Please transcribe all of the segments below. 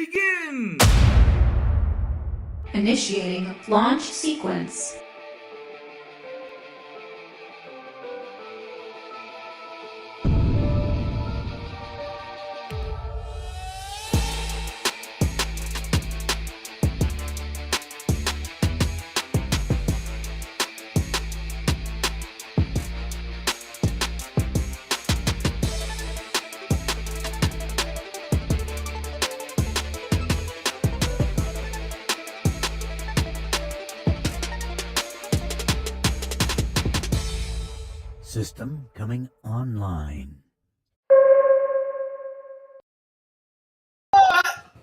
begin! Initiating launch sequence. System coming online.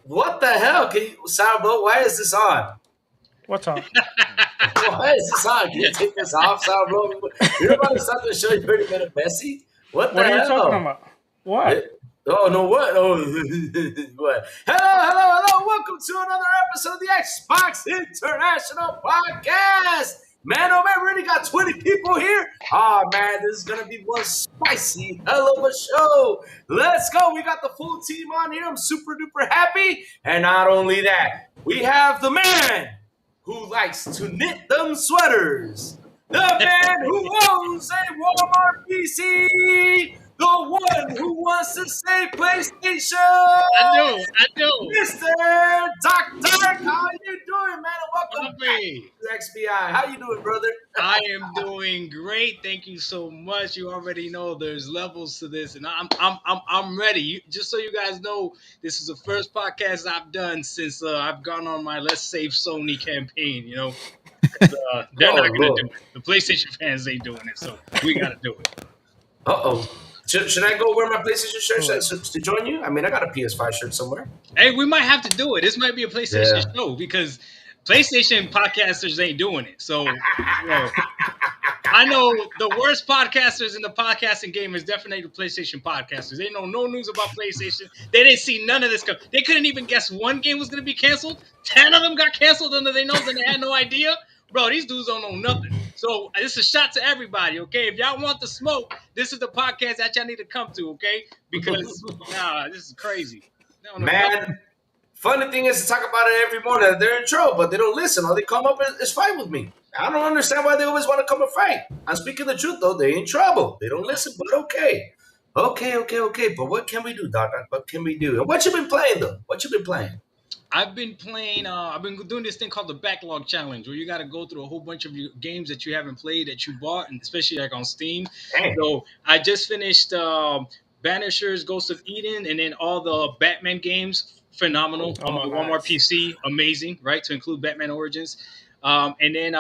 What the hell? Sourblow, why is this on? What's on? Why is this on? Can you take this off, Sourblow? You're about to start the show. You're 30 minute messy. What the What are you hell? talking about? What? Oh, no, what? Oh, what? Hello. Welcome to another episode of the Xbox International Podcast. Man, oh man, we already got 20 people here. Oh man, this is going to be one spicy hell of a show. Let's go. We got the full team on here. I'm super duper happy. And not only that, we have the man who likes to knit them sweaters. The man who owns a Walmart PC. The one who wants to say PlayStation. I do. Mr. Doc Dark, how you doing, man? Welcome back Lovely. to XBI. How you doing, brother? I am doing great. Thank you so much. You already know there's levels to this, and I'm ready. Just so you guys know, this is the first podcast I've done since I've gone on my Let's Save Sony campaign. You know, 'cause, they're not gonna do it. The PlayStation fans ain't doing it, so we gotta do it. Should I go wear my PlayStation shirt to join you? I mean, I got a PS5 shirt somewhere. Hey, we might have to do it. This might be a PlayStation show because PlayStation podcasters ain't doing it. So, I know the worst podcasters in the podcasting game is definitely the PlayStation podcasters. They know no news about PlayStation. They didn't see none of this come. They couldn't even guess one game was going to be canceled. 10 of them got canceled under their nose and they had no idea. Bro, these dudes don't know nothing. So this is a shot to everybody, okay? If y'all want the smoke, this is the podcast that y'all need to come to, okay? Because, this is crazy. Man, funny thing is to talk about it every morning. They're in trouble, but they don't listen. All they come up is fight with me. I don't understand why they always want to come and fight. I'm speaking the truth, though. They're in trouble. They don't listen, but okay. Okay. But what can we do, Doc? What can we do? And what you been playing, though? What you been playing? I've been playing, I've been doing this thing called the Backlog Challenge, where you got to go through a whole bunch of your games that you haven't played that you bought, and especially like on Steam. Dang. So I just finished Banisher's Ghost of Eden, and then all the Batman games, phenomenal. On my Walmart PC, amazing, right? To include Batman Origins. And then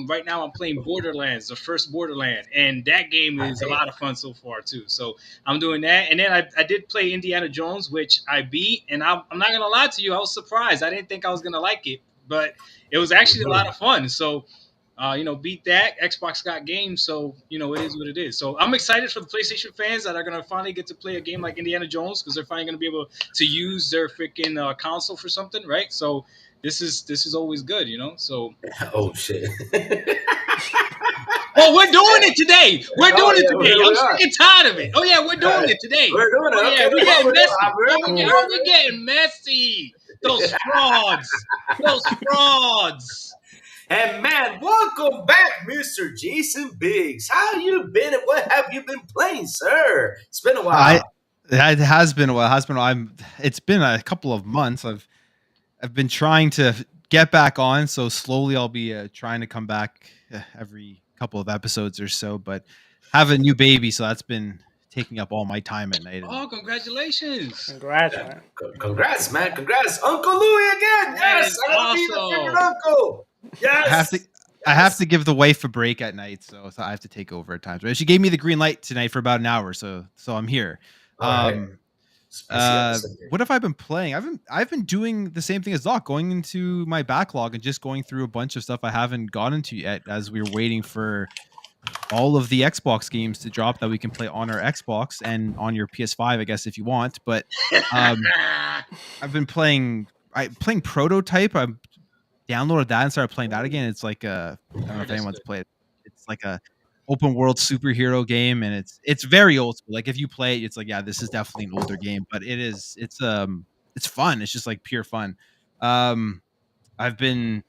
right now I'm playing Borderlands, the first Borderland, and that game is a lot of fun so far too. So I'm doing that, and then I did play Indiana Jones, which I beat, and I'm not gonna lie to you, I was surprised. I didn't think I was gonna like it, but it was actually a lot of fun. So beat that. Xbox got games, so it is what it is. So I'm excited for the PlayStation fans that are gonna finally get to play a game like Indiana Jones because they're finally gonna be able to use their freaking console for something, right? So. This is always good, So. Oh shit! Oh, we're doing it today. We're doing it today. I'm freaking tired of it. Oh yeah, we're doing it today. We're doing it. Yeah, we're getting messy. We're getting messy. Those frauds. And man, welcome back, Mr. Jason Biggs. How you been and what have you been playing, sir? It's been a while. It has been a while. It's been a couple of months. I've been trying to get back on, so slowly I'll be trying to come back every couple of episodes or so. But have a new baby, so that's been taking up all my time at night. Oh, congratulations! Congrats, man! Congrats, Uncle Louie again. Yes, I gotta be the favorite uncle. Yes. I have to give the wife a break at night, so I have to take over at times. But she gave me the green light tonight for about an hour, so I'm here. What have I been playing? I've been doing the same thing as Doc, going into my backlog and just going through a bunch of stuff I haven't gotten to yet as we're waiting for all of the Xbox games to drop that we can play on our Xbox and on your PS5, I guess, if you want. But I've been playing Prototype. I downloaded that and started playing that again. It's like I don't know if anyone's played it. It's like a open world superhero game, and it's very old school. Like if you play it, it's like, yeah, this is definitely an older game, but it's it's fun. It's just like pure fun. I've been,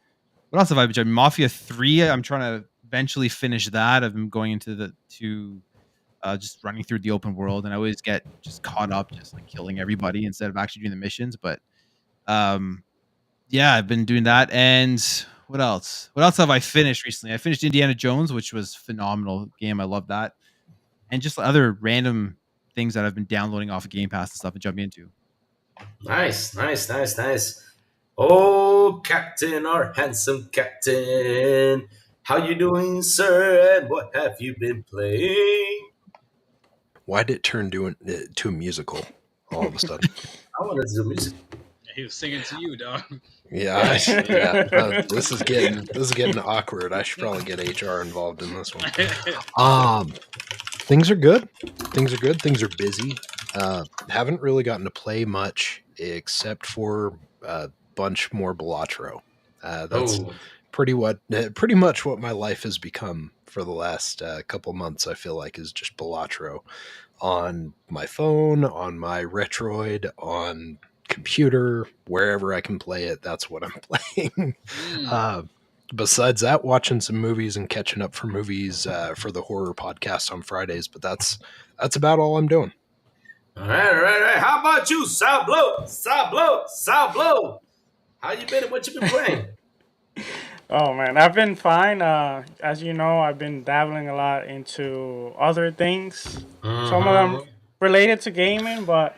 what else have I been doing? Mafia 3. I'm trying to eventually finish that. I've been going into just running through the open world, and I always get just caught up just like killing everybody instead of actually doing the missions. But yeah, I've been doing that. And what else? What else have I finished recently? I finished Indiana Jones, which was phenomenal game. I love that. And just other random things that I've been downloading off of Game Pass and stuff and jumping into. Nice. Oh, Captain, our handsome Captain. How you doing, sir? And what have you been playing? Why did it turn to a musical all of a sudden? I want to do music. He was singing to you, dog. Yeah. This is getting awkward. I should probably get HR involved in this one. Things are good. Things are busy. Haven't really gotten to play much except for a bunch more Balatro. That's pretty much what my life has become for the last couple months. I feel like is just Balatro on my phone, on my Retroid, on computer, wherever I can play it. That's what I'm playing. Besides that, watching some movies and catching up for movies for the horror podcast on Fridays. But that's about all I'm doing. All right. How about you, Sourblow? How you been and what you been playing? Oh man, I've been fine. As you know, I've been dabbling a lot into other things. Some of them related to gaming, but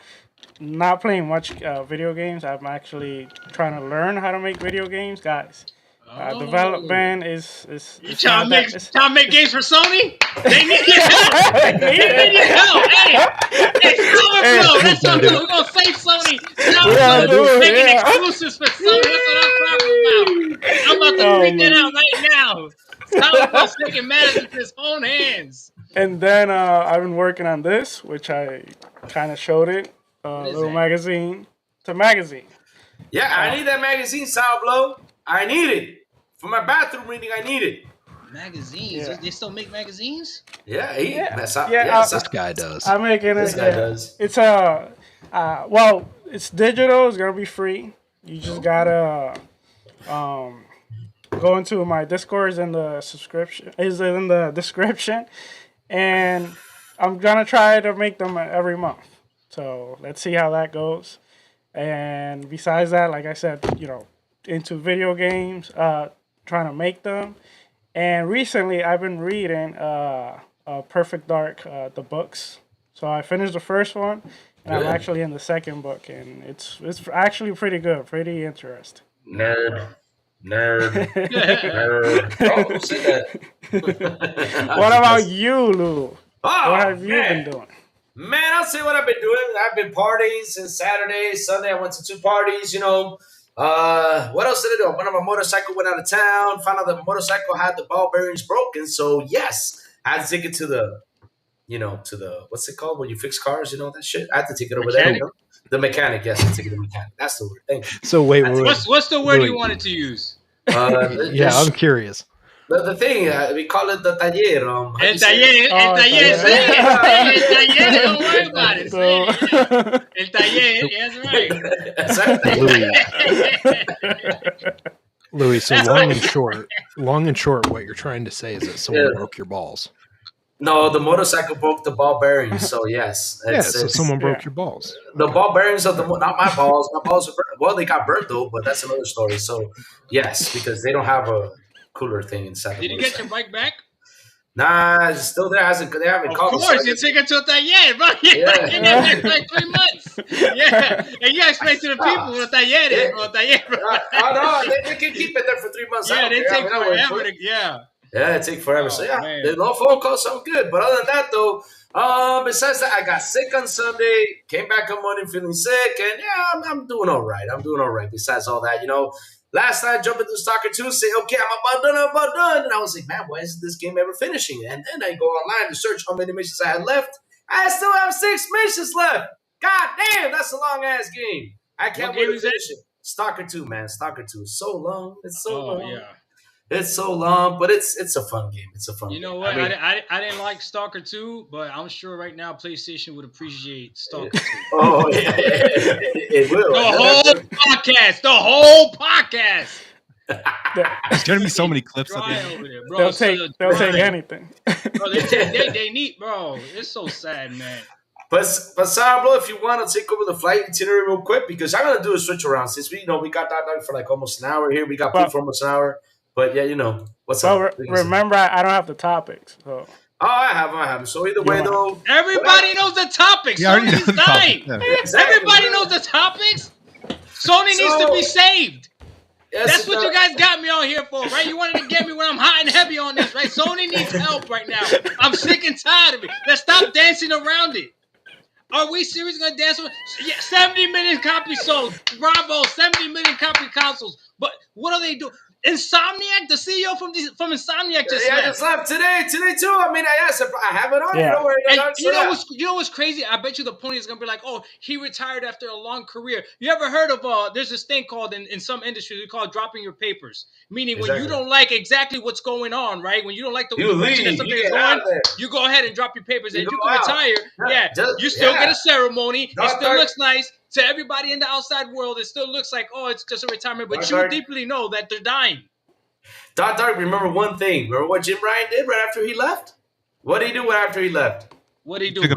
not playing much video games. I'm actually trying to learn how to make video games, guys. Development is You trying to make games for Sony? They need your help. They need your help. Hey, Sourblow. That's what we're gonna save Sony. Sourblow making exclusives for Sony. That's what I'm talking about. I'm about to freak it out right now. Sourblow's taking matters into his own hands. And then I've been working on this, which I kind of showed it. Little magazine. It's a magazine. Yeah, I need that magazine, Sourblow. I need it. For my bathroom reading, I need it. Magazines? Yeah. They still make magazines? Yeah. This guy does. I'm making it. This guy does. It's it's digital. It's gonna be free. You just gotta go into my Discord. Is in the description, and I'm gonna try to make them every month. So let's see how that goes. And besides that, like I said, into video games, trying to make them. And recently I've been reading Perfect Dark, the books. So I finished the first one, and I'm actually in the second book, and it's actually pretty good, pretty interesting. Nerd. Oh, who said that? What about you, Lou? Oh, What have you been doing? Man, I'll say what I've been doing. I've been partying since Saturday. Sunday, I went to 2 parties, What else did I do? I went on my motorcycle, went out of town, found out the motorcycle had the ball bearings broken. So, yes, I had to take it to the, what's it called when you fix cars? That shit? I had to take it over Mechanic? there. The mechanic, yes, I take it to the mechanic. That's the word. Thank you. So wait. What's the word you wanted to use? I'm curious. The thing, we call it the taller. El taller, don't worry about it. El taller, that's right. Louis, so long and short, what you're trying to say is that someone broke your balls. No, the motorcycle broke the ball bearings, so yes. So someone broke your balls. The ball bearings of not my balls. My balls are burnt. Well, they got burnt though, but that's another story. So yes, because they don't have a cooler thing inside. Did you get your bike back? Nah, it's still there. They haven't called. Of course, you take it to a taller, bro. Yeah. Like 3 months. Yeah, and you explain to the people what taller, bro. Oh no, they can keep it there for 3 months. Yeah, they take forever. Yeah, it take forever. So yeah, man. no phone calls sound good. But other than that though, besides that, I got sick on Sunday, came back on Monday feeling sick, and yeah, I'm doing all right. Besides all that, last night I jumped into Stalker 2, say, okay, I'm about done. And I was like, man, why isn't this game ever finishing? And then I go online to search how many missions I had left. I still have 6 missions left. God damn, that's a long ass game. I can't wait to finish it. Stalker 2, man. Stalker 2 is so long. It's so long. Yeah. It's so long, but it's a fun game. It's a fun You game. know what? I mean, I didn't like Stalker 2, but I'm sure right now PlayStation would appreciate Stalker 2. oh, yeah, it will. The whole podcast. There's gonna be so many clips of Dry it. over there, bro. They'll take anything. Bro, they need, bro. It's so sad, man. But Sourblow, if you want to take over the flight itinerary real quick, because I'm gonna do a switch around since we got that done for like almost an hour here. We got Plume for almost an hour. But yeah, what's up? Remember, I don't have the topics. So. Oh, I have them. So either way, though, everybody knows the topics. Sony's dying. Exactly. Everybody knows the topics. Sony needs to be saved. Yes, that's what you guys got me on here for, right? You wanted to get me when I'm hot and heavy on this, right? Sony needs help right now. I'm sick and tired of it. Let's stop dancing around it. Are we seriously going to dance around? Yeah, 70 million copies sold. Bravo, 70 million copy consoles. But what are they doing? Insomniac, the CEO from Insomniac just left. Just left today too. I mean, I have it on. Yeah. You know what's crazy? I bet you the point is gonna be like, oh, he retired after a long career. You ever heard of there's this thing called in some industries we call dropping your papers, meaning when you don't like exactly what's going on, right? When you don't like the direction that something is going, you go ahead and drop your papers, and you can retire. You still get a ceremony. It still looks nice. To everybody in the outside world, it still looks like, oh, it's just a retirement. But you deeply know that they're dying. Dark, remember one thing. Remember what Jim Ryan did right after he left? What did he do after he left? What did he do?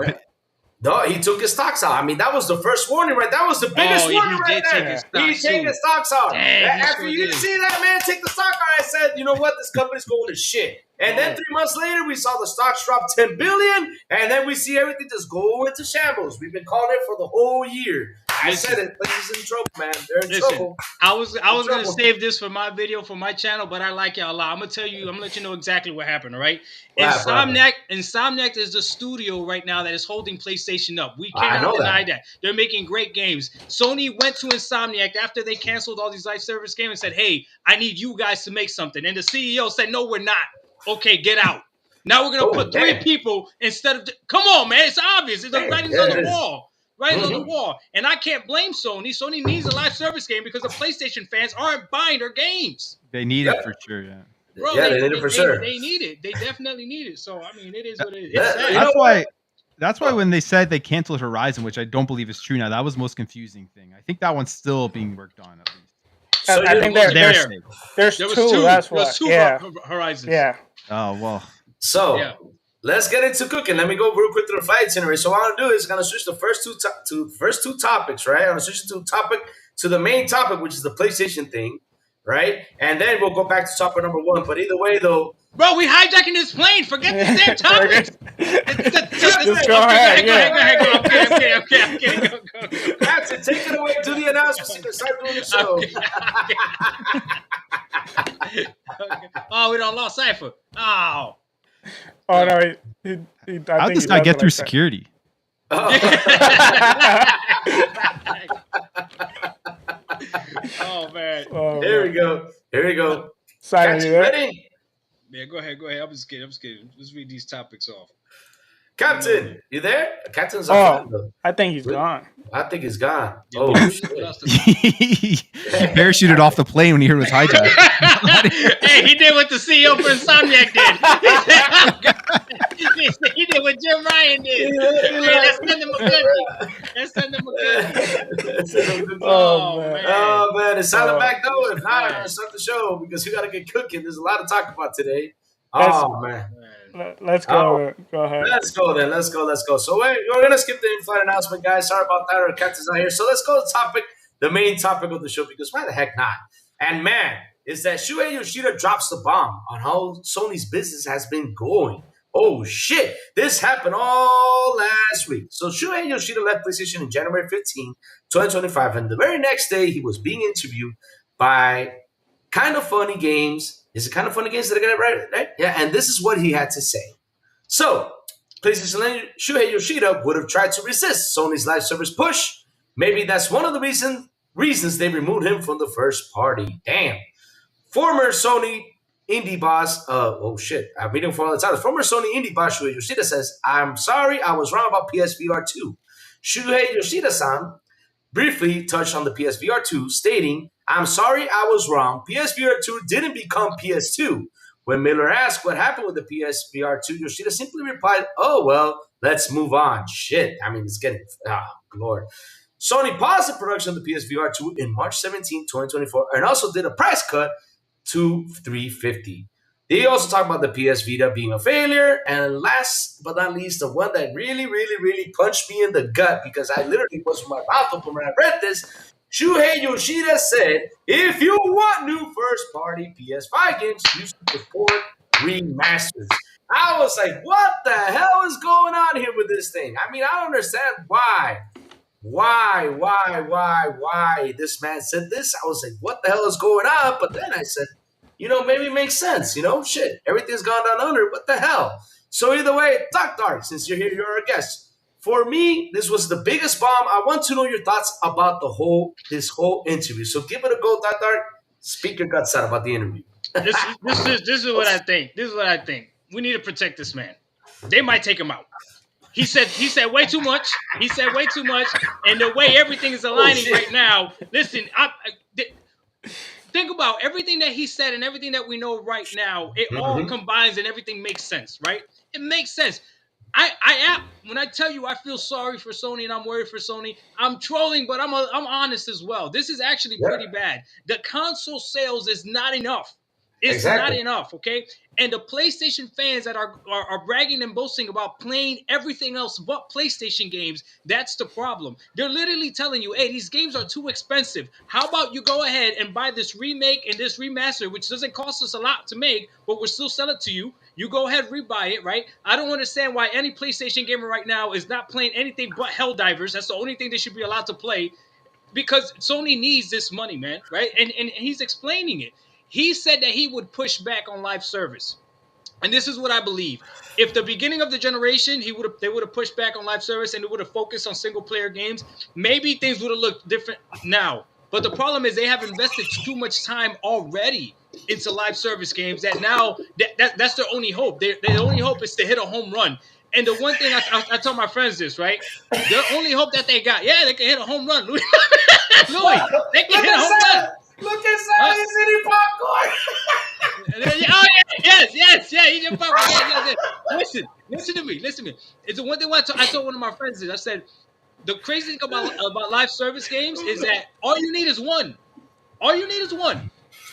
No, he took his stocks out. I mean, that was the first warning, right? That was the biggest warning right there. He take his stocks out. Damn, after you see that, man, take the stock out. I said, you know what? This company's going to shit. And then 3 months later, we saw the stocks drop 10 billion, and then we see everything just go into shambles. We've been calling it for the whole year. I said it. Places in trouble, man. They're in trouble. I was gonna save this for my video for my channel, but I like y'all a lot. I'm gonna let you know exactly what happened. All right? Insomniac is the studio right now that is holding PlayStation up. We cannot deny that. They're making great games. Sony went to Insomniac after they canceled all these live service games and said, "Hey, I need you guys to make something." And the CEO said, "No, we're not. Okay, get out." Now we're gonna put 3 people instead of. Come on, man! It's obvious. The writing's on the wall. Right on the wall. And I can't blame Sony. Sony needs a live service game because the PlayStation fans aren't buying their games. They need it for sure, yeah. Bro, they need it for sure. They need it. They definitely need it. So, I mean, it is what it is. That's why when they said they canceled Horizon, which I don't believe is true now, that was the most confusing thing. I think that one's still being worked on, at least. So I think there's 2. That's why. There's 2 Horizons. Yeah. Oh, well. So, let's get into cooking. Let me go real quick through the flight itinerary. So what I'm gonna do is I'm gonna switch the first two topics, right? I'm gonna switch to the main topic, which is the PlayStation thing, right? And then we'll go back to topic number 1. But either way, though, bro, we hijacking this plane. Forget the damn topics. Just go ahead. I'm kidding. Go. Captain, take it away. Do the announcements. You can start doing the show. Oh, we don't lost Cypher. Oh. Oh no! How did this guy get through security? Oh man! Here we go. Simon, you ready? Yeah, go ahead. I'm just kidding. Let's read these topics off. Captain, you there? Captain's I think he's gone. I think he's gone. Yeah, oh, he parachuted off the plane when he heard it was hijacked. Hey, he did what the CEO for Insomniac did. He did what Jim Ryan did. Let's send him a goodie. Oh, man. It's silent back though. If not, I'm going to start the show because we got to get cooking. There's a lot to talk about today. Oh, man. Let's go. Go ahead. Let's go then. Let's go. So we're gonna skip the in-flight announcement, guys. Sorry about that. Our captain's not here. So let's go to the main topic of the show, because why the heck not? And man, is that Shuhei Yoshida drops the bomb on how Sony's business has been going. Oh shit! This happened all last week. So Shuhei Yoshida left PlayStation in January 15, 2025, and the very next day he was being interviewed by Kind of Funny Games. Is it Kind of Funny Games? Did I get it right? Yeah, and this is what he had to say. So, PlayStation Shuhei Yoshida would have tried to resist Sony's live service push. Maybe that's one of the reasons they removed him from the first party. Damn. Former Sony indie boss, I'm reading from all the titles. Former Sony indie boss Shuhei Yoshida says, "I'm sorry, I was wrong about PSVR 2. Shuhei Yoshida-san briefly touched on the PSVR 2, stating, I'm sorry, I was wrong. PSVR 2 didn't become PS2. When Miller asked what happened with the PSVR 2, Yoshida simply replied, "Oh, well, let's move on." Shit. I mean, it's getting, Lord. Sony paused the production of the PSVR 2 in March 17, 2024, and also did a price cut to $350. They also talk about the PS Vita being a failure, and last but not least, the one that really, really, really punched me in the gut because I literally was with my mouth open when I read this. Shuhei Yoshida said, "If you want new first-party PS5 games, you should support remasters." I was like, what the hell is going on here with this thing? I mean, I don't understand why this man said this. I was like, what the hell is going on? But then I said, maybe it makes sense. Shit, everything's gone down under. What the hell? So either way, Doc Dark, since you're here, you're our guest. For me, this was the biggest bomb. I want to know your thoughts about this whole interview. So give it a go, Doc Dark. Speak your guts out about the interview. This is what I think. This is what I think. We need to protect this man. They might take him out. He said way too much. He said way too much. And the way everything is aligning right now, listen, think about everything that he said and everything that we know right now. It all combines and everything makes sense, right? It makes sense. When I tell you I feel sorry for Sony and I'm worried for Sony, I'm trolling, but I'm honest as well. This is actually pretty bad. The console sales is not enough. It's not enough, okay? And the PlayStation fans that are bragging and boasting about playing everything else but PlayStation games, that's the problem. They're literally telling you, hey, these games are too expensive. How about you go ahead and buy this remake and this remaster, which doesn't cost us a lot to make, but we'll still sell it to you. You go ahead, rebuy it, right? I don't understand why any PlayStation gamer right now is not playing anything but Helldivers. That's the only thing they should be allowed to play because Sony needs this money, man, right? And he's explaining it. He said that he would push back on live service. And this is what I believe. If the beginning of the generation, they would have pushed back on live service and it would have focused on single player games, maybe things would have looked different now. But the problem is they have invested too much time already into live service games that now that's their only hope. Their only hope is to hit a home run. And the one thing I tell my friends this, right? Their only hope that they got, they can hit a home run. Louis, they can hit a home run. Look at Sally City Popcorn. Yes, he just popcorn. Yes. Listen to me. It's the one thing I told one of my friends is I said, the crazy thing about live service games is that all you need is one.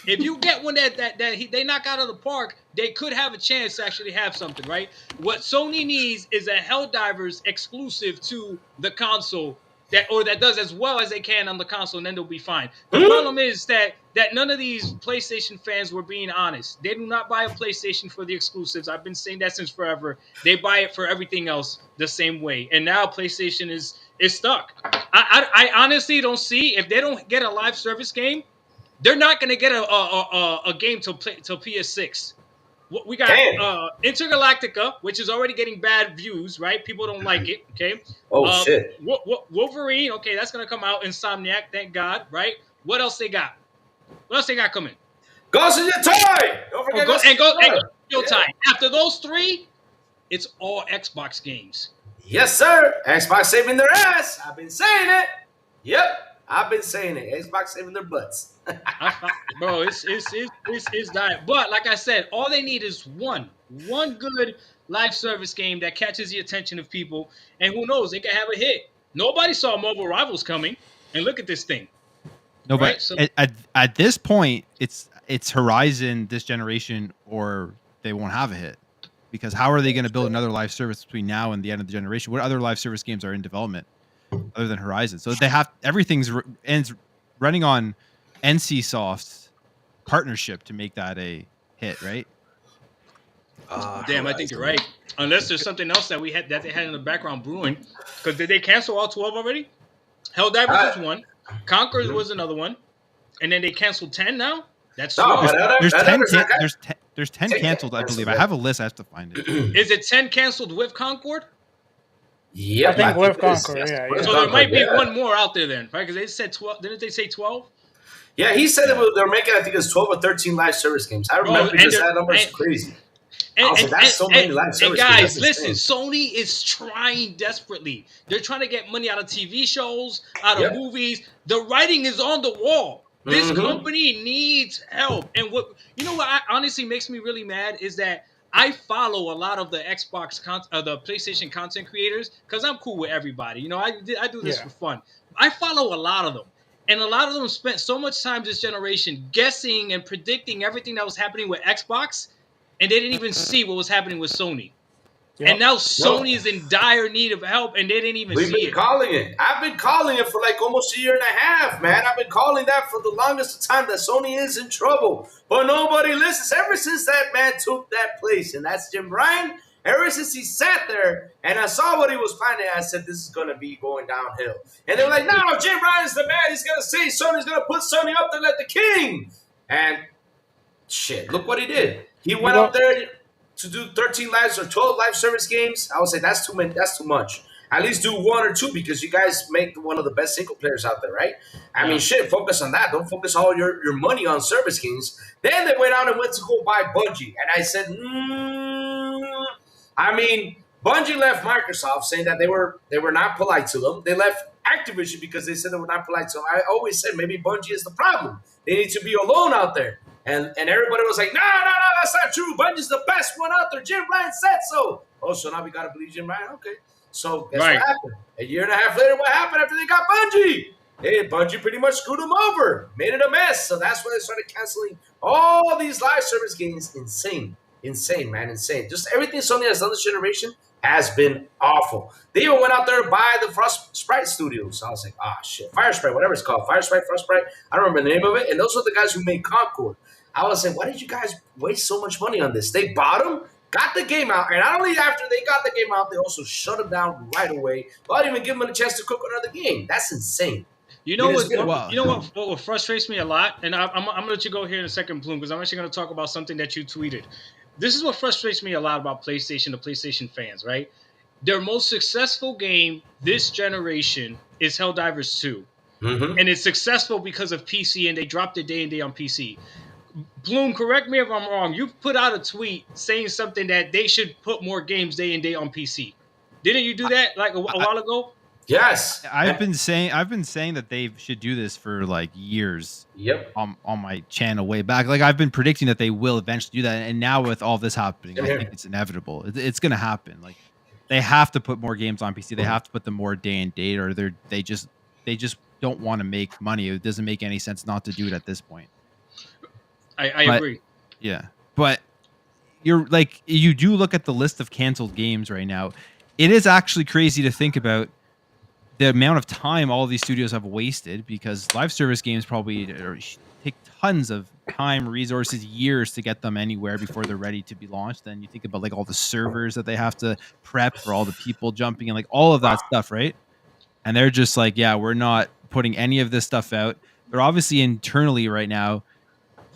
If you get one that they knock out of the park, they could have a chance to actually have something, right? What Sony needs is a Helldivers exclusive to the console that does as well as they can on the console, and then they'll be fine. The problem is that none of these PlayStation fans were being honest. They do not buy a PlayStation for the exclusives. I've been saying that since forever. They buy it for everything else the same way. And now PlayStation is stuck. I honestly don't see, if they don't get a live service game, they're not going to get a game till PS6. We got Intergalactica, which is already getting bad views, right? People don't like it, okay? Shit. Wolverine, okay, that's going to come out. Insomniac, thank God, right? What else they got? Coming? Ghost in your toy! Don't forget Ghost in your toy. After those three, it's all Xbox games. Yes, sir. Xbox saving their ass. I've been saying it. Yep. I've been saying it. Xbox saving their butts. Bro, it's dying. But like I said, all they need is one good live service game that catches the attention of people, and who knows, they can have a hit. Nobody saw Mobile Rivals coming, and look at this thing. No, right? But so, at this point, it's Horizon this generation, or they won't have a hit. Because how are they going to build another live service between now and the end of the generation? What other live service games are in development other than Horizon? So they have everything's running on NCSoft's partnership to make that a hit, right? Damn, I think you're right. Unless there's something else that they had in the background brewing. Because did they cancel all 12 already? Helldivers was one. Conquerors was another one. And then they canceled 10 now? That's there's 10 canceled, I believe. I have a list. I have to find it. Is it 10 canceled with Concord? Yeah, I think with Concord. Yeah. So there might be one more out there then, right? Because they said 12. Didn't they say 12? Yeah, he said they're making, I think it's 12 or 13 live service games. I remember that number is crazy. That's so many live service games. And guys, listen, Sony is trying desperately. They're trying to get money out of TV shows, out of movies. The writing is on the wall. This company needs help. And what honestly makes me really mad is that I follow a lot of the the PlayStation content creators because I'm cool with everybody. I do this for fun. I follow a lot of them. And a lot of them spent so much time this generation guessing and predicting everything that was happening with Xbox, and they didn't even see what was happening with Sony. Yep. And now Sony is in dire need of help, and they didn't even see it. We've been calling it. I've been calling it for like almost a year and a half, man. I've been calling that for the longest time, that Sony is in trouble. But nobody listens. Ever since that man took that place, and that's Jim Ryan, ever since he sat there and I saw what he was planning, I said, this is going to be going downhill. And they were like, no, Jim Ryan's the man. He's going to say Sony's going to put Sony up there like the king. And shit, look what he did. He went up there to do 13 live or 12 live service games. I would say that's too many. That's too much. At least do one or two, because you guys make one of the best single players out there, right? I mean, shit, focus on that. Don't focus all your money on service games. Then they went out and went to go buy Bungie. And I said, Bungie left Microsoft saying that they were not polite to them. They left Activision because they said they were not polite to them. I always said maybe Bungie is the problem. They need to be alone out there. And everybody was like, no, that's not true. Bungie's the best one out there. Jim Ryan said so. Oh, so now we got to believe Jim Ryan? Okay. So guess what happened? A year and a half later, what happened after they got Bungie? Hey, Bungie pretty much screwed them over. Made it a mess. So that's why they started canceling all these live service games. Insane, man, insane. Just everything Sony has done this generation has been awful. They even went out there to buy the Frost Sprite Studios. So I was like, shit. Fire Sprite, whatever it's called. Fire Sprite, Frost Sprite. I don't remember the name of it. And those are the guys who made Concord. I was like, why did you guys waste so much money on this? They bought them, got the game out, and not only after they got the game out, they also shut them down right away without even giving them a chance to cook another game. That's insane. What frustrates me a lot, and I'm going to let you go here in a second, Plume, because I'm actually going to talk about something that you tweeted. This is what frustrates me a lot about PlayStation, the PlayStation fans, right? Their most successful game this generation is Helldivers 2. Mm-hmm. And it's successful because of PC, and they dropped it day and day on PC. Plume, correct me if I'm wrong. You put out a tweet saying something that they should put more games day and day on PC. Didn't you do that like a while ago? Yes. I've been saying that they should do this for like years. Yep. On my channel way back. Like I've been predicting that they will eventually do that, and now with all this happening, I think it's inevitable. It's going to happen. Like they have to put more games on PC. They have to put them more day and date, or they just don't want to make money. It doesn't make any sense not to do it at this point. I agree. Yeah. But you do look at the list of canceled games right now. It is actually crazy to think about the amount of time all of these studios have wasted, because live service games probably take tons of time, resources, years to get them anywhere before they're ready to be launched. Then you think about like all the servers that they have to prep for all the people jumping and like all of that stuff, right? And they're just like, yeah, we're not putting any of this stuff out. They're obviously internally right now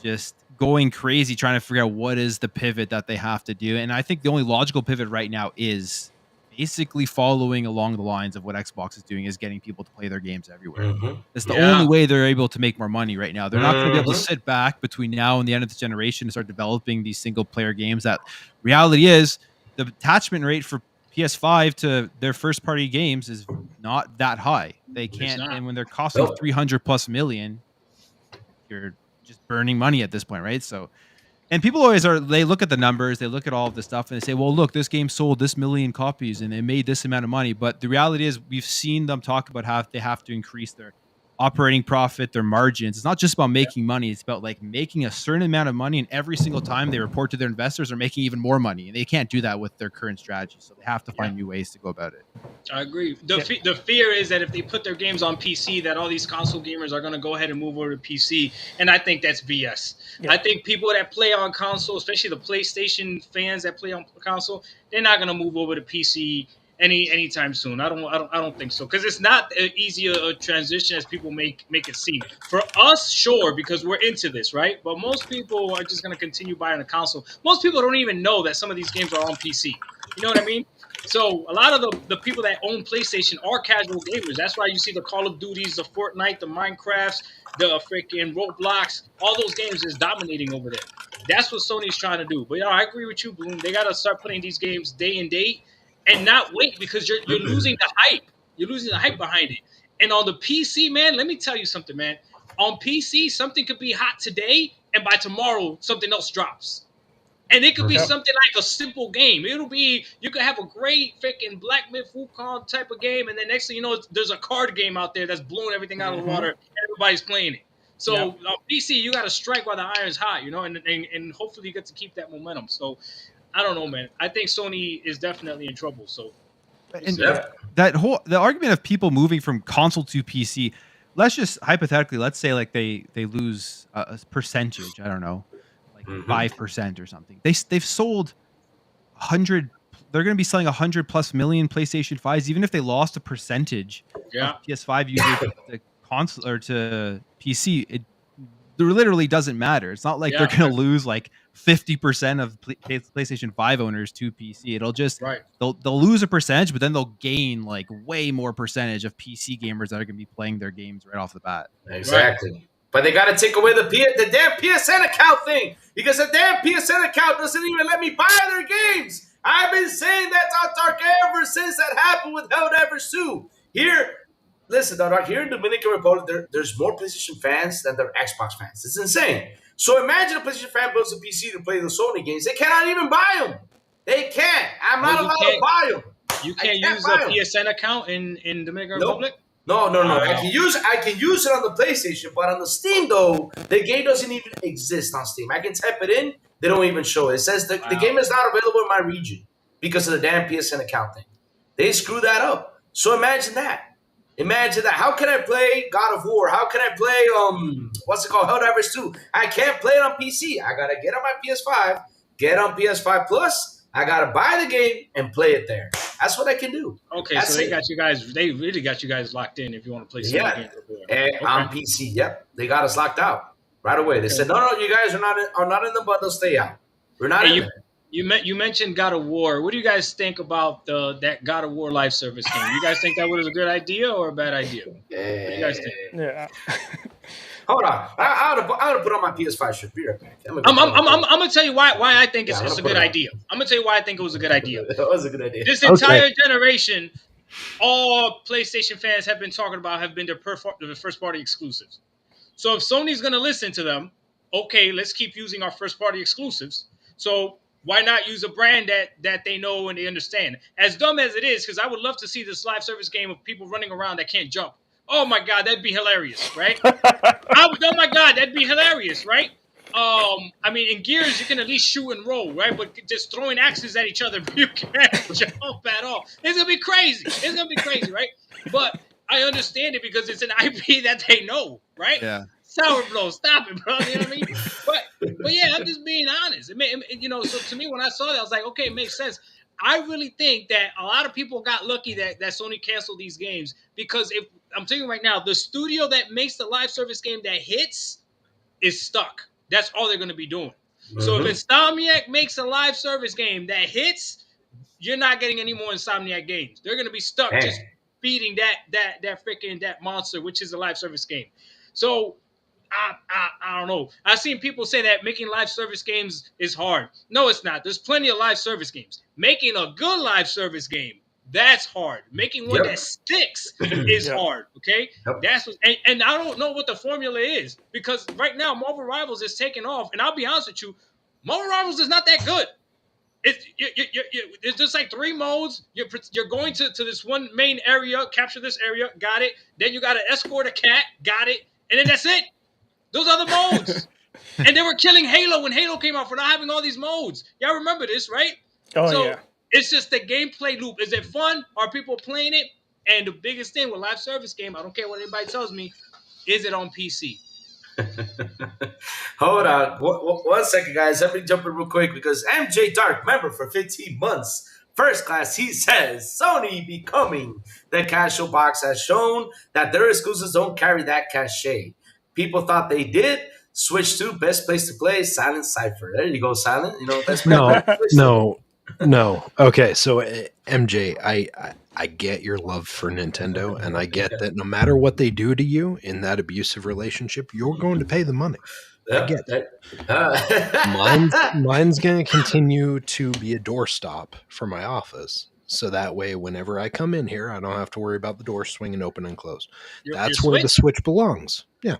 just going crazy trying to figure out what is the pivot that they have to do. And I think the only logical pivot right now is basically following along the lines of what Xbox is doing, is getting people to play their games everywhere. Mm-hmm. It's the only way they're able to make more money right now. They're not going to be able to sit back between now and the end of this generation and start developing these single player games. That reality is the attachment rate for PS5 to their first party games is not that high. They can't, and when they're costing $300+ million, you're just burning money at this point, right? So, and people always they look at the numbers, they look at all of this stuff, and they say, well, look, this game sold this million copies and it made this amount of money. But the reality is we've seen them talk about how they have to increase their operating profit, their margins. It's not just about making money. It's about like making a certain amount of money, and every single time they report to their investors, they're making even more money, and they can't do that with their current strategy. So they have to find new ways to go about it. I agree. The fear is that if they put their games on PC, that all these console gamers are going to go ahead and move over to PC, and I think that's BS. Yeah. I think people that play on console, especially the PlayStation fans that play on console, they're not going to move over to PC anytime soon. I don't think so, because it's not as easy a transition as people make it seem. For us, sure, because we're into this, right? But most people are just going to continue buying a console. Most people don't even know that some of these games are on PC. You know what I mean? So a lot of the people that own PlayStation are casual gamers. That's why you see the Call of Duties, the Fortnite, the Minecrafts, the freaking Roblox. All those games is dominating over there. That's what Sony's trying to do. But I agree with you, Bloom. They got to start putting these games day and date, and not wait, because you're losing the hype. You're losing the hype behind it. And on the PC, man, let me tell you something, man. On PC, something could be hot today, and by tomorrow, something else drops. And it could be something like a simple game. It'll be, you could have a great freaking Black Myth Wukong type of game, and then next thing you know, there's a card game out there that's blowing everything out of the water, and everybody's playing it. So on PC, you got to strike while the iron's hot, you know, and hopefully you get to keep that momentum. So I don't know, man. I think Sony is definitely in trouble. So and the argument of people moving from console to PC, let's just hypothetically, let's say like they lose a percentage. I don't know. 5% or something. They've sold 100. They're going to be selling 100+ million PlayStation 5s, even if they lost a percentage of PS5 users to console or to PC. It literally doesn't matter. It's not like they're going to lose like 50% of PlayStation 5 owners to PC. It'll just they'll lose a percentage, but then they'll gain like way more percentage of PC gamers that are going to be playing their games right off the bat. Exactly. Right. But they got to take away the damn PSN account thing, because the damn PSN account doesn't even let me buy their games. I've been saying that, Dark, ever since that happened with Hell Never Sue. Here, listen, Dark, here in Dominican Republic, there's more PlayStation fans than there are Xbox fans. It's insane. So imagine a PlayStation fan builds a PC to play the Sony games. They cannot even buy them. They can't. I'm not allowed to buy them. You can't use a PSN account in Dominican Republic? No. I can use it on the PlayStation, but on the Steam though, the game doesn't even exist on Steam. I can type it in, they don't even show it. It says the game is not available in my region because of the damn PSN account thing. They screw that up. So imagine that. How can I play God of War? How can I play what's it called? Helldivers 2? I can't play it on PC. I gotta get on my PS5, get on PS5 Plus. I gotta buy the game and play it there. That's what I can do. Okay, That's so they really got you guys locked in if you want to play some games. On PC. Yep, they got us locked out right away. They said, no, you guys are not in the bundle. Stay out. We're not in there. You mentioned God of War. What do you guys think about that God of War live service game? You guys think that was a good idea or a bad idea? What do you guys think? Yeah. Hold on. I ought to put on my PS5 shirt. Be right back. I'm gonna tell you why I think it's a good idea. I'm gonna tell you why I think it was a good idea. It was a good idea. This entire generation, all PlayStation fans have been talking about have been their first party exclusives. So if Sony's gonna listen to them, okay, let's keep using our first party exclusives. So why not use a brand that they know and they understand? As dumb as it is, because I would love to see this live service game of people running around that can't jump. Oh my God, that'd be hilarious, right? Oh my God, that'd be hilarious, right? I mean, in Gears, you can at least shoot and roll, right? But just throwing axes at each other, you can't jump at all. It's gonna be crazy, right? But I understand it because it's an IP that they know, right? Yeah. Sourblow, stop it, bro. You know what I mean? But yeah, I'm just being honest. So to me, when I saw that, I was like, okay, it makes sense. I really think that a lot of people got lucky that Sony canceled these games, because if I'm telling you right now, the studio that makes the live service game that hits is stuck. That's all they're going to be doing. Mm-hmm. So if Insomniac makes a live service game that hits, you're not getting any more Insomniac games. They're going to be stuck just beating that monster, which is a live service game. So I don't know. I've seen people say that making live service games is hard. No, it's not. There's plenty of live service games. Making a good live service game, that's hard. Making one that sticks is hard. Okay, that's what, and I don't know what the formula is, because right now Marvel Rivals is taking off, and I'll be honest with you, Marvel Rivals is not that good. It's just like 3 modes. You're going to this one main area, capture this area, got it. Then you got to escort a cat, got it, and then that's it. Those are the modes. And they were killing Halo when Halo came out for not having all these modes. Y'all remember this, right? So it's just the gameplay loop. Is it fun? Are people playing it? And the biggest thing with live service game, I don't care what anybody tells me, is it on PC? Hold on. 1 second, guys. Let me jump in real quick, because MJ Dark, member for 15 months. First class, he says, Sony becoming the casual box has shown that their exclusives don't carry that cachet. People thought they did. Switch to best place to play, Silent Cypher. There you go, Silent. Best place. No. Okay, so MJ, I get your love for Nintendo, and I get that no matter what they do to you in that abusive relationship, you're going to pay the money. I get that. Mine's going to continue to be a doorstop for my office. So that way, whenever I come in here, I don't have to worry about the door swinging open and closed. That's where the Switch belongs. Yeah.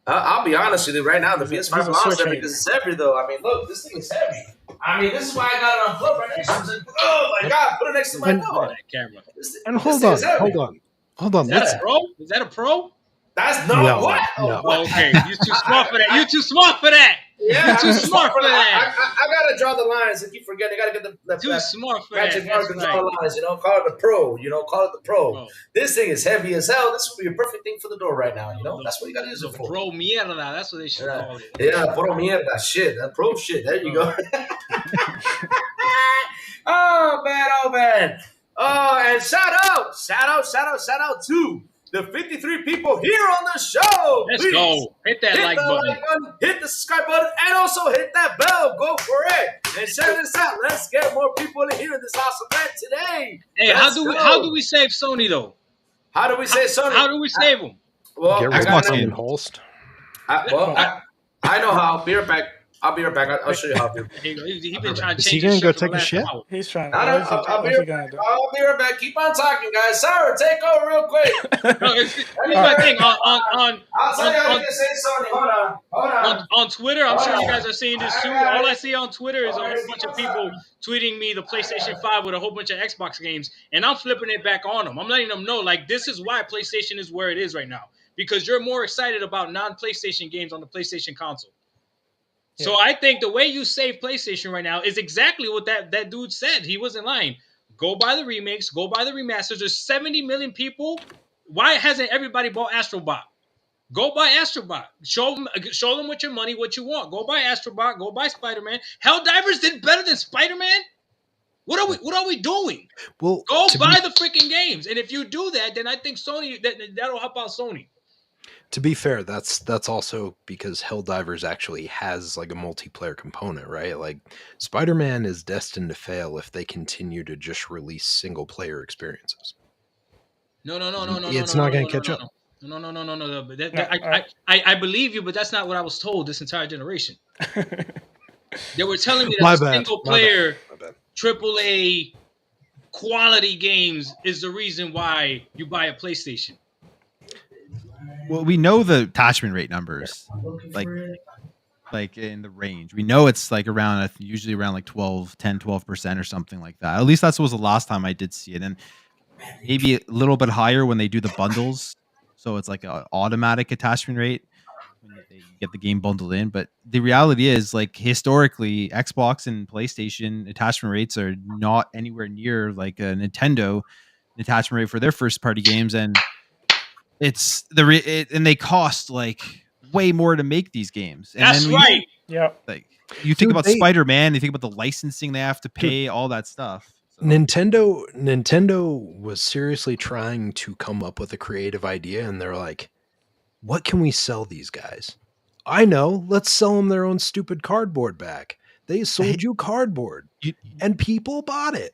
I'll be honest with you right now. The He's a PS5 belongs Switch to me hater. because it's heavy, though. I mean, look, this thing is heavy. I mean, this is why I got it on flip right next to me. Like, oh my god, put it next to my And- Look door. at that camera. And This hold thing on, is heavy. hold on. Is that Let's a pro? Is that a pro? That's No, what? no. what? Okay, you too smart for that. You too smart for that. Yeah, You too I'm smart for that. I gotta draw the lines. I keep forgetting. I gotta get the Too smart for that. magic mark That's and draw right. the lines. Call it the pro. Call it the pro. Bro, This thing is heavy as hell. This would be a perfect thing for the door right now. That's what you gotta use the it for. pro mierda. That's what they should Yeah, call it. yeah, pro mierda shit. That pro shit. There you go. Oh man. Oh, and shout out to the 53 people here on the show. Let's Please go. Hit that hit like the button. like button, hit the subscribe button, and also hit that bell. Go for it. And share this out. Let's get more people in here in this awesome event today. Hey, Let's go. how do we save Sony though? How do we say Sony? How do we save them? Well, get I rid got of an- Ian Holst. I know how. I'll be right back. I'll show you how. He been trying to Is change he his gonna shirt go for the take a last shit? hour. He's trying. I'll be right back. Keep on talking, guys. Sarah, take over real quick. No, here's my thing. I'll tell you how you can say Sony. Hold on. On Twitter, I'm sure you guys are seeing this too. All I see on Twitter is a whole bunch of people tweeting me the PlayStation 5 with a whole bunch of Xbox games, and I'm flipping it back on them. I'm letting them know, like, this is why PlayStation is where it is right now, because you're more excited about non-PlayStation games on the PlayStation console. Yeah. So I think the way you save PlayStation right now is exactly what that dude said. He wasn't lying. Go buy the remakes. Go buy the remasters. There's 70 million people. Why hasn't everybody bought Astrobot? Go buy Astrobot. Show them with your money what you want. Go buy Astrobot. Go buy Spider-Man. Helldivers did better than Spider-Man. What are we doing? Well, Go buy the freaking games. And if you do that, then I think Sony that'll help out Sony. To be fair, that's also because Helldivers actually has like a multiplayer component, right? Like Spider-Man is destined to fail if they continue to just release single player experiences. No. It's not going to catch up. No. I believe you, but that's not what I was told this entire generation. They were telling me that single player AAA quality games is the reason why you buy a PlayStation. Well, we know the attachment rate numbers, like in the range. We know it's like usually around like 12% or something like that. At least that was the last time I did see it. And maybe a little bit higher when they do the bundles. So it's like an automatic attachment rate when they get the game bundled in. But the reality is, like, historically, Xbox and PlayStation attachment rates are not anywhere near like a Nintendo attachment rate for their first party games. And it's and they cost like way more to make these games. And that's then right. Yep. Like you think about Spider-Man, you think about the licensing they have to pay, all that stuff. So. Nintendo was seriously trying to come up with a creative idea, and they're like, "What can we sell these guys? I know. Let's sell them their own stupid cardboard back. They sold you cardboard, and people bought it.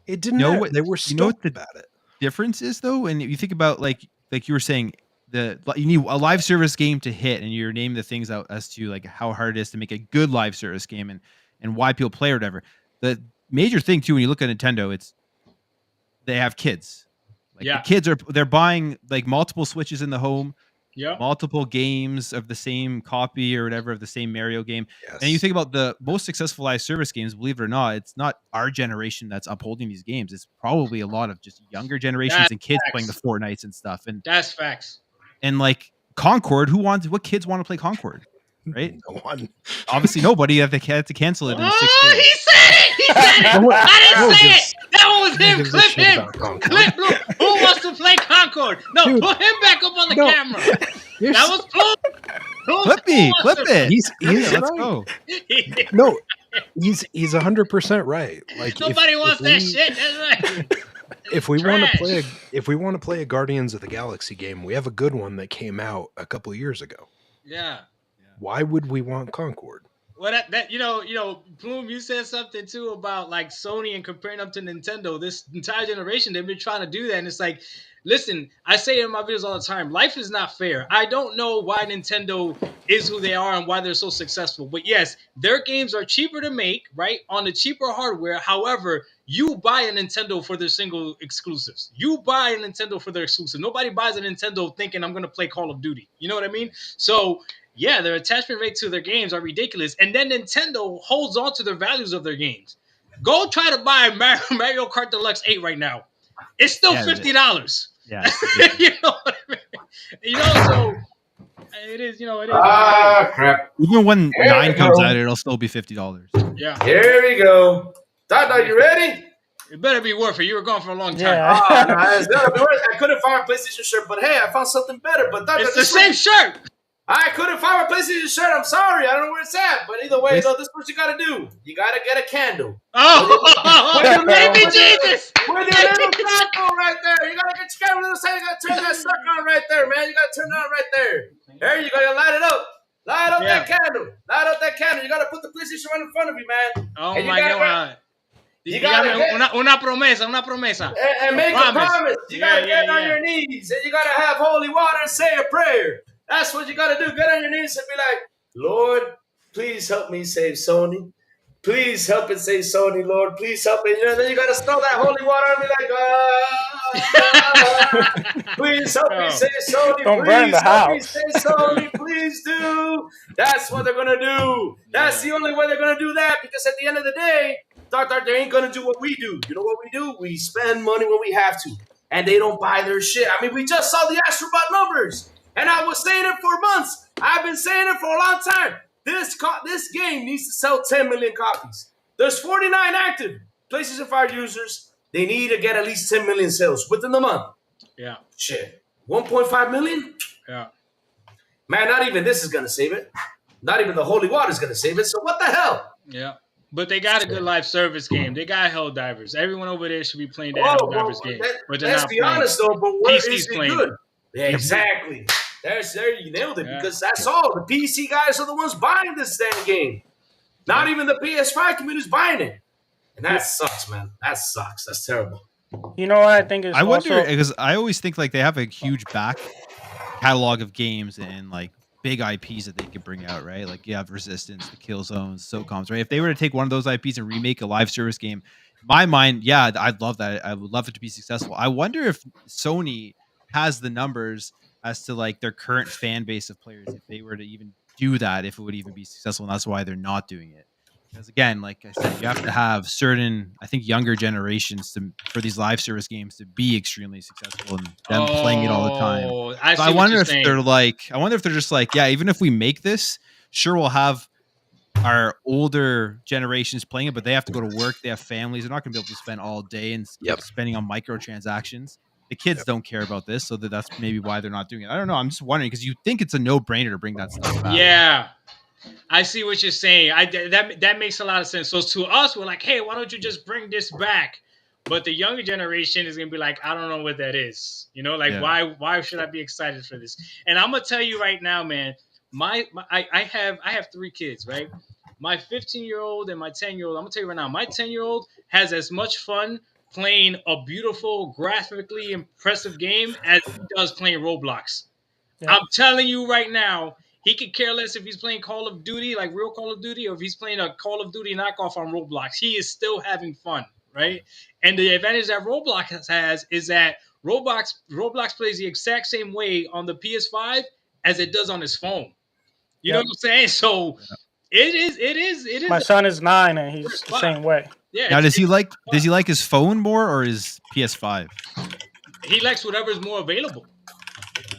It didn't. They were stoked about it. Difference is though, and you think about like you were saying, you need a live service game to hit, and you're naming the things out as to like how hard it is to make a good live service game and why people play or whatever. The major thing too, when you look at Nintendo, it's they have kids. Like the kids they're buying like multiple Switches in the home, multiple games of the same copy or whatever of the same Mario game. Yes. And you think about the most successful live service games, believe it or not, it's not our generation that's upholding these games. It's probably a lot of just younger generations and kids playing the Fortnites and stuff. And that's facts. And like Concord, what kids want to play Concord? Right? No one. Obviously nobody. They had to cancel it in 6 days. He said it! I didn't say it! That one was him! Clip him! Clip Blue! Who wants to play Concord? No, Dude, put him back up on the camera! That was Blue! Clip it! Let's go. No, he's 100% right. Like nobody wants that shit. That's right. If we want to play a Guardians of the Galaxy game, we have a good one that came out a couple of years ago. Yeah. Why would we want Concord? Well, Plume, you said something too about like Sony and comparing them to Nintendo. This entire generation, they've been trying to do that, and it's like Listen, I say it in my videos all the time. Life is not fair. I don't know why Nintendo is who they are and why they're so successful. But yes, their games are cheaper to make, right? On the cheaper hardware. However, you buy a Nintendo for their single exclusives. You buy a Nintendo for their exclusive. Nobody buys a Nintendo thinking I'm going to play Call of Duty. You know what I mean? So, yeah, their attachment rate to their games are ridiculous. And then Nintendo holds on to the values of their games. Go try to buy Mario Kart Deluxe 8 right now. It's still $50. Yeah. you know what I mean? You know, so it is, you know, it is. Ah, crap. Even when There 9 we comes go. out, it'll still be $50. Yeah. Here we go. Dada, you ready? It better be worth it. You were gone for a long time. Yeah. Oh, no, it's gotta be worth it. I couldn't find a PlayStation shirt, but hey, I found something better. But Dada, It's the same shirt. I couldn't find my PlayStation shirt. I'm sorry. I don't know where it's at. But either way, though, this is what you gotta do. You gotta get a candle. Oh, baby Jesus. With your little candle right there. You gotta get your candle. You gotta turn that sucker on right there, man. You gotta turn it on right there. There you go. You light it up. Light up that candle. Light up that candle. You gotta put the PlayStation right in front of you, man. Oh And you my gotta- God. You gotta get- una promesa. and make a promise. You gotta get on yeah. your knees and you gotta have holy water and say a prayer. That's what you gotta do. Get on your knees and be like, Lord, please help me save Sony. Please help it save Sony, Lord. Please help it. You know, then you gotta throw that holy water and be like, please help me save Sony. Don't Please burn the help me house. save Sony. Please do. That's what they're gonna do. That's the only way they're gonna do that, because at the end of the day, they ain't gonna do what we do. You know what we do? We spend money when we have to, and they don't buy their shit. I mean, we just saw the Astrobot numbers, and I was saying it for months. I've been saying it for a long time. This game needs to sell 10 million copies. There's 49 active PlayStation 5 users. They need to get at least 10 million sales within the month. Yeah. Shit, 1.5 million? Yeah. Man, not even this is gonna save it. Not even the holy water is gonna save it. So what the hell? Yeah. But they got a good live service game. They got Helldivers. Everyone over there should be playing that Helldivers game. But they're let's not be playing. honest though, but where PC's is it playing. good? Yeah, exactly. There you nailed it, Yeah. because that's all. The PC guys are the ones buying this damn game. Not even the PS5 community's buying it. And that sucks, man. That sucks. That's terrible. You know what I think is I wonder, also, because I always think like they have a huge back catalog of games and like big IPs that they could bring out, right? Like you have Resistance, the Killzones, SOCOMs, right? If they were to take one of those IPs and remake a live service game, my mind, yeah, I'd love that. I would love it to be successful. I wonder if Sony has the numbers as to like their current fan base of players, if they were to even do that, if it would even be successful. And that's why they're not doing it. Because again, like I said, you have to have certain, I think, younger generations for these live service games to be extremely successful and them playing it all the time. So I wonder if they're like, I wonder if they're just like, yeah, even if we make this, sure, we'll have our older generations playing it, but they have to go to work. They have families. They're not going to be able to spend all day and spending on microtransactions. The kids don't care about this, so that's maybe why they're not doing it. I don't know. I'm just wondering, because you think it's a no-brainer to bring that stuff back. Yeah. I see what you're saying. That makes a lot of sense. So to us, we're like, hey, why don't you just bring this back? But the younger generation is gonna be like, I don't know what that is. You know, like why should I be excited for this? And I'm gonna tell you right now, man. I have 3 kids, right? My 15-year-old and my 10-year-old. I'm gonna tell you right now, my 10-year-old has as much fun playing a beautiful, graphically impressive game as he does playing Roblox. Yeah. I'm telling you right now. He could care less if he's playing Call of Duty, like real Call of Duty, or if he's playing a Call of Duty knockoff on Roblox. He is still having fun, right? And the advantage that Roblox has is that Roblox plays the exact same way on the PS5 as it does on his phone. You know what I'm saying? So it is. My son is 9 and he's the same way. Yeah. Now, does he like his phone more or his PS5? He likes whatever's more available.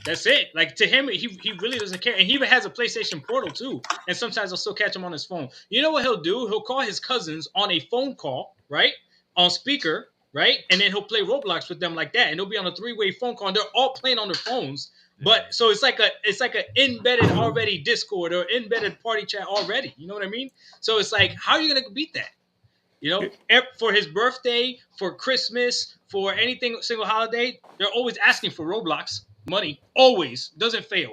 That's it. Like to him, he really doesn't care. And he even has a PlayStation Portal too. And sometimes I'll still catch him on his phone. You know what he'll do? He'll call his cousins on a phone call, right? On speaker, right? And then he'll play Roblox with them like that. And they'll be on a 3-way phone call. And they're all playing on their phones. But so it's like a embedded already Discord or embedded party chat already. You know what I mean? So it's like, how are you gonna beat that? You know, for his birthday, for Christmas, for anything single holiday, they're always asking for Roblox. Money always doesn't fail,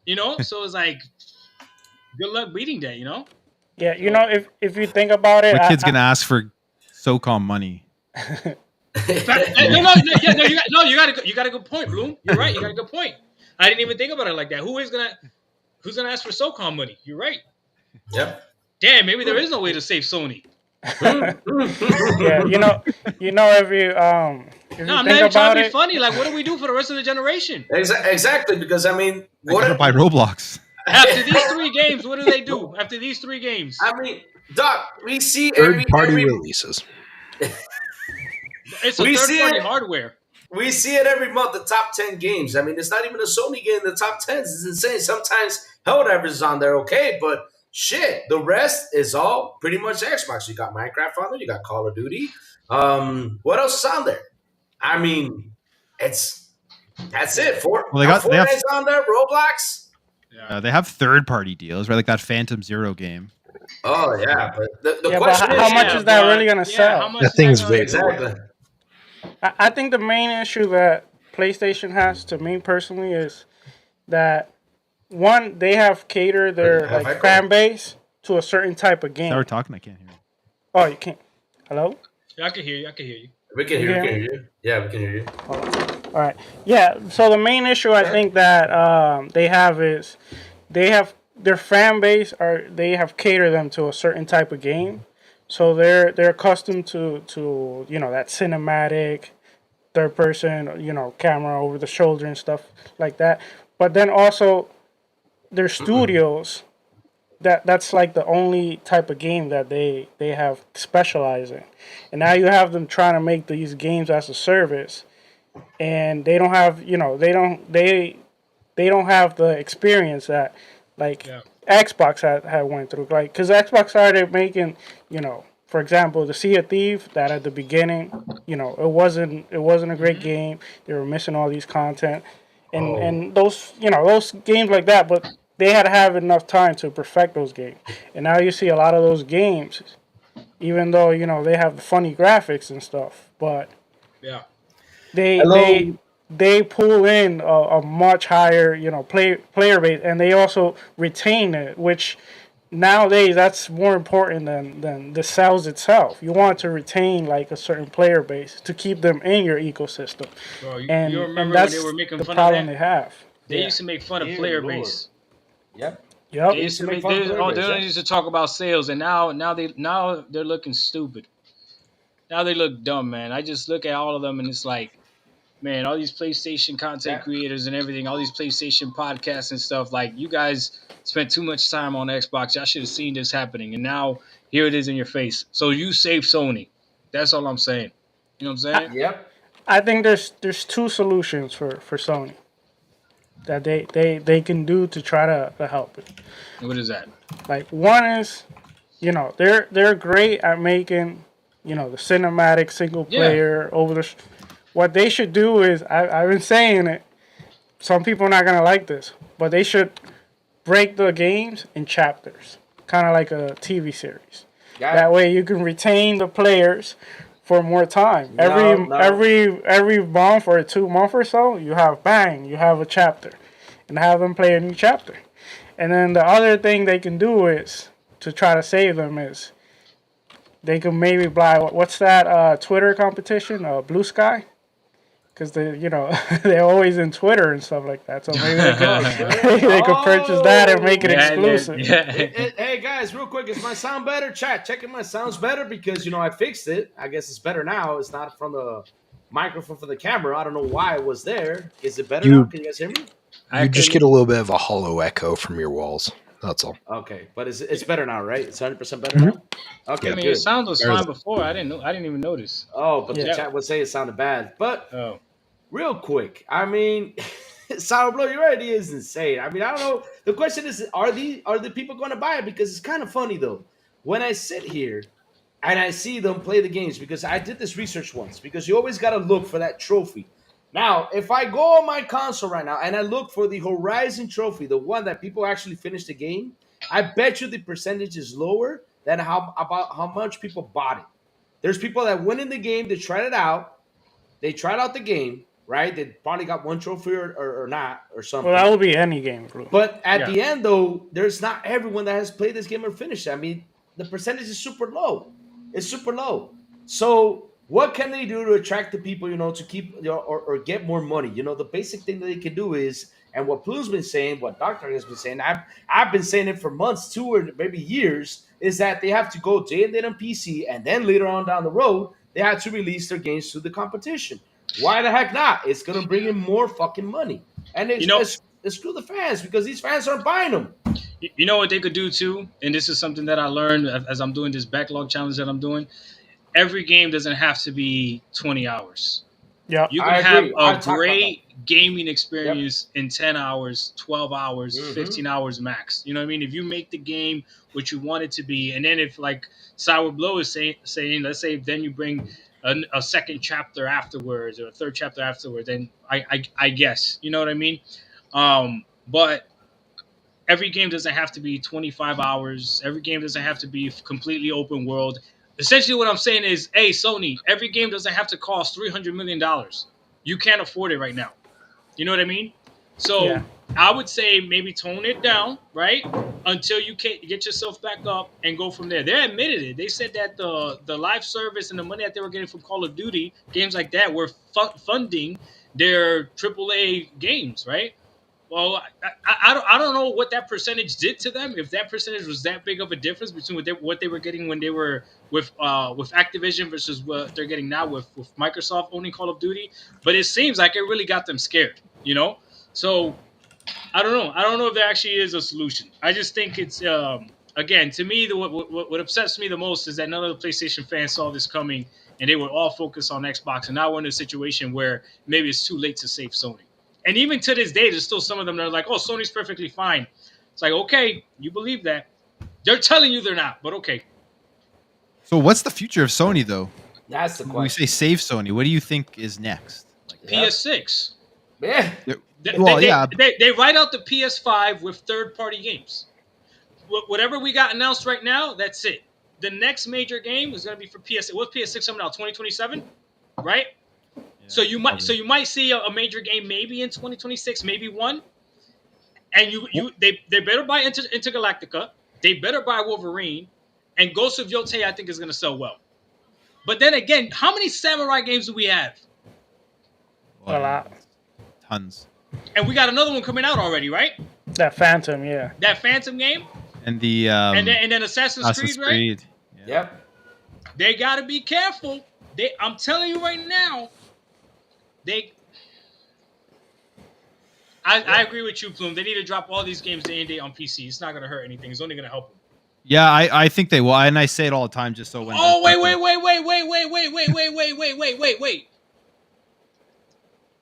you know. So it's like, good luck beating that, you know. Yeah, you know, if you think about it, the kid's gonna ask for SOCOM money. You got a good point, Bloom. You're right. You got a good point. I didn't even think about it like that. Who's gonna ask for SOCOM money? You're right. Yep. Damn, maybe there is no way to save Sony. Yeah, if you No, I'm not think even trying about to be it, funny. Like, what do we do for the rest of the generation? Exactly, because I mean, I gotta buy Roblox. After these 3 games, what do they do? After these 3 games, I mean, Doc, we see Third-party every releases. it's a we see third-party it. hardware. We see it every month, the top 10 games. I mean, it's not even a Sony game in the top 10s. It's insane. Sometimes Helldivers is on there, okay, but shit, the rest is all pretty much Xbox. You got Minecraft on there, you got Call of Duty. What else is on there? I mean, that's it. Well, they have Fortnite's on there, Roblox. Yeah. they have third-party deals, right? Like that Phantom Zero game. Oh, yeah, but the Yeah, but question how is, much is that really gonna sell? How much That is thing's gonna do? exactly. I think the main issue that PlayStation has, to me personally, is that one, they have catered their Have I fan base to a certain type of game. Now we're talking. I can't hear you. Oh, you can't. Hello? Yeah, I can hear you. We can hear you. Yeah, we can hear you. All right. Yeah. So the main issue I think that they have is they have their fan base they have catered them to a certain type of game, so they're accustomed to that cinematic third person camera over the shoulder and stuff like that. But then also their studios that's like the only type of game that they have specialized in, and now you have them trying to make these games as a service, and they don't have they don't have the experience that Xbox had went through, like, because Xbox started making for example, the Sea of Thieves, that at the beginning it wasn't a great game. They were missing all these content and those those games like that, but they had to have enough time to perfect those games. And now you see a lot of those games, even though they have the funny graphics and stuff, but Yeah. they pull in a much higher player base, and they also retain it, which nowadays that's more important than the sales itself. You want to retain like a certain player base to keep them in your ecosystem. Bro, you And remember that's when they were making the fun problem of they that? have. They used to make fun of player Lord. base. Yep. Yep. They used to make they used to talk about sales, and now they're looking stupid. Now they look dumb, man. I just look at all of them, and it's like, man, all these PlayStation content creators and everything, all these PlayStation podcasts and stuff, like, you guys spent too much time on Xbox. Y'all should have seen this happening, and now here it is in your face. So you save Sony. That's all I'm saying. You know what I'm saying? Yep. I think there's two solutions for Sony that they can do to try to help it. What is that? Like, one is, they're great at making, the cinematic single player over the. What they should do is, I've been saying it. Some people are not gonna like this, but they should break the games in chapters, kind of like a TV series. That way, you can retain the players for more time. Every month or 2 months or so, you have a chapter, and have them play a new chapter. And then the other thing they can do is to try to save them is they can maybe buy what's that Twitter competition, Blue Sky, because they're always in Twitter and stuff like that. So maybe they could purchase that and make it exclusive. Hey guys, real quick, is my sound better? Chat, checking my sound's better because I fixed it. I guess it's better now. It's not from the microphone for the camera. I don't know why it was there. Is it better now? Can you guys hear me? You just get a little bit of a hollow echo from your walls. That's all. Okay, but it's better now, right? It's 100% better now. Okay, I mean, good. it sounds was fine before. I didn't even notice. Oh, but the chat would say it sounded bad. But Oh, real quick, I mean, Sourblow, your idea is insane. I mean, I don't know. The question is, are the people going to buy it? Because it's kind of funny though. When I sit here and I see them play the games, because I did this research once, because you always got to look for that trophy. Now, if I go on my console right now and I look for the Horizon trophy, the one that people actually finish the game, I bet you the percentage is lower than how much people bought it. There's people that went in the game, they tried it out, the game, right? They probably got one trophy or not or something. Well, that would be any game, bro. But at the end, though, there's not everyone that has played this game or finished it. I mean, the percentage is super low. It's super low. So what can they do to attract the people, to keep, or get more money? The basic thing that they can do is, and what Plume's been saying, what Doctor has been saying, I've been saying it for months, 2 or maybe years, is that they have to go day and date on PC, and then later on down the road, they have to release their games to the competition. Why the heck not? It's gonna bring in more fucking money, and it's screw the fans, because these fans aren't buying them. You know what they could do too, and this is something that I learned as I'm doing this backlog challenge that I'm doing. Every game doesn't have to be 20 hours. Yep. You I can have agree. I a talked about great gaming experience in 10 hours, 12 hours, Mhm. 15 hours max. You know what I mean? If you make the game what you want it to be, and then if like Sourblow is saying, let's say then you bring a second chapter afterwards or a third chapter afterwards, then I guess, you know what I mean? But every game doesn't have to be 25 hours. Every game doesn't have to be completely open world. Essentially, what I'm saying is, hey, Sony, every game doesn't have to cost $300 million. You can't afford it right now. You know what I mean? So Yeah. I would say maybe tone it down, right? Until you can get yourself back up and go from there. They admitted it. They said that the live service and the money that they were getting from Call of Duty, games like that, were funding their AAA games, right? Well, I don't know what that percentage did to them. If that percentage was that big of a difference between what they were getting when they were with Activision versus what they're getting now with Microsoft owning Call of Duty, but it seems like it really got them scared. So I don't know. I don't know if there actually is a solution. I just think it's again, to me, what upsets me the most is that none of the PlayStation fans saw this coming, and they were all focused on Xbox, and now we're in a situation where maybe it's too late to save Sony. And even to this day, there's still some of them that are like, "Oh, Sony's perfectly fine." It's like, okay, you believe that? They're telling you they're not, but okay. So what's the future of Sony though? That's the When we question. say save Sony, what do you think is next? PS6. Yeah. They write out the PS5 with third-party games. Whatever we got announced right now, that's it. The next major game is going to be for PS6. What's PS6 coming out? 2027, right? So you might see a major game maybe in 2026, maybe one. And they better buy Intergalactica. They better buy Wolverine, and Ghost of Yotei I think is going to sell well. But then again, how many samurai games do we have? A lot. Tons. And we got another one coming out already, right? That Phantom, yeah. That Phantom game, And the and then Assassin's Creed, right? Creed. Yep. They got to be careful. I'm telling you right now. I agree with you, Plume. They need to drop all these games day and date on PC. It's not going to hurt anything. It's only going to help them. Yeah, I think they will, and I say it all the time just so when. Oh wait!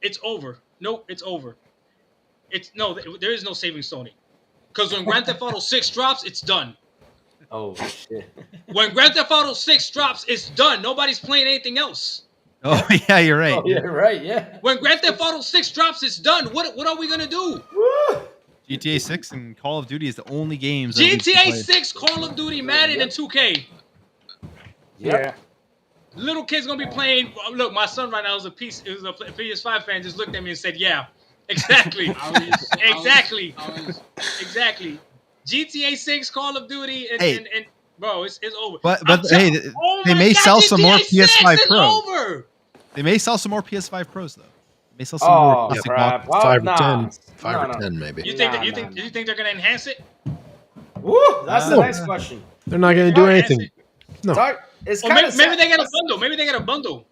It's over. No, it's over. There is no saving Sony. Because when Grand Theft Auto 6 drops, it's done. Oh shit. When Grand Theft Auto 6 drops, it's done. Nobody's playing anything else. Oh yeah, you're right. Oh, yeah, right. Yeah. When Grand Theft Auto 6 drops, it's done. What are we gonna do? Woo! GTA 6 and Call of Duty is the only games. that we can GTA play. 6, Call of Duty, Madden, and 2K. Yep. Little kid's gonna be playing. Look, my son right now is a PS5 fan. Just looked at me and said, "Yeah, exactly, exactly." GTA 6, Call of Duty, and bro, it's over. But hey, they may sell some more PS5 Pros. Over. They may sell some more PS5 Pros though. They may sell some Oh more. Plastic crap! boxes. Five nah. or 10. No, Five no. or 10 maybe. You think they're gonna enhance it? Woo! That's the No. next question. They're not going to do Enhance anything. it? No. It's Or kind of maybe they get a bundle. Maybe they get a bundle.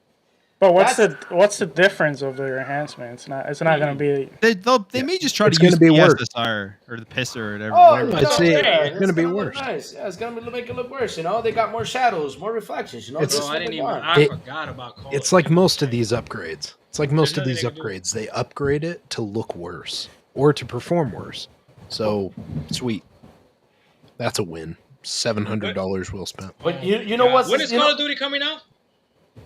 But what's the difference of their enhancement? It's not going to be. They may just try It's to use gonna be worse. PSSR or the PISS or whatever. Oh, whatever. I'd say it's gonna be look worse. Nice. Yeah, it's gonna make it look worse. They got more shadows, more reflections. It's- That's Bro, what I didn't they even. want. I It- forgot about Call. It's like most of these upgrades. It's like most of There's these nothing they can upgrades. They upgrade it to look worse or to perform worse. So sweet. That's a win. $700 well spent. But you know what's When is Call of Duty coming out?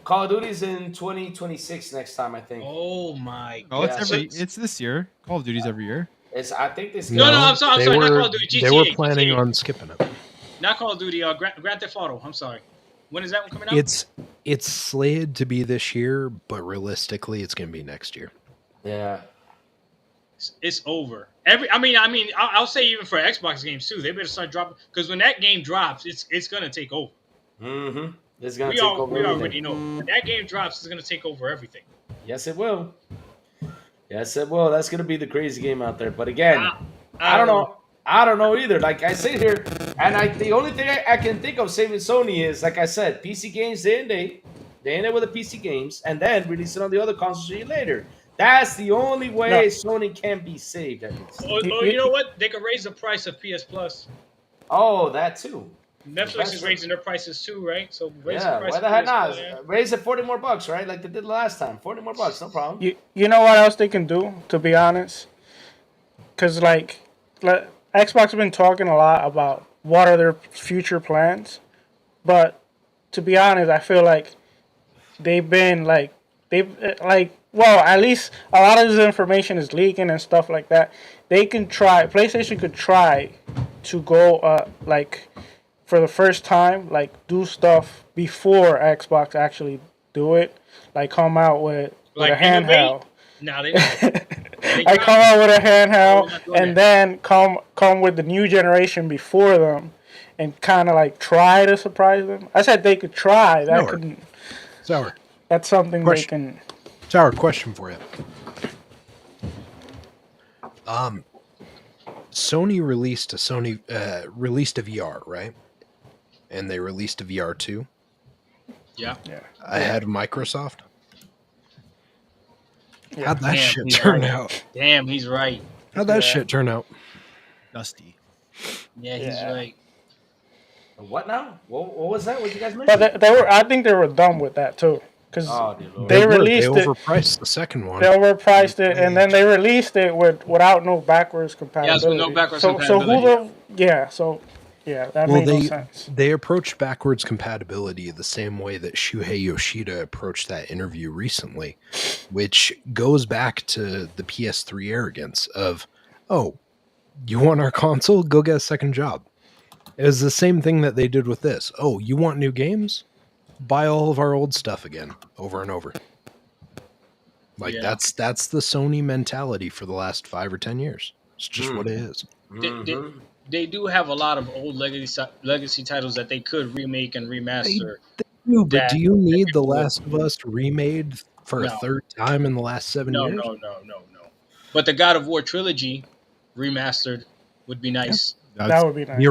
Call of Duty's in 2026 next time, I think. Oh my god! Oh, it's this year. Call of Duty's every year. I think this. No, I'm sorry, not Call of Duty, They were GTA, planning GTA. on skipping it. Not Call of Duty. Grand Theft Auto. I'm sorry. When is that one coming out? It's slated to be this year, but realistically, it's going to be next year. Yeah. It's over. I'll say even for Xbox games too. They better start dropping because when that game drops, it's gonna take over. Mm-hmm. It's gonna We take over everything. already know. When that game drops, it's gonna take over everything. Yes, it will. Yes, it will. That's gonna be the crazy game out there. But again, I I don't know. I don't know either. Like I sit here, and the only thing I can think of saving Sony is, like I said, PC games day and day. They end it with the PC games, and then release it on the other consoles a year later. That's the only way No. Sony can be saved, at least. Or you know what? They could raise the price of PS Plus. Oh, that too. Netflix is raising their prices too, right? So raise the Yeah, price why of the heck PS not? Plus, yeah. Raise it $40 more, right? Like they did last time. $40 more, no problem. You know what else they can do, to be honest? Because, like, Xbox has been talking a lot about what are their future plans. But, to be honest, I feel like they've been, well, at least a lot of this information is leaking and stuff like that. PlayStation could try to go, for the first time, do stuff before Xbox actually do it. Like, come out with a handheld. No, they I come out with a handheld and then come with the new generation before them and kind of try to surprise them. I said they could try. Sour. That's something they can. Sour, question for you. Sony released a VR, right? And they released a VR 2. Yeah. Ahead of Microsoft. Yeah. How'd that shit turn out? Damn, he's right. How'd that shit turn out? Dusty. Yeah, he's right. What now? What was that? What you guys mentioned? But I think they were done with that too, because They released it. They overpriced the second one. They overpriced it, and then they released it without no backwards compatibility. Yeah, with no backwards compatibility. That made no sense. They approached backwards compatibility the same way that Shuhei Yoshida approached that interview recently, which goes back to the PS3 arrogance of, oh, you want our console? Go get a second job. It was the same thing that they did with this. Oh, you want new games? Buy all of our old stuff again, over and over. That's the Sony mentality for the last 5 or 10 years. It's just what it is. They do have a lot of old legacy titles that they could remake and remaster. They do, but do you need The Last of Us remade for a third time in the last 7 years? No. But the God of War trilogy remastered would be nice. That would be nice. The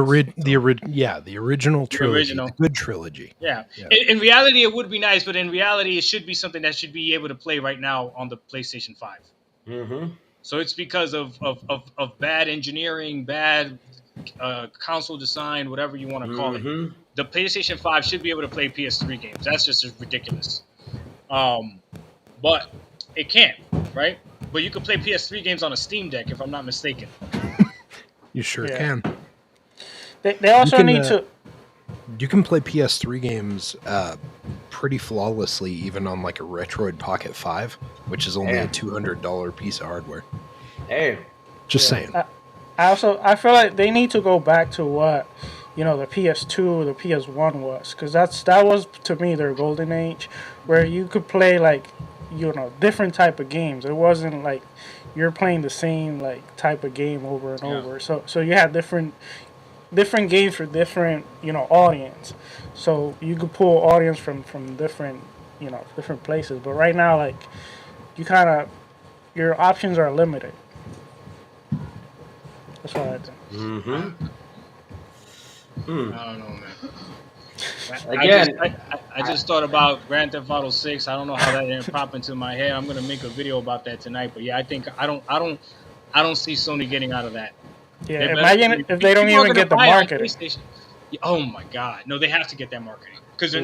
original trilogy, the good trilogy. Yeah. In reality, it would be nice, but in reality, it should be something that should be able to play right now on the PlayStation 5. Mm-hmm. So it's because of bad engineering, bad console design, whatever you want to call it. The PlayStation 5 should be able to play PS3 games. That's just ridiculous. But it can't, right? But you can play PS3 games on a Steam Deck, if I'm not mistaken. You sure can. They also need to. You can play PS3 games pretty flawlessly, even on like a Retroid Pocket 5, which is only a $200 piece of hardware. Hey, just saying. I feel like they need to go back to what the PS2, the PS1 was, because that was to me their golden age, where you could play different type of games. It wasn't like you're playing the same type of game over and over. So you had different games for different audience. So you could pull audience from different different places. But right now your options are limited. That's what I think. I don't know, man. Again, I just thought about Grand Theft Auto 6. I don't know how that didn't pop into my head. I'm gonna make a video about that tonight. But yeah, I think I don't see Sony getting out of that. Yeah, imagine if they don't even get the marketing. Oh my God, no, they have to get that marketing because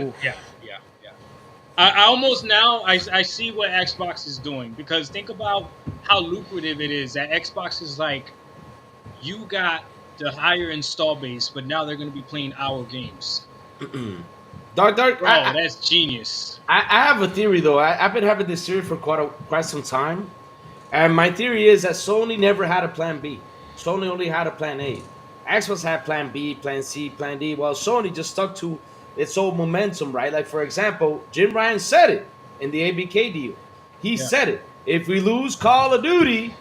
I almost now I see what Xbox is doing, because think about how lucrative it is that Xbox is like, you got the higher install base, but now they're going to be playing our games. Dark. Bro, that's genius. I have a theory though. I've been having this theory for quite some time, and my theory is that Sony never had a plan B. Sony only had a plan A. Xbox had plan B, plan C, plan D. Well, Sony just stuck to its old momentum, right? Like, for example, Jim Ryan said it in the ABK deal. He said it. If we lose Call of Duty,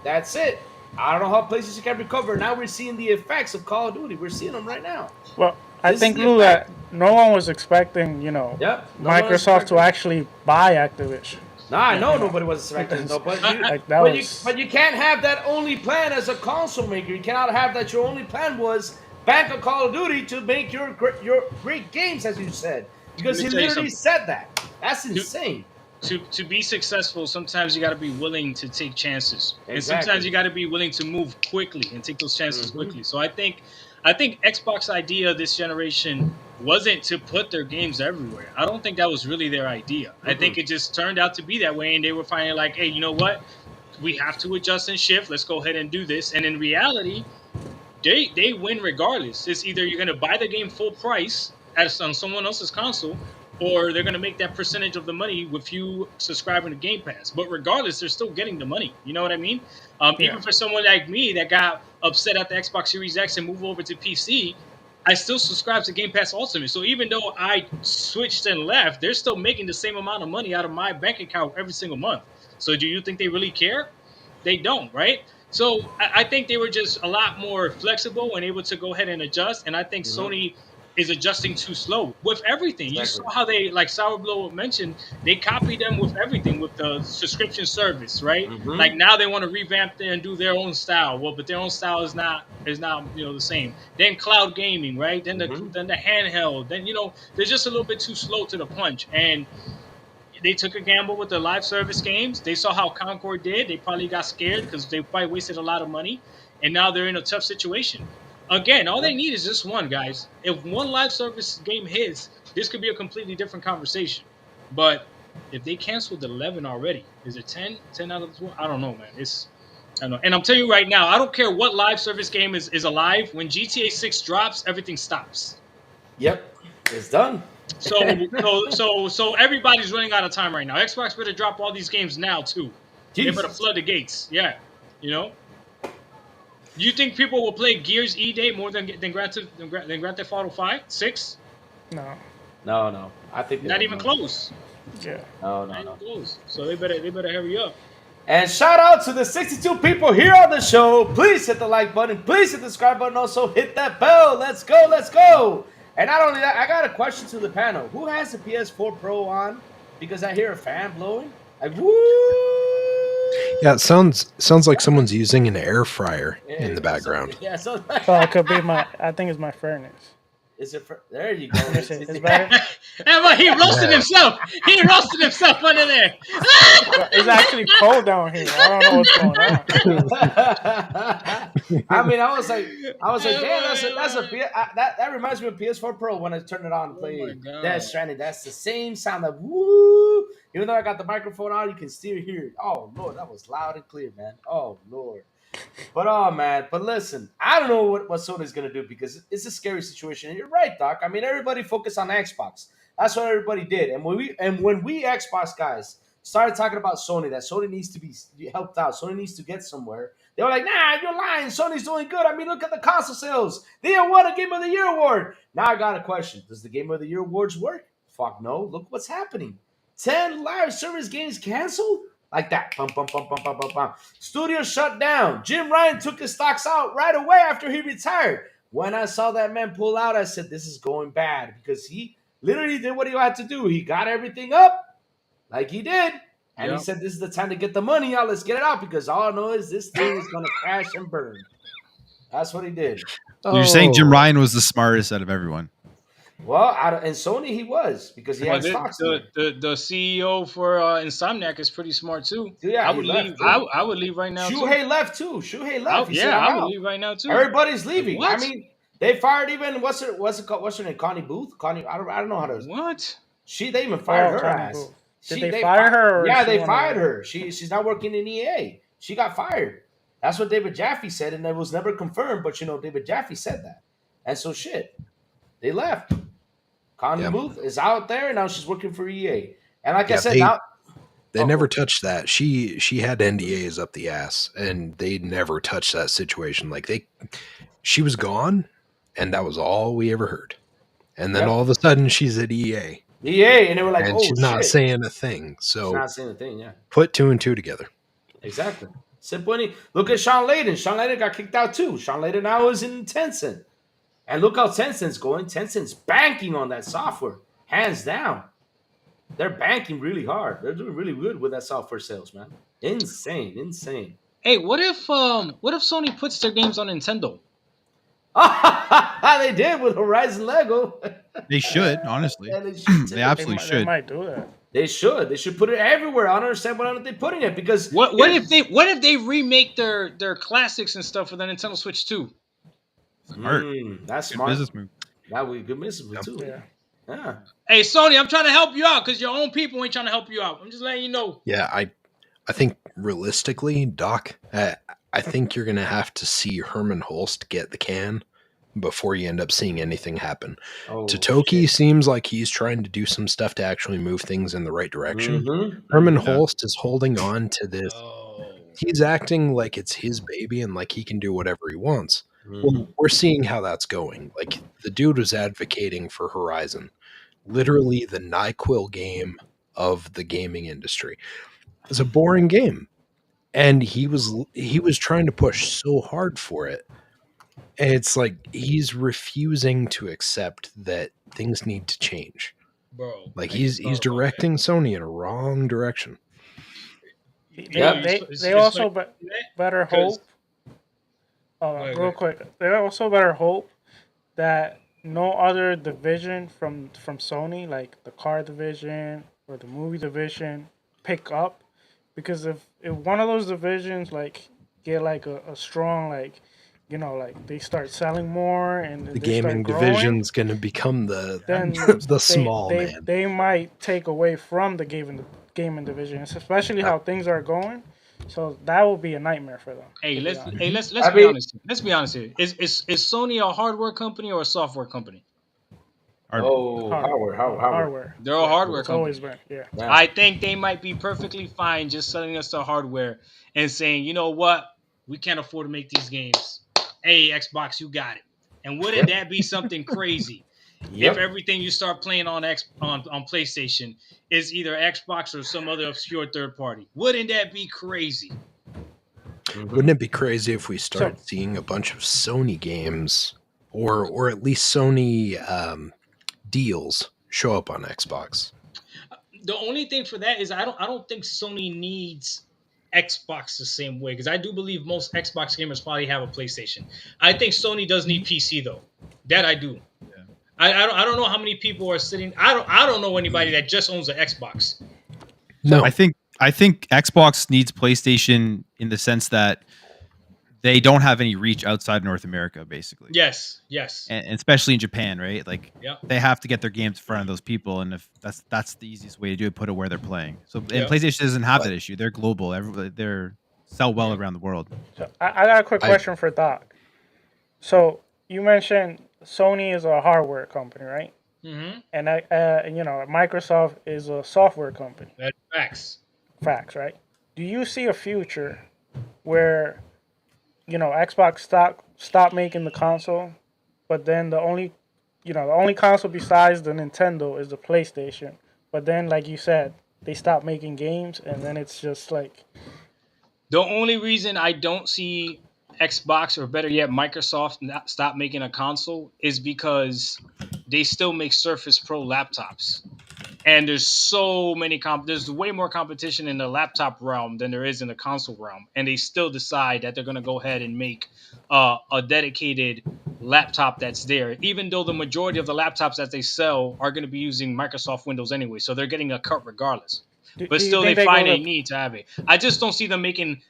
that's it. I don't know how PlayStation can recover. Now we're seeing the effects of Call of Duty. We're seeing them right now. Well, I This is think, the Lou, effect. that no one was expecting, Yep. No one was Microsoft to expecting. actually buy Activision. No, I know nobody was expecting. No, but Like, that but was. you can't have that only plan as a console maker. You cannot have that. Your only plan was bank on Call of Duty to make your great games, as you said, because he Let me tell you literally something. said that. That's insane. To be successful, sometimes you got to be willing to take chances, and Exactly. sometimes you got to be willing to move quickly and take those chances Mhm. quickly. So I think Xbox idea this generation wasn't to put their games everywhere. I don't think that was really their idea. I think it just turned out to be that way, and they were finding like, hey, you know what? We have to adjust and shift. Let's go ahead and do this. And in reality, they win regardless. It's either you're going to buy the game full price on someone else's console, or they're going to make that percentage of the money with you subscribing to Game Pass. But regardless, they're still getting the money. You know what I mean? Even for someone like me that got upset at the Xbox Series X and moved over to PC, I still subscribe to Game Pass Ultimate. So even though I switched and left, they're still making the same amount of money out of my bank account every single month. So do you think they really care? They don't, right? So I think they were just a lot more flexible and able to go ahead and adjust. And I think Sony is adjusting too slow with everything. You saw how they, like Sourblow mentioned, they copied them with everything, with the subscription service, right? Like now they want to revamp and do their own style. Well, but their own style is not the same. Then cloud gaming, right? Then the handheld. Then they're just a little bit too slow to the punch. And they took a gamble with the live service games. They saw how Concord did. They probably got scared because they probably wasted a lot of money, and now they're in a tough situation. Again, all they need is just one, guys. If one live service game hits, this could be a completely different conversation. But if they canceled 11 already, is it 10? 10 out of 12? I don't know, man. I don't know. And I'm telling you right now, I don't care what live service game is alive. When GTA 6 drops, everything stops. Yep, it's done. So everybody's running out of time right now. Xbox better drop all these games now too. They better flood the gates. Yeah, You think people will play Gears E-Day more than Grand Theft Auto 5, 6? No. I think not even close. Yeah. No. Close. So they better hurry up. And shout out to the 62 people here on the show. Please hit the like button. Please hit the subscribe button. Also hit that bell. Let's go. And not only that, I got a question to the panel. Who has the PS4 Pro on? Because I hear a fan blowing. Like, woo! Yeah, it sounds like someone's using an air fryer in the background. Yeah, so it could be I think it's my furnace. Is it? There you go. It's better. He roasted himself. He roasted himself under there. It's actually cold down here. I don't know what's going on. I mean, I was like, damn, that reminds me of PS4 Pro when I turned it on and played Death Stranding. That's the same sound, like woo. Even though I got the microphone on, you can still hear it. Oh Lord, that was loud and clear, man. Oh Lord. But listen, I don't know what Sony's gonna do because it's a scary situation. And you're right, Doc. I mean, everybody focused on Xbox. That's what everybody did. And when we Xbox guys started talking about Sony, that Sony needs to be helped out, Sony needs to get somewhere, they were like, nah, you're lying. Sony's doing good. I mean, look at the console sales. They won a Game of the Year award. Now I got a question. Does the Game of the Year awards work? Fuck no. Look what's happening. 10 live service games canceled? Like that. Bum, bum, bum, bum, bum, bum, bum. Studio shut down. Jim Ryan took his stocks out right away after he retired. When I saw that man pull out, I said, this is going bad because he literally did what he had to do. He got everything up like he did. And he said, this is the time to get the money out. Let's get it out because all I know is this thing is going to crash and burn. That's what he did. You're saying Jim Ryan was the smartest out of everyone. Well, in Sony, he was because he had stocks. The CEO for Insomniac is pretty smart too. Yeah, I would leave. I would leave right now. Shuhei left too. Shuhei left. I would leave right now too. Everybody's leaving. What? I mean, they fired even what's her name? Connie Booth. Connie. I don't know how to. What? They even fired her ass. Booth. Did they fire her? Yeah, they fired her. She's not working in EA. She got fired. That's what David Jaffe said, and it was never confirmed. But David Jaffe said that, and so they left. Connie Booth is out there, and now she's working for EA. And like I said, they never touched that. She had NDAs up the ass, and they never touched that situation. Like she was gone, and that was all we ever heard. And then all of a sudden, she's at EA. And they were like, and she's not saying a thing. So she's not saying a thing. Yeah, put two and two together. Exactly. Simple. Look at Sean Layden. Sean Layden got kicked out too. Sean Layden now is in Tencent. And look how Tencent's going. Tencent's banking on that software, hands down. They're banking really hard. They're doing really good with that software sales, man. Insane. Hey, what if Sony puts their games on Nintendo? They did with Horizon Lego. They should, honestly. Yeah, they should. They absolutely They should. might do that. They should. They should put it everywhere. I don't understand why aren't they putting it, because What if they remake their classics and stuff for the Nintendo Switch too? Smart. That's Good smart. business move. That would be a good business move too. Yeah. Hey, Sony, I'm trying to help you out because your own people ain't trying to help you out. I'm just letting you know. Yeah, I think realistically, Doc, I think you're going to have to see Herman Holst get the can before you end up seeing anything happen. Oh, Totoki seems like he's trying to do some stuff to actually move things in the right direction. Mhm. Herman Holst is holding on to this. Oh. He's acting like it's his baby and like he can do whatever he wants. Well, we're seeing how that's going. Like, the dude was advocating for Horizon, literally the NyQuil game of the gaming industry. It's a boring game, and he was trying to push so hard for it. And it's like he's refusing to accept that things need to change. Bro. Like, he's directing Sony in a wrong direction. They also better hope. Real quick, they also better hope that no other division from Sony, like the car division or the movie division, pick up, because if one of those divisions like get like a strong, like, you know, like they start selling more and The gaming division's going to become the small man. They might take away from the gaming division, especially how things are going. So that will be a nightmare for them. Hey, let's be honest. Let's be honest here. Is Sony a hardware company or a software company? Hardware. They're a hardware company. Always been, yeah. I think they might be perfectly fine just selling us the hardware and saying, you know what, we can't afford to make these games. Hey, Xbox, you got it. And wouldn't that be something crazy? If everything you start playing on PlayStation is either Xbox or some other obscure third party, wouldn't that be crazy? Wouldn't it be crazy if we start seeing a bunch of Sony games or at least Sony deals show up on Xbox? The only thing for that is I don't think Sony needs Xbox the same way, because I do believe most Xbox gamers probably have a PlayStation. I think Sony does need PC though. That I do. I don't know how many people are sitting. I don't know anybody that just owns an Xbox. No, I think Xbox needs PlayStation in the sense that they don't have any reach outside North America, basically. Yes, and especially in Japan, right? Like, yep. They have to get their games in front of those people, and if that's the easiest way to do it, put it where they're playing. So, and PlayStation doesn't have that issue. They're global. They're sell well around the world. So I got a quick question for Doc. So you mentioned Sony is a hardware company, right? Mm-hmm. And Microsoft is a software company. That's facts. Facts, right? Do you see a future where, Xbox stop making the console, but then the only console besides the Nintendo is the PlayStation, but then, like you said, they stop making games, and then it's just like... The only reason I don't see Xbox, or better yet, Microsoft stop making a console is because they still make Surface Pro laptops. And there's so many there's way more competition in the laptop realm than there is in the console realm. And they still decide that they're going to go ahead and make a dedicated laptop that's there, even though the majority of the laptops that they sell are going to be using Microsoft Windows anyway. So they're getting a cut regardless. But still, they find a need to have it. I just don't see them making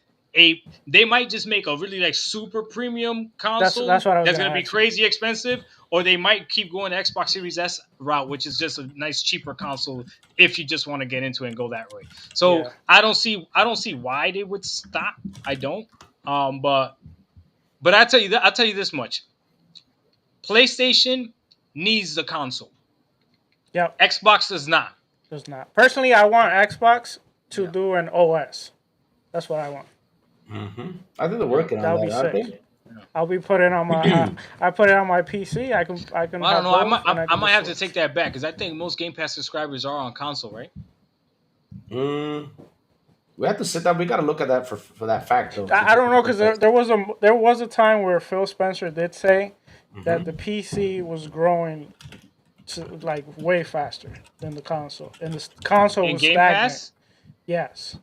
they might just make a really super premium console that's going to be crazy expensive, or they might keep going the Xbox Series S route, which is just a nice cheaper console if you just want to get into it and go that way. So I don't see why they would stop. I don't. But I'll tell you this much. PlayStation needs the console. Yep. Xbox does not. Does not. Personally, I want Xbox to do an OS. That's what I want. Mm-hmm. I think they're working on that. That'll be sick. I'll be putting on my. I put it on my PC. I can. Well, I don't know. I might have to take that back because I think most Game Pass subscribers are on console, right? We have to sit down. We got to look at that for that fact, though. I don't know, because there was a time where Phil Spencer did say that the PC was growing to like way faster than the console, and the console In was Game stagnant. Pass? Yes.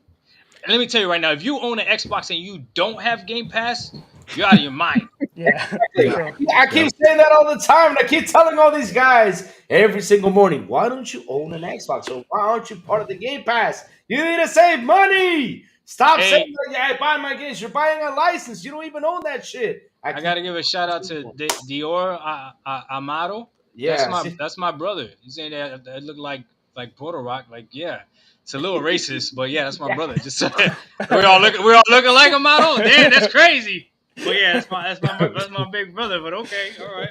And let me tell you right now, if you own an Xbox and you don't have Game Pass, you're out of your mind. Yeah. I keep saying that all the time, and I keep telling all these guys every single morning, why don't you own an Xbox? Or why aren't you part of the Game Pass? You need to save money. Stop saying that, yeah, I buy my games. You're buying a license. You don't even own that shit. I got to give a shout out to Dior Amado. Yeah, that's my brother. You saying that look like Puerto Rock? Like, yeah, it's a little racist, but yeah, that's my brother. Just we're all looking like Amado. Damn, that's crazy. But yeah, that's my big brother. But okay, all right.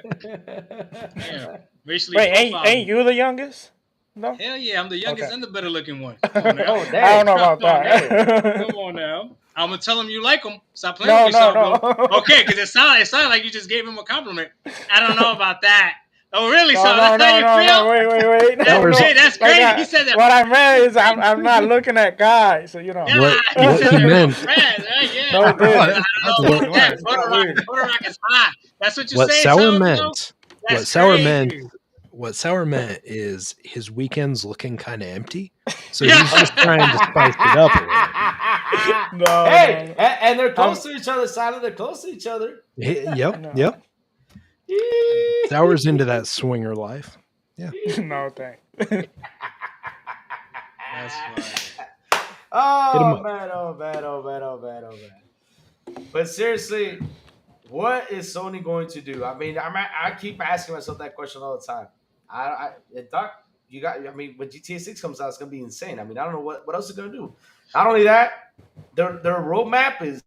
Yeah, racially. Wait, ain't you the youngest? No. Hell yeah, I'm the youngest and the better looking one. Come on now. I don't know about that. Come on now. I'm gonna tell him you like him. Stop playing with me, Sourblow. Okay, because it sounded like you just gave him a compliment. I don't know about that. Oh, really? No, that's how you feel? Wait. That's crazy. He said that. What I meant is I'm not looking at guys, so you know. What he meant. Puerto Rock is hot. That's what you What say. Sour meant. What Sour meant is his weekend's looking kind of empty, so he's just trying to spice it up a little. Hey, and they're close to each other. Silent, they're close to each other. Yep. Sour's into that swinger life. Yeah. No thanks. That's funny. Oh man. But seriously, what is Sony going to do? I mean, I keep asking myself that question all the time. Doc, when GTA 6 comes out, it's gonna be insane. I mean, I don't know what else it's gonna do. Not only that, their roadmap is.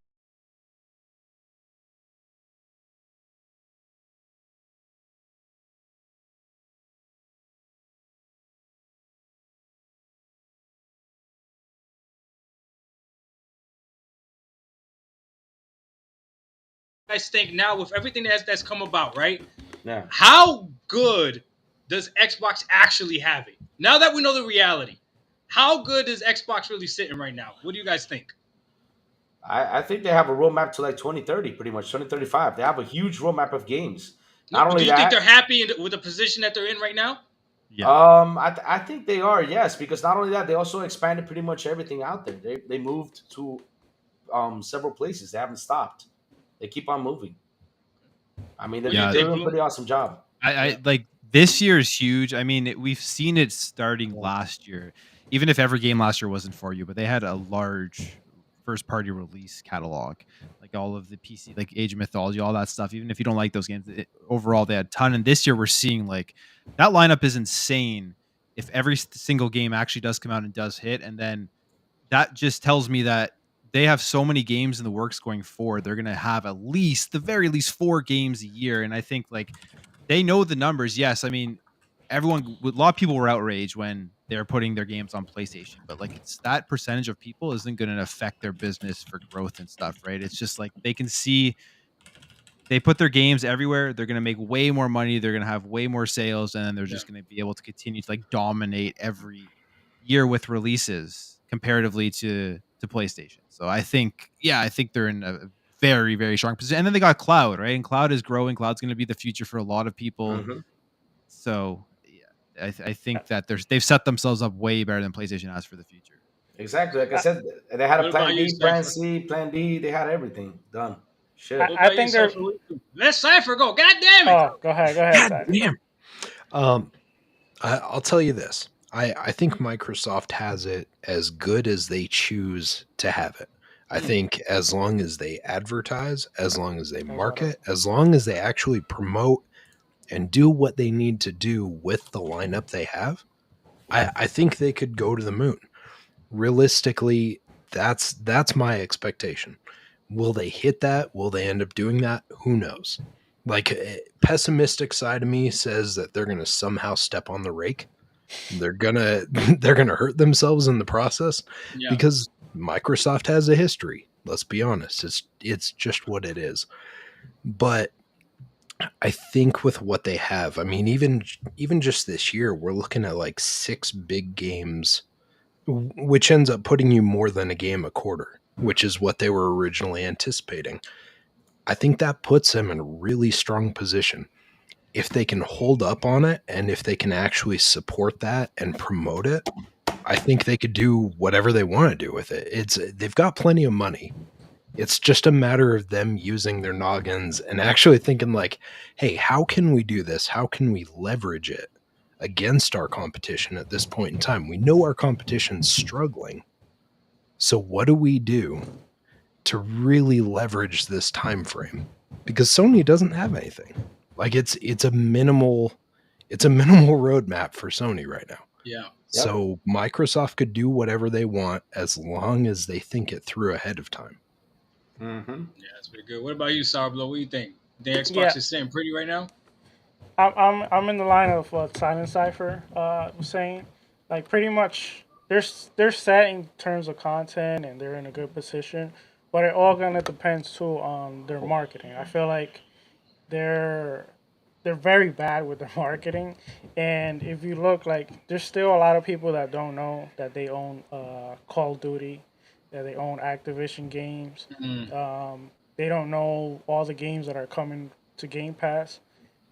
I think now with everything that's come about, right? Yeah. How good does Xbox actually have it? Now that we know the reality, how good is Xbox really sitting right now? What do you guys think? I think they have a roadmap to like 2030, pretty much 2035. They have a huge roadmap of games. Not only do you think they're happy with the position that they're in right now? Yeah. I think they are, yes, because not only that, they also expanded pretty much everything out there. They moved to several places. They haven't stopped. They keep on moving. I mean, they're doing a pretty awesome job. I like this year is huge. I mean, we've seen it starting last year. Even if every game last year wasn't for you, but they had a large first party release catalog, like all of the PC, like Age of Mythology, all that stuff. Even if you don't like those games, overall they had a ton. And this year we're seeing like that lineup is insane. If every single game actually does come out and does hit, and then that just tells me that they have so many games in the works going forward. They're going to have at least, the very least, 4 games a year. And I think like they know the numbers. Yes. I mean, a lot of people were outraged when they're putting their games on PlayStation, but like it's that percentage of people isn't going to affect their business for growth and stuff, right? It's just like they can see they put their games everywhere. They're going to make way more money. They're going to have way more sales, and then they're just going to be able to continue to like dominate every year with releases comparatively to PlayStation. So I think they're in a very, very strong position. And then they got cloud, right? And cloud is growing. Cloud's going to be the future for a lot of people. Mm-hmm. So yeah, I think that they've set themselves up way better than PlayStation has for the future. Exactly. Like I said, they had a plan B, plan C, plan D. They had everything done. Shit. I think they're. Let Cypher go. God damn it. Oh, go ahead. God damn. I'll tell you this. I think Microsoft has it as good as they choose to have it. I think as long as they advertise, as long as they market, as long as they actually promote and do what they need to do with the lineup they have, I think they could go to the moon. Realistically, that's my expectation. Will they hit that? Will they end up doing that? Who knows? Like, a pessimistic side of me says that they're going to somehow step on the rake. They're gonna hurt themselves in the process because Microsoft has a history. Let's be honest. It's just what it is. But I think with what they have, I mean, even just this year, we're looking at like 6 big games which ends up putting you more than a game a quarter, which is what they were originally anticipating. I think that puts them in a really strong position. If they can hold up on it and if they can actually support that and promote it, I think they could do whatever they want to do with it. They've got plenty of money. It's just a matter of them using their noggins and actually thinking like, hey, how can we do this? How can we leverage it against our competition at this point in time? We know our competition's struggling. So what do we do to really leverage this time frame? Because Sony doesn't have anything. Like it's a minimal roadmap for Sony right now. Yeah. So Microsoft could do whatever they want as long as they think it through ahead of time. Mm-hmm. Yeah, that's pretty good. What about you, Sourblow? What do you think? The Xbox Yeah. is sitting pretty right now? I'm in the line of what Silent Cypher was saying. Like pretty much, they're set in terms of content and they're in a good position, but it all gonna depends too on their marketing. I feel like they're very bad with their marketing, and if you look, like there's still a lot of people that don't know that they own Call of Duty, that they own Activision games. They don't know all the games that are coming to Game Pass.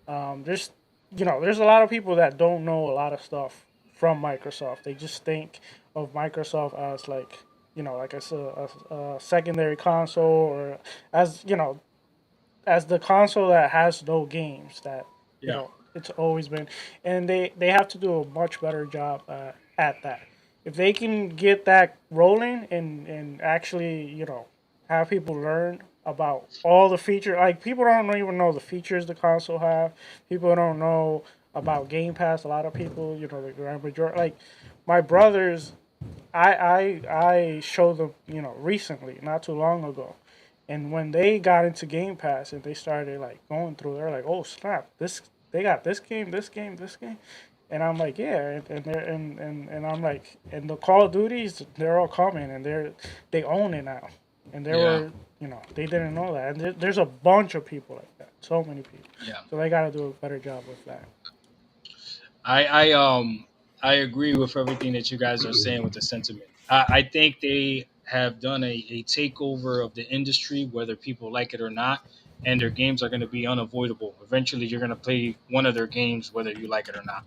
There's a lot of people that don't know a lot of stuff from Microsoft. They just think of Microsoft as like I said, a secondary console, or as as the console that has no games that it's always been, and they have to do a much better job at that. If they can get that rolling and actually have people learn about all the features, like people don't even know the features the console have. People don't know about Game Pass. A lot of people, the grand majority, like my brothers, I showed them recently, not too long ago. And when they got into Game Pass and they started like going through, they're like, "Oh snap! They got this game, this game, this game," and I'm like, "Yeah," and I'm like, and the Call of Duties, they're all coming and they own it now, and they were they didn't know that, and there's a bunch of people like that, so many people, so they got to do a better job with that. I agree with everything that you guys are saying with the sentiment. I think they have done a takeover of the industry, whether people like it or not, and their games are going to be unavoidable. Eventually, you're going to play one of their games, whether you like it or not.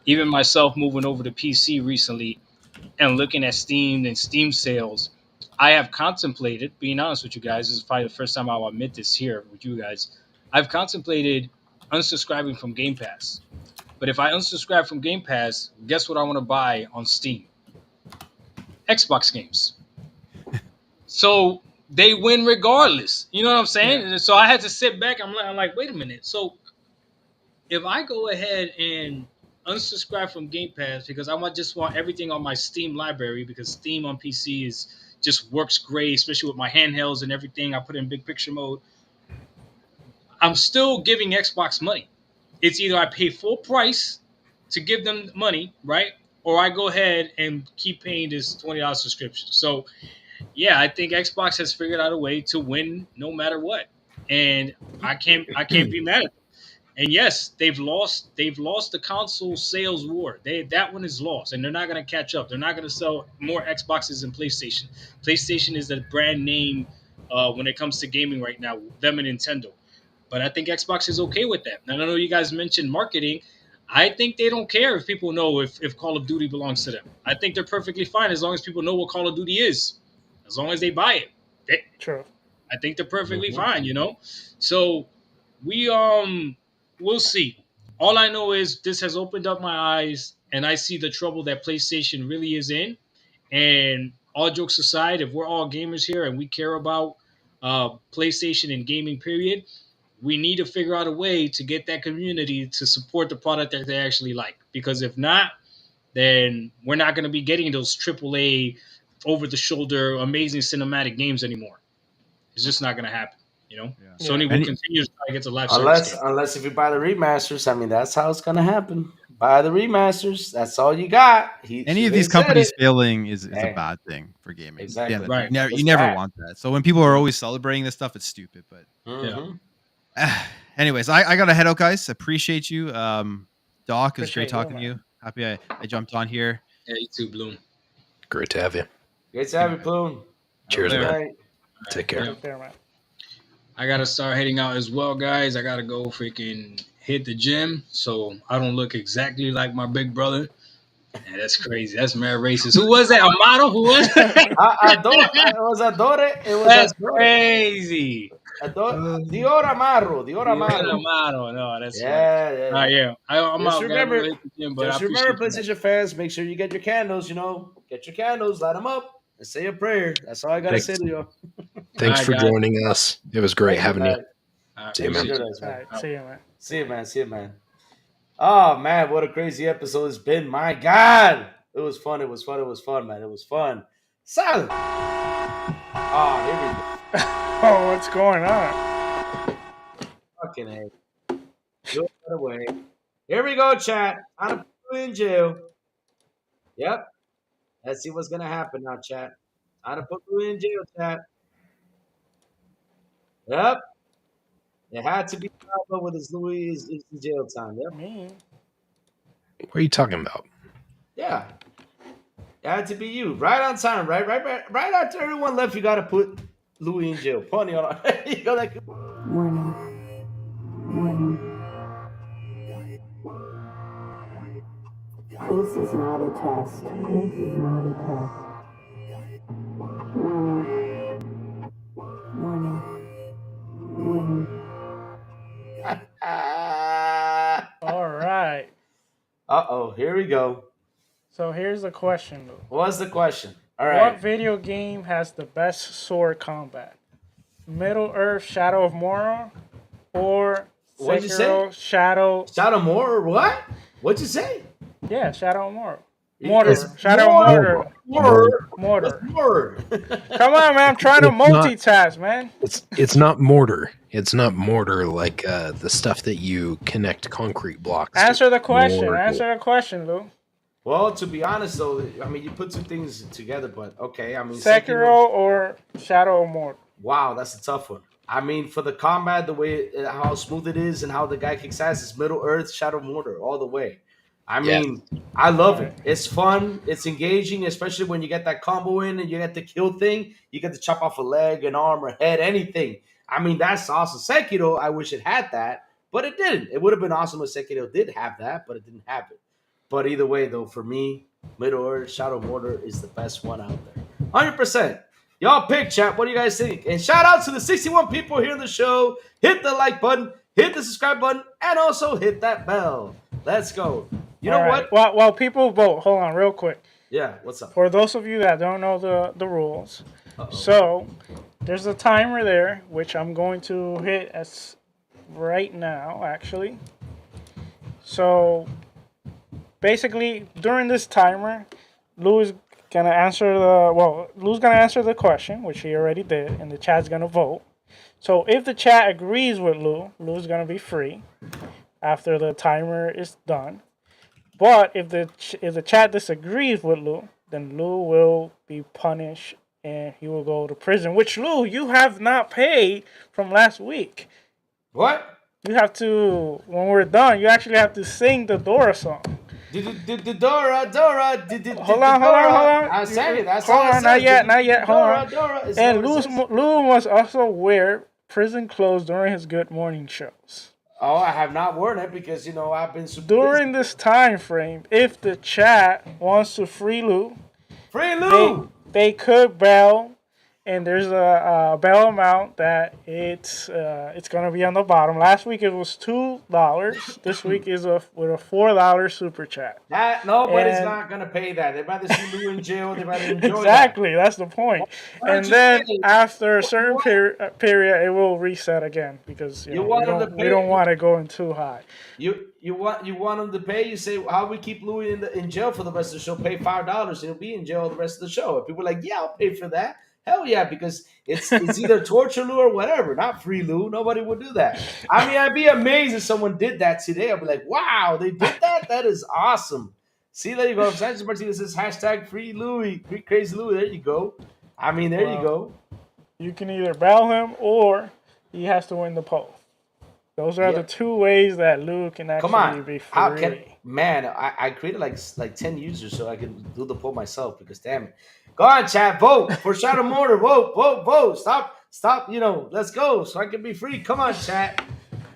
Even myself moving over to PC recently and looking at Steam and Steam sales, I have contemplated, being honest with you guys, this is probably the first time I'll admit this here with you guys. I've contemplated unsubscribing from Game Pass. But if I unsubscribe from Game Pass, guess what I want to buy on Steam? Xbox games. So they win regardless. You know what I'm saying? And so I had to sit back. I'm like, wait a minute. So if I go ahead and unsubscribe from Game Pass because just want everything on my Steam library, because Steam on PC just works great, especially with my handhelds and everything. I put it in big picture mode. I'm still giving Xbox money. It's either I pay full price to give them money, right? Or I go ahead and keep paying this $20 subscription. So yeah, I think Xbox has figured out a way to win no matter what. And I can't be mad at them. And yes, they've lost the console sales war. That one is lost, and they're not going to catch up. They're not going to sell more Xboxes than PlayStation. PlayStation is the brand name when it comes to gaming right now. Them and Nintendo. But I think Xbox is okay with that. And I know you guys mentioned marketing. I think they don't care if people know if Call of Duty belongs to them. I think they're perfectly fine as long as people know what Call of Duty is. As long as they buy it. True. I think they're perfectly fine, So we'll see. All I know is this has opened up my eyes and I see the trouble that PlayStation really is in. And all jokes aside, if we're all gamers here and we care about PlayStation and gaming period, we need to figure out a way to get that community to support the product that they actually like. Because if not, then we're not going to be getting those AAA, over the shoulder, amazing cinematic games anymore. It's just not going to happen. Sony will continue to try to get to live service games. Unless if you buy the remasters, I mean that's how it's gonna happen. Buy the remasters. That's all you got. Any of these companies failing is a bad thing for gaming. Exactly. Yeah, Right. You never want that. So when people are always celebrating this stuff, it's stupid. But anyways, I gotta head out, guys. Appreciate you. Doc, it's great talking to you. Happy I jumped on here. Yeah, you too, Bloom. Great to have you. Great to have you, Plume. Cheers, There. man. Right. Take care. Take care, man. I gotta start heading out as well, guys. I gotta go freaking hit the gym so I don't look exactly like my big brother. Man, that's crazy. That's mad racist. Who was that? Amado? Who was that? It was Adore. It was That's Adore. crazy. Dior Amaro. Amado. No, that's funny. Yeah. Yeah. I'm Just out, guys. remember- I'm gonna hit the gym, but I Just appreciate remember, you, man. PlayStation fans, make sure you get your candles. Get your candles, light them up, and say a prayer. That's all I gotta say to you. Thanks All for right, guys. joining us. It was great having you. I See you, man. appreciate All right. All right, see you, man. See you, man. Oh man, what a crazy episode it's been. My God. It was fun, man. It was fun. Sal. Oh, here we go. Oh, what's going on? Fucking A. Do it right away. Here we go, chat. I'm gonna put you in jail. Yep. Let's see what's gonna happen now, chat. I'm gonna put you in jail, chat. Yep. It had to be Pablo with his Louis is in jail time. Yep. Me. What are you talking about? Yeah. It had to be you. Right on time, right after everyone left, you gotta put Louis in jail. Pony on you go like Warning. This is not a test. Warning. All right. Uh-oh, here we go. So here's the question, Lou. What's the question? All What right. video game has the best sword combat? Middle Earth Shadow of Mordor or What'd you say? Sekiro Shadow? Shadow Moore or what? What'd you say? Yeah, Shadow of Mordor. It's Mortar. Shadow of Mordor. Mortar. Mortar. Mortar. Come on, man. I'm trying to It's not- multitask, man. It's not mortar. It's not mortar like the stuff that you connect concrete blocks to. Answer the question. Mortar. Answer the question, Lou. Well, to be honest, though, I mean, you put two things together, but okay. I mean, Sekiro or Shadow of Mordor? Wow, that's a tough one. I mean, for the combat, the way how smooth it is and how the guy kicks ass, is Middle Earth, Shadow Mortar, all the way. I mean, I love it. It's fun. It's engaging, especially when you get that combo in and you get the kill thing. You get to chop off a leg, an arm, or head, anything. I mean, that's awesome. Sekiro, I wish it had that, but it didn't. It would have been awesome if Sekiro did have that, but it didn't have it. But either way, though, for me, Middle Earth, Shadow Mortar is the best one out there. 100%. Y'all pick, chat. What do you guys think? And shout out to the 61 people here on the show. Hit the like button, hit the subscribe button, and also hit that bell. Let's go. You know what? While people vote, hold on real quick. Yeah, what's up? For those of you that don't know the rules, so there's a timer there, which I'm going to hit as right now, actually. So basically, during this timer, Lou's gonna answer the question, which he already did, and the chat's gonna vote. So if the chat agrees with Lou's gonna be free after the timer is done. But if the chat disagrees with Lou, then Lou will be punished and he will go to prison. Which, Lou, you have not paid from last week. What? You have to, when we're done, you actually have to sing the Dora song. Dora. Hold on. I sang it. That's all I said. Not yet. Hold on. Dora. And Lou must also wear prison clothes during his Good Morning shows. Oh, I have not worn it because, I've been super During this time frame, if the chat wants to free Lou, they could bail, and there's a bail amount that it's gonna be on the bottom. Last week it was $2. This week is with a $4 super chat. Nobody's not gonna pay that. They'd rather see Lou in jail. They'd rather enjoy exactly. That's the point. And then after a certain period, it will reset again because we don't want it going too high. You want them to pay? You say, how we keep Louis in jail for the rest of the show? Pay $5. He'll be in jail the rest of the show. And people are like, yeah, I'll pay for that. Hell yeah, because it's either torture Lou or whatever, not free Lou. Nobody would do that. I mean, I'd be amazed if someone did that today. I'd be like, wow, they did that? That is awesome. See, there you go. If Sanchez Martinez says hashtag free Louis, free crazy Louis, there you go. I mean, there you go. You can either bail him or he has to win the poll. Those are the two ways that Lou can Come actually on. be free. How can man? I created like 10 users so I can do the poll myself because damn it. Go on, chat. Vote for Shadow Mortar. Vote. Stop. Let's go so I can be free. Come on, chat.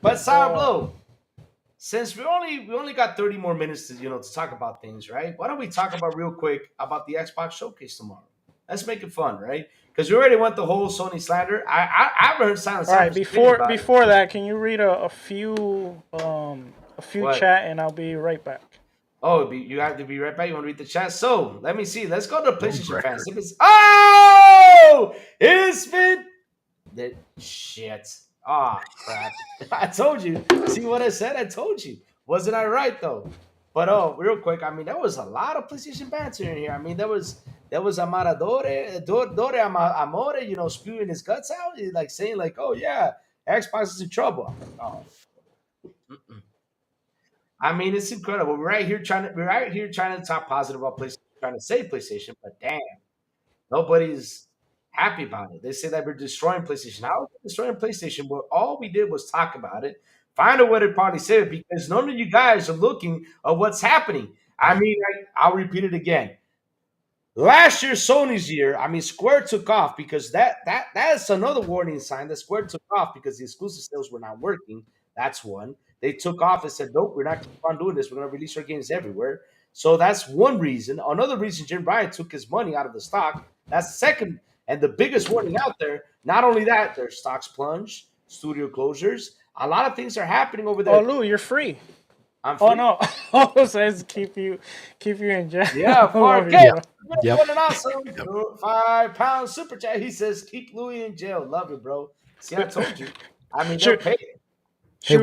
But Sourblow, since we only got 30 more minutes to talk about things, right? Why don't we talk about real quick about the Xbox showcase tomorrow? Let's make it fun, right? Because we already went the whole Sony slander. I haven't heard Silent All right, Cypher's before that, can you read a few What? chat and I'll be right back. Oh, you have to be right back. You want to read the chat? So let me see. Let's go to PlayStation fans. It's been that shit. Crap. I told you. See what I said? I told you. Wasn't I right though? But real quick, I mean, there was a lot of PlayStation banter in here. I mean, there was Amaradore, Dore Amore, spewing his guts out, like saying like, "Oh yeah, Xbox is in trouble." I'm like, oh. Mm-mm. I mean, it's incredible. We're right here trying to talk positive about PlayStation, trying to save PlayStation, but damn, nobody's happy about it. They say that we're destroying PlayStation. How are we destroying PlayStation? Well, all we did was talk about it, find a way to probably save it because none of you guys are looking at what's happening. I mean, I'll repeat it again. Last year, Sony's year, I mean, Square took off because that's another warning sign that Square took off because the exclusive sales were not working. That's one. They took off and said, nope, we're not keep on doing this. We're going to release our games everywhere. So that's one reason. Another reason Jim Ryan took his money out of the stock. That's the second and the biggest warning out there. Not only that, their stocks plunge, studio closures. A lot of things are happening over there. Oh, Lou, you're free. I'm free. Oh no! Oh, says keep you in jail. Yeah, Love 4K. you, bro. Yep. What an awesome £5 super chat. He says, keep Louis in jail. Love it, bro. See, I told you. I mean, they'll pay it. Hey,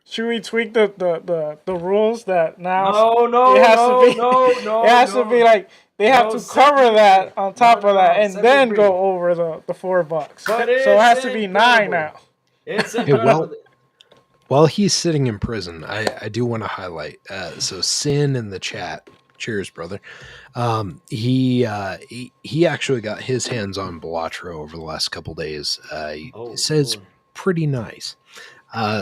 Should we tweak the rules that now No. it has to be like they have to cover that on top of that and then go over the $4. But So it has to be incredible. 9 now. It's Hey, incredible. while he's sitting in prison, I do want to highlight. So Sin in the chat, cheers, brother. He actually got his hands on Balatro over the last couple days. He says Lord. pretty nice.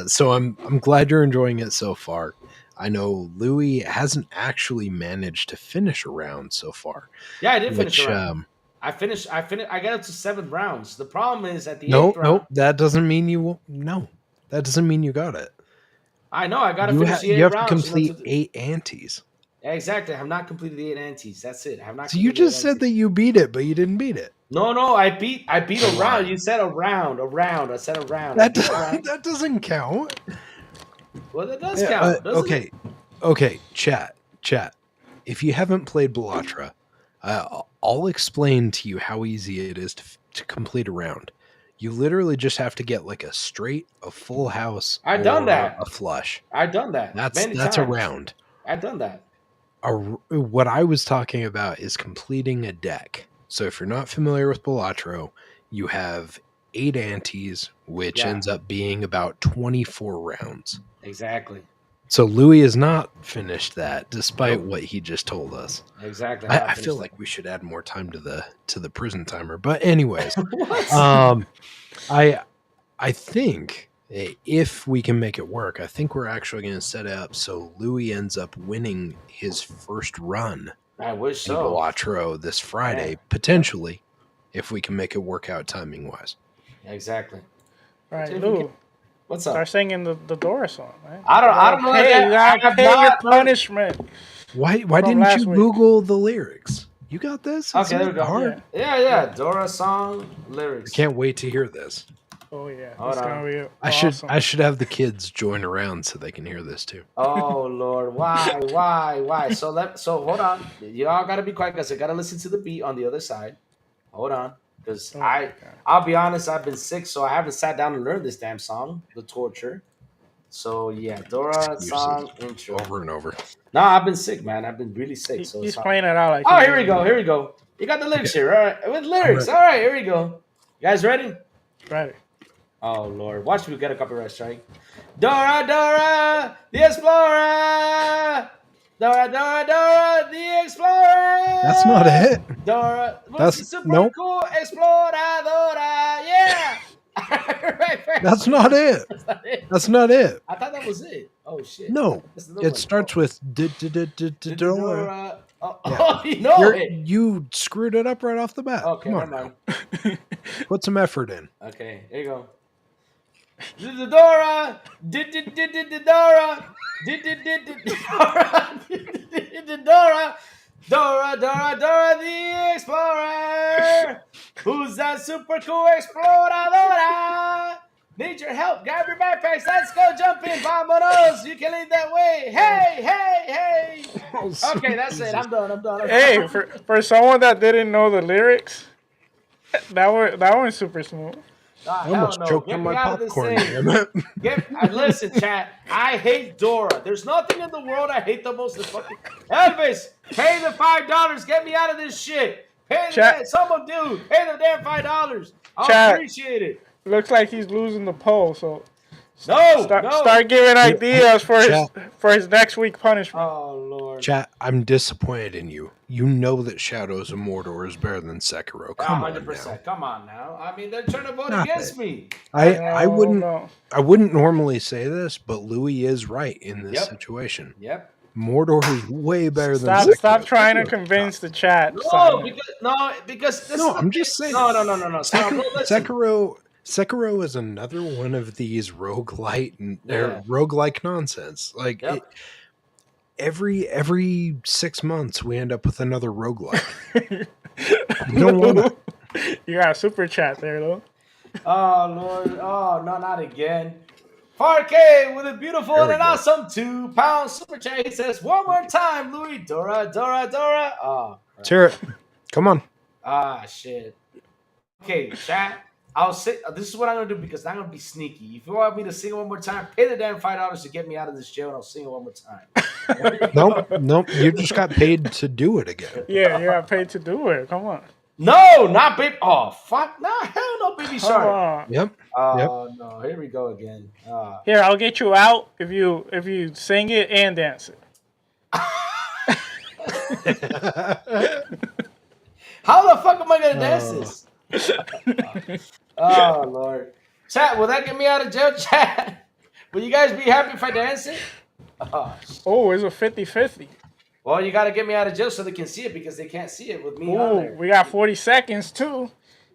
So I'm glad you're enjoying it so far. I know Louis hasn't actually managed to finish a round so far. Yeah, I did finish a round. I finished. I got up to 7 rounds. The problem is at the 8th round. Nope. That doesn't mean you won't. No, that doesn't mean you got it. I know. I got to finish the 8 you have rounds. to complete 8 antes. Exactly. I have not completed the 8 antes. That's it. I have not. So you just said that you beat it, but you didn't beat it. No. I beat a round. You said a round. I said a round. That doesn't count. Well, that does count. Okay. Chat. If you haven't played Balatra, I'll explain to you how easy it is to complete a round. You literally just have to get like a straight, a full house. I've done that. A flush. I've done that. That's a round. I've done that. What I was talking about is completing a deck. So if you're not familiar with Balatro, you have 8 antes, which ends up being about 24 rounds. Exactly. So Louis has not finished that, despite what he just told us. Exactly. I feel like we should add more time to the prison timer. But anyways, I think if we can make it work, I think we're actually going to set it up so Louis ends up winning his first run. I wish in so. Balatro this Friday, potentially, if we can make it work out timing wise. Exactly. All right, Lou. What's up? Start singing the Dora song, man. I don't know. You gotta pay your punishment. Why didn't you Google the lyrics? You got this? Okay, there we go. Hard. Yeah. Dora song lyrics. I can't wait to hear this. Oh yeah, Hold on. gonna be awesome. I should have the kids join around so they can hear this too. Oh Lord, why? So hold on. You all gotta be quiet because I gotta listen to the beat on the other side. Hold on. Because I'll be honest, I've been sick, so I haven't sat down and learned this damn song, The Torture. So yeah, Dora song intro. Over and over. No, I've been sick, man. I've been really sick. So he's playing it out like. Oh, here we go. You got the lyrics here, all right? With lyrics. All right, here we go. You guys ready? Ready. Oh Lord, watch me get a copyright strike. Dora, the Explorer. Dora, the Explorer. That's not it. Dora, that's super cool exploradora. Yeah. right. That's not it. That's not it. That's not it. I thought that was it. Oh shit. No, That's the it one. starts with Dora. Dora. Oh, Yeah. you know it. You screwed it up right off the bat. Okay, Come on never now. mind. Put some effort in. Okay, there you go. Dora. Dora. Dora. Dora the Explorer. Who's that super cool exploradora? Need your help. Grab your backpacks. Let's go jump in. Vamonos. You can lead that way. Hey. Okay, that's it. I'm done. Hey, for someone that didn't know the lyrics, that one's super smooth. I almost choked on my popcorn. Damn it. Listen, chat. I hate Dora. There's nothing in the world I hate the most than fucking Elvis. Pay the $5. Get me out of this shit. Pay the someone, dude. Pay the damn $5. I'll appreciate it. Looks like he's losing the poll, so start giving ideas for his next week punishment. Oh Lord, chat, I'm disappointed in you. You know that Shadows of Mordor is better than Sekiro. Come on, 100%. Come on now. I mean, they're trying to vote against me. I wouldn't normally say this, but Louis is right in this situation. Yep. Mordor is way better than Sekiro. Stop trying to convince the chat. Because I'm just saying. No. Sekiro is another one of these roguelike nonsense. Like every 6 months we end up with another roguelike. You don't want to. You got a super chat there though. Oh Lord. Oh no, not again. 4K with a beautiful and awesome £2 super chat. He says, one more time, Louis. Dora. Oh. Let's hear it. Come on. Ah, shit. Okay, chat. I'll say this is what I'm gonna do because I'm gonna be sneaky. If you want me to sing it one more time, pay the damn $5 to get me out of this jail, and I'll sing it one more time. Nope. You just got paid to do it again. Yeah, you got paid to do it. Come on. No, not baby. Oh fuck! No, hell no, Baby Shark. Yep. Oh no, here we go again. Here, I'll get you out if you sing it and dance it. How the fuck am I gonna dance this? Oh Lord, chat. Will that get me out of jail, chat? Will you guys be happy if I dance it? Oh, it's a 50-50. Well, you got to get me out of jail so they can see it because they can't see it with me on there. We got 40 seconds too.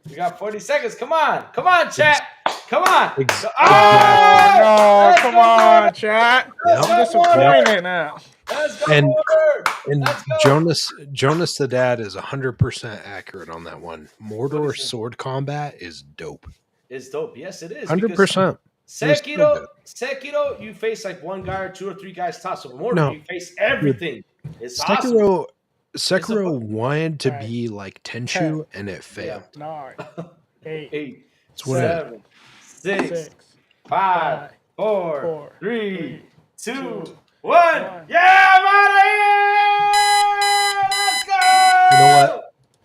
We got 40 seconds. Come on, chat. Come on. No, come on, chat. I'm disappointed now. Let's go. And Jonas the Dad is 100% accurate on that one. Mordor sword combat is dope. It's dope. Yes, it is. 100%. Sekiro, you face like one guy or two or three guys tops. So Mordor, you face everything. It's awesome. Sekiro wanted to be like Tenchu, and it failed. 9, 8, 7, 6, 5, 4, 3, 2, 1. Yeah, I'm out of here! Let's go!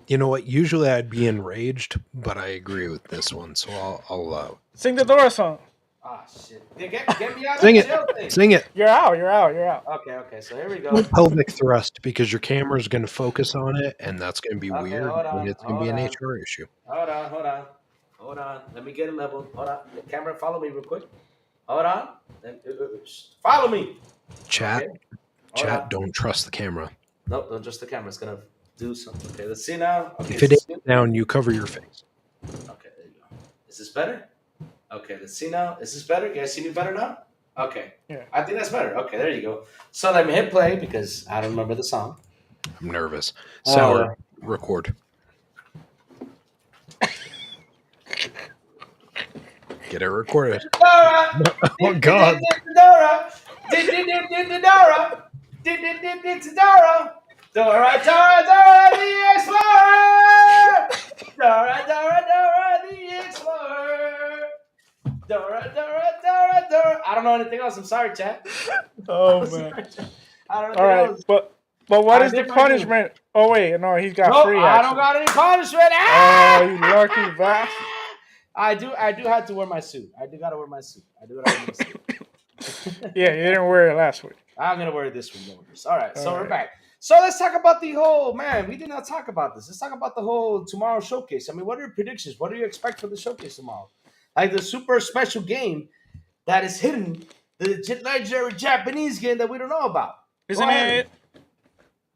You know what? Usually I'd be enraged, but I agree with this one, so I'll sing the Dora song. Ah, shit. Get me out of the jail thing. Sing it. You're out. Okay, so here we go. Pelvic thrust, because your camera is going to focus on it, and that's going to be weird, and it's going to be an HR issue. Hold on. Let me get it leveled. Hold on. The camera, follow me real quick. Hold on. Follow me. Chat, don't trust the camera. Nope, don't trust the camera. It's going to do something. Okay, let's see now. Okay, if it ain't down, you cover your face. Okay, there you go. Is this better? Okay, let's see now. Is this better? You guys see me better now? Okay. Yeah. I think that's better. Okay, there you go. So let me hit play because I don't remember the song. I'm nervous. Sour, record. Get it recorded. Dora! Oh, God. Dora! Dora, the Explorer! Dora, the Explorer! Dora. I don't know anything else. I'm sorry, chat. Oh, man. I don't know. All right, else. but what is the punishment? Oh, wait, no, he's got free. I don't got any punishment. Oh, you lucky bastard. I do have to wear my suit. I do got to wear my suit. Yeah, you didn't wear it last week. I'm going to wear it this week. All right, so we're back. So let's talk about the whole, man, we did not talk about this. Let's talk about the whole tomorrow showcase. I mean, what are your predictions? What do you expect for the showcase tomorrow? like the super special game that is hidden, the legendary Japanese game that we don't know about. Go Isn't ahead.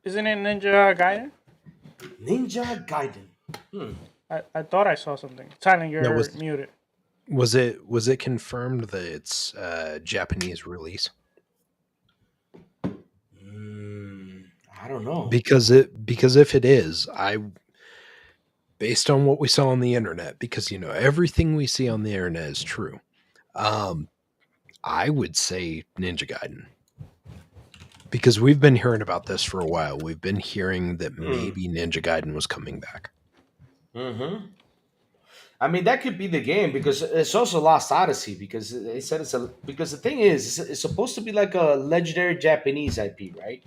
it Ninja Gaiden? Ninja Gaiden. I thought I saw something. Silent, Yeah, you're muted. was it confirmed that it's Japanese release? I don't know. Because if it is, based on what we saw on the internet, because everything we see on the internet is true. I would say Ninja Gaiden. Because we've been hearing about this for a while. We've been hearing that maybe Ninja Gaiden was coming back. Mm-hmm. I mean, that could be the game because it's also Lost Odyssey because they said because the thing is, it's supposed to be like a legendary Japanese IP, right?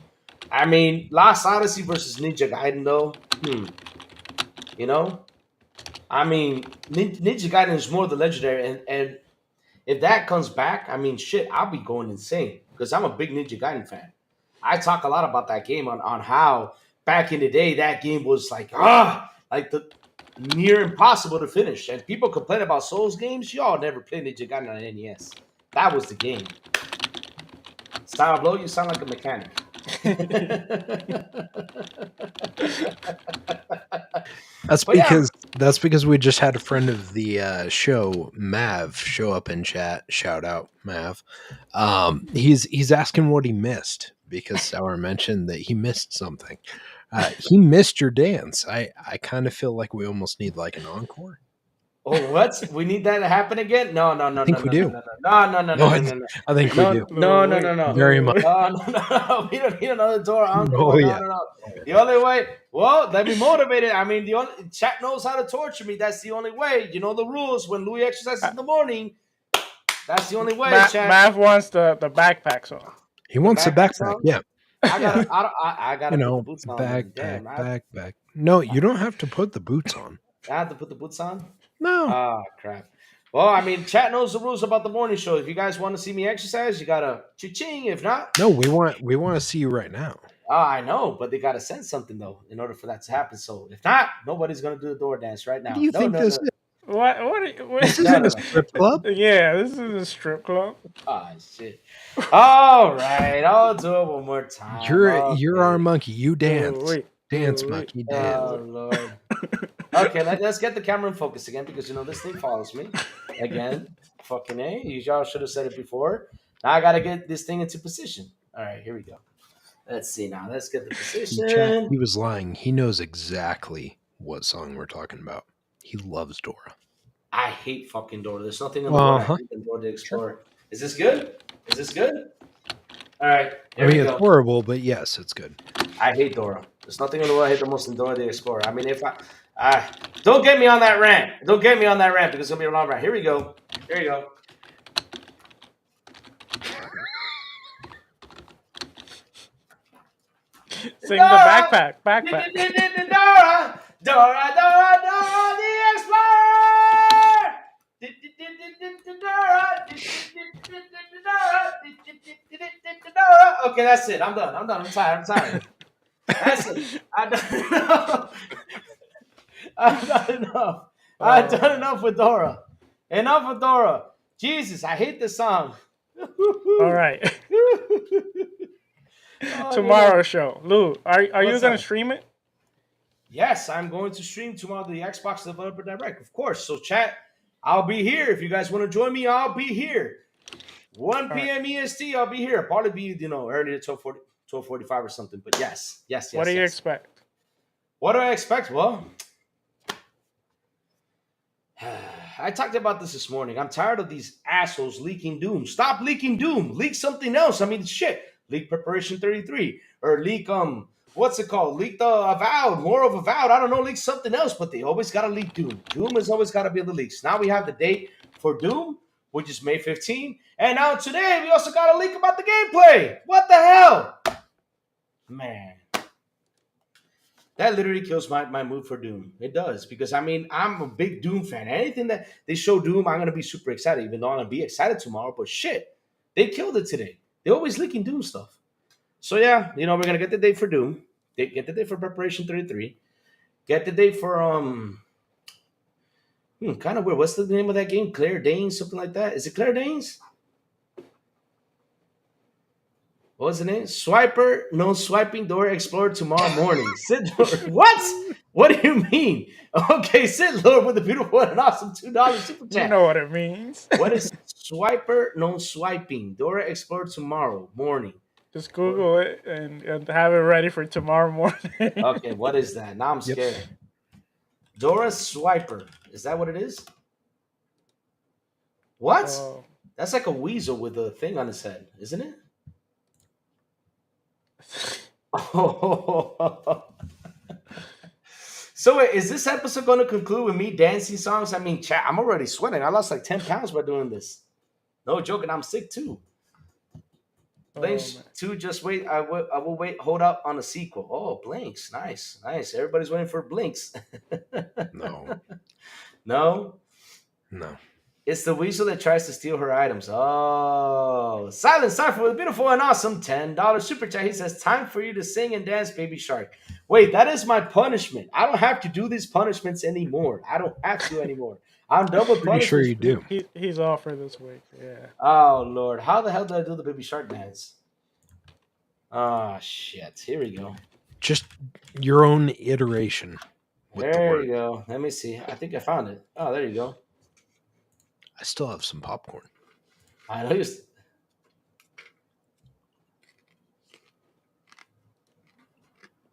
I mean, Lost Odyssey versus Ninja Gaiden, though. You know, I mean, Ninja Gaiden is more the legendary, and if that comes back, I mean, shit, I'll be going insane because I'm a big Ninja Gaiden fan. I talk a lot about that game on how back in the day that game was like the near impossible to finish. And people complain about Souls games. Y'all never played Ninja Gaiden on NES. That was the game. Sourblow, you sound like a mechanic. That's because we just had a friend of the show, Mav, show up in chat. Shout out, Mav. He's asking what he missed because Sour mentioned that he missed something. He missed your dance. I kind of feel like we almost need like an encore. Oh, what? We need that to happen again? No. I think we do. No. I think we do. No. Very much. No. We don't need another door encore. Oh, yeah. No. The only way. Well, let me motivate it. I mean, the only chat knows how to torture me. That's the only way. You know the rules. When Louis exercises in the morning, that's the only way. Chat. Mav wants the backpack song. He wants the backpack. Song? Yeah. I gotta put the boots on. Backpack. No, you don't have to put the boots on. I have to put the boots on? No. Oh, crap. Well, I mean, chat knows the rules about the morning show. If you guys want to see me exercise, you gotta cha-ching. If not, no, we want to see you right now. I know, but they gotta send something though in order for that to happen. So if not, nobody's gonna do the door dance right now. What do you think this is? What This isn't a strip club? Yeah, this is a strip club. Oh shit! All right, I'll do it one more time. You're our monkey. You dance. Dance, monkey, dance. Oh Lord. Okay, let's get the camera in focus again because this thing follows me again. Fucking A. Y'all should have said it before. Now I gotta get this thing into position. All right, here we go. Let's see now. Let's get the position. He was lying. He knows exactly what song we're talking about. He loves Dora. I hate fucking Dora. There's nothing in the world I hate than Dora the Explorer. Is this good? All right. It's horrible, but yes, it's good. I hate Dora. There's nothing in the world I hate the most than Dora the Explorer. I mean, if don't get me on that rant. Don't get me on that rant because it's gonna be a long rant. Here we go. Sing the backpack. Dora the Explorer. Okay, that's it. I'm done. I'm tired. That's it. I've done enough with Dora. Enough with Dora. Jesus, I hate this song. All right. Tomorrow show. Lou, are you going to stream it? Yes, I'm going to stream tomorrow the Xbox Developer Direct, of course. So chat, I'll be here. If you guys want to join me, I'll be here. 1 p.m. EST, I'll be here. I'll probably be, early to 12:45 or something. But yes. What do you expect? What do I expect? Well, I talked about this morning. I'm tired of these assholes leaking Doom. Stop leaking Doom. Leak something else. I mean, shit. Leak Preparation 33 or leak what's it called? Leak the Avowed, more of Avowed. I don't know. Leak something else, but they always gotta leak Doom. Doom has always gotta be in the leaks. Now we have the date for Doom, which is May 15, and now today we also got a leak about the gameplay. What the hell, man? That literally kills my mood for Doom. It does, because I mean, I'm a big Doom fan. Anything that they show Doom, I'm gonna be super excited, even though I'm gonna be excited tomorrow. But shit, they killed it today. They're always leaking Doom stuff. So yeah, we're gonna get the date for Doom. Get the date for Preparation 33. Get the date for Kind of weird. What's the name of that game? Claire Danes, something like that. Is it Claire Danes? What was the name? Swiper, no swiping door explorer tomorrow morning. Sid Lord. What? What do you mean? Okay, Sid Lord with the beautiful and awesome $2 super You chat. know what it means. What is swiper, no swiping? Dora Explorer tomorrow morning. Just Google it and have it ready for tomorrow morning. Okay, what is that? Now I'm scared. Dora Swiper. Is that what it is? What? Oh. That's like a weasel with a thing on his head, isn't it? Oh. So wait, is this episode going to conclude with me dancing songs? I mean, chat, I'm already sweating. I lost like 10 pounds by doing this. No joking, I'm sick too. Blanks 2, just wait. I will wait. Hold up on a sequel. Oh, Blinks. Nice. Everybody's waiting for Blinks. No. No? No. It's the weasel that tries to steal her items. Oh. Silent Cypher with a beautiful and awesome $10 super chat. He says, time for you to sing and dance, Baby Shark. Wait, that is my punishment. I don't have to do these punishments anymore. I don't have to anymore. I'm done with Pretty sure you punishments. do. He's off for this week. Yeah. Oh, Lord. How the hell did I do the Baby Shark dance? Oh, shit. Here we go. Just your own iteration. With the There word. you go. Let me see. I think I found it. Oh, there you go. I still have some popcorn. I know you.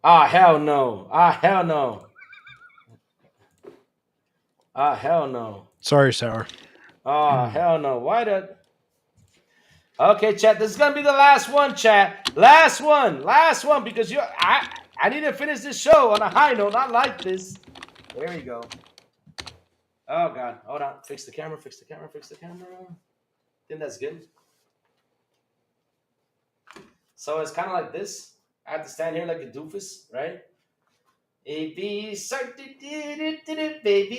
Hell no. Hell no. Hell no. Sorry, Sour. Hell no. Why did... Okay, chat. This is going to be the last one, chat. Last one, because I need to finish this show on a high note, not like this. There we go. Oh, God. Hold on. Fix the camera. I think that's good. So it's kind of like this. I have to stand here like a doofus, right? Baby shark, baby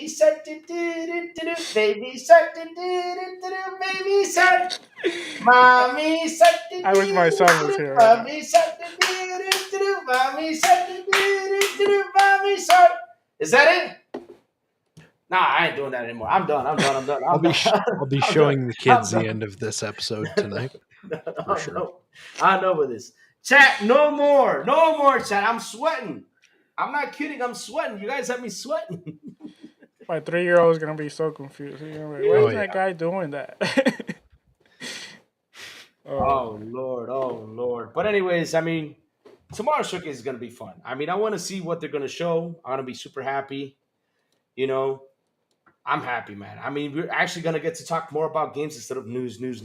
shark, baby shark, baby shark, mommy shark. I wish my son was here. Mommy shark, mommy shark, mommy shark. Is that it? Nah, I ain't doing that anymore. I'm done. I'll be showing the kids the end of this episode tonight. For sure. I'm done with this. Chat, no more, chat. I'm sweating. I'm not kidding. I'm sweating. You guys have me sweating. My 3-year-old is gonna be so confused. He's gonna be like, why is that guy doing that? Oh Lord. But anyways, I mean, tomorrow's showcase is gonna be fun. I mean, I want to see what they're gonna show. I'm gonna be super happy. You know, I'm happy, man. I mean, we're actually gonna get to talk more about games instead of news, because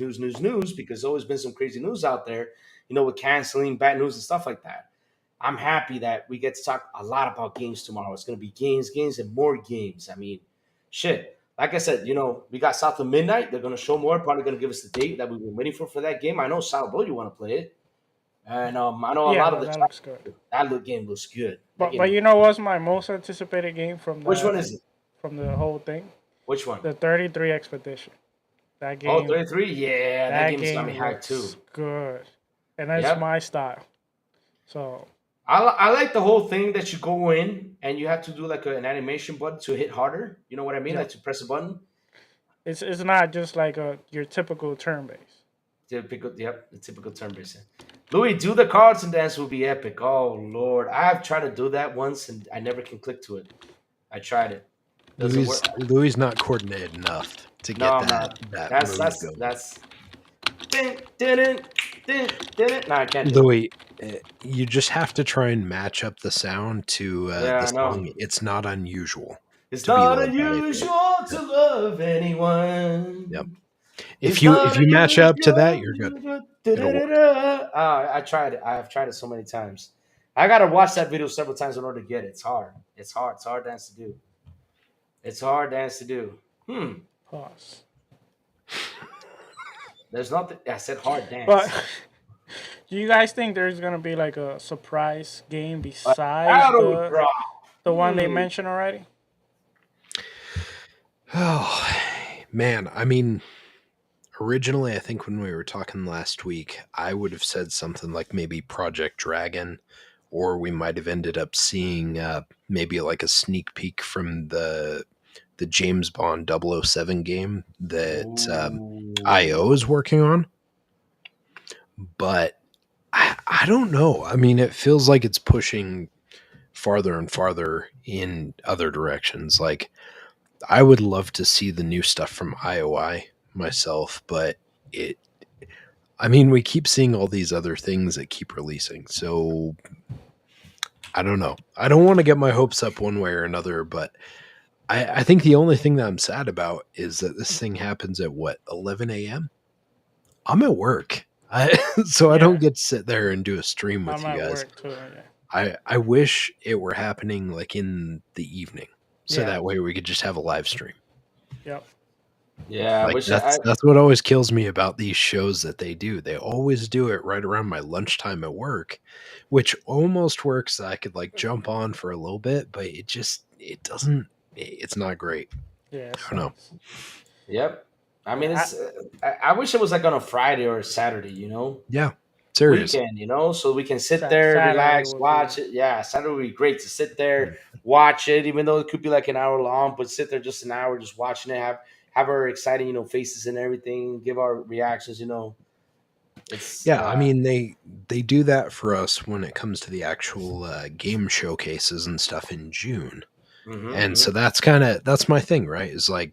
there's always been some crazy news out there. You know, with canceling, bad news, and stuff like that. I'm happy that we get to talk a lot about games tomorrow. It's going to be games, and more games. I mean, shit. Like I said, you know, we got South of Midnight. They're going to show more. Probably going to give us the date that we've been waiting for that game. I know, Sourblow, you want to play it. And I know a lot of the... that looks good. That game looks good. But you know what's my most anticipated game from the... Which one is it? From the whole thing? Which one? The 33 Expedition. That game... Oh, 33? Yeah, that game's got me hyped too. Good. And that's my style. So... I like the whole thing that you go in and you have to do like an animation button to hit harder. You know what I mean? Like to press a button. It's not just like your typical turn base. The typical turn base. Louis, do the cards and dance will be epic. Oh Lord, I've tried to do that once and I never can click to it. I tried it. Louis not coordinated enough to get That's. No, I can't. Louis, you just have to try and match up the sound to the song. It's not unusual. It's not unusual to love anyone. Yep. If you match up to that, you're good. I tried it. I have tried it so many times. I gotta watch that video several times in order to get it. It's hard. It's hard dance to do. It's hard dance to do. Pause. There's nothing. I said hard dance. But do you guys think there's gonna be like a surprise game besides the one they mentioned already? Oh man, I mean, originally I think when we were talking last week, I would have said something like maybe Project Dragon, or we might have ended up seeing maybe like a sneak peek from the the James Bond 007 game that Ooh. IO is working on. But I don't know. I mean, it feels like it's pushing farther and farther in other directions. Like, I would love to see the new stuff from IOI myself, but I mean, we keep seeing all these other things that keep releasing. So I don't know. I don't want to get my hopes up one way or another, but I think the only thing that I'm sad about is that this thing happens at 11 a.m. I'm at work. So I don't get to sit there and do a stream with I'm you at guys. work too. Yeah. I wish it were happening like in the evening. So Yeah. that way we could just have a live stream. Yep. Yeah, I Like wish that's what always kills me about these shows that they do. They always do it right around my lunchtime at work, which almost works. I could like jump on for a little bit, but it doesn't. It's not great. Yeah. I don't know. Yep. I mean, it's. I wish it was like on a Friday or a Saturday. Yeah, serious. Weekend. So we can sit Sa- there, Saturday relax, would watch be- it. Yeah, Saturday would be great to sit there, watch it, even though it could be like an hour long, but sit there just an hour, just watching it, have our exciting, faces and everything, give our reactions. It's Yeah, I mean they do that for us when it comes to the actual game showcases and stuff in June. And so that's my thing, right? Is like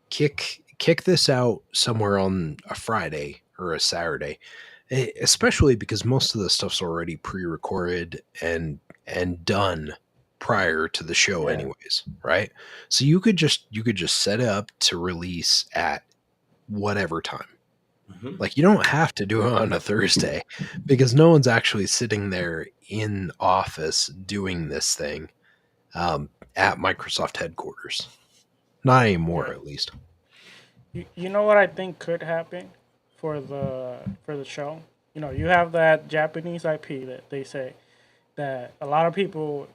kick this out somewhere on a Friday or a Saturday, especially because most of the stuff's already pre-recorded and done prior to the show, Yeah. anyways, right? So you could just set it up to release at whatever time. Like, you don't have to do it on a Thursday because no one's actually sitting there in office doing this thing at Microsoft headquarters. Not anymore, at least. You know what I think could happen for the show? You have that Japanese IP that they say that a lot of people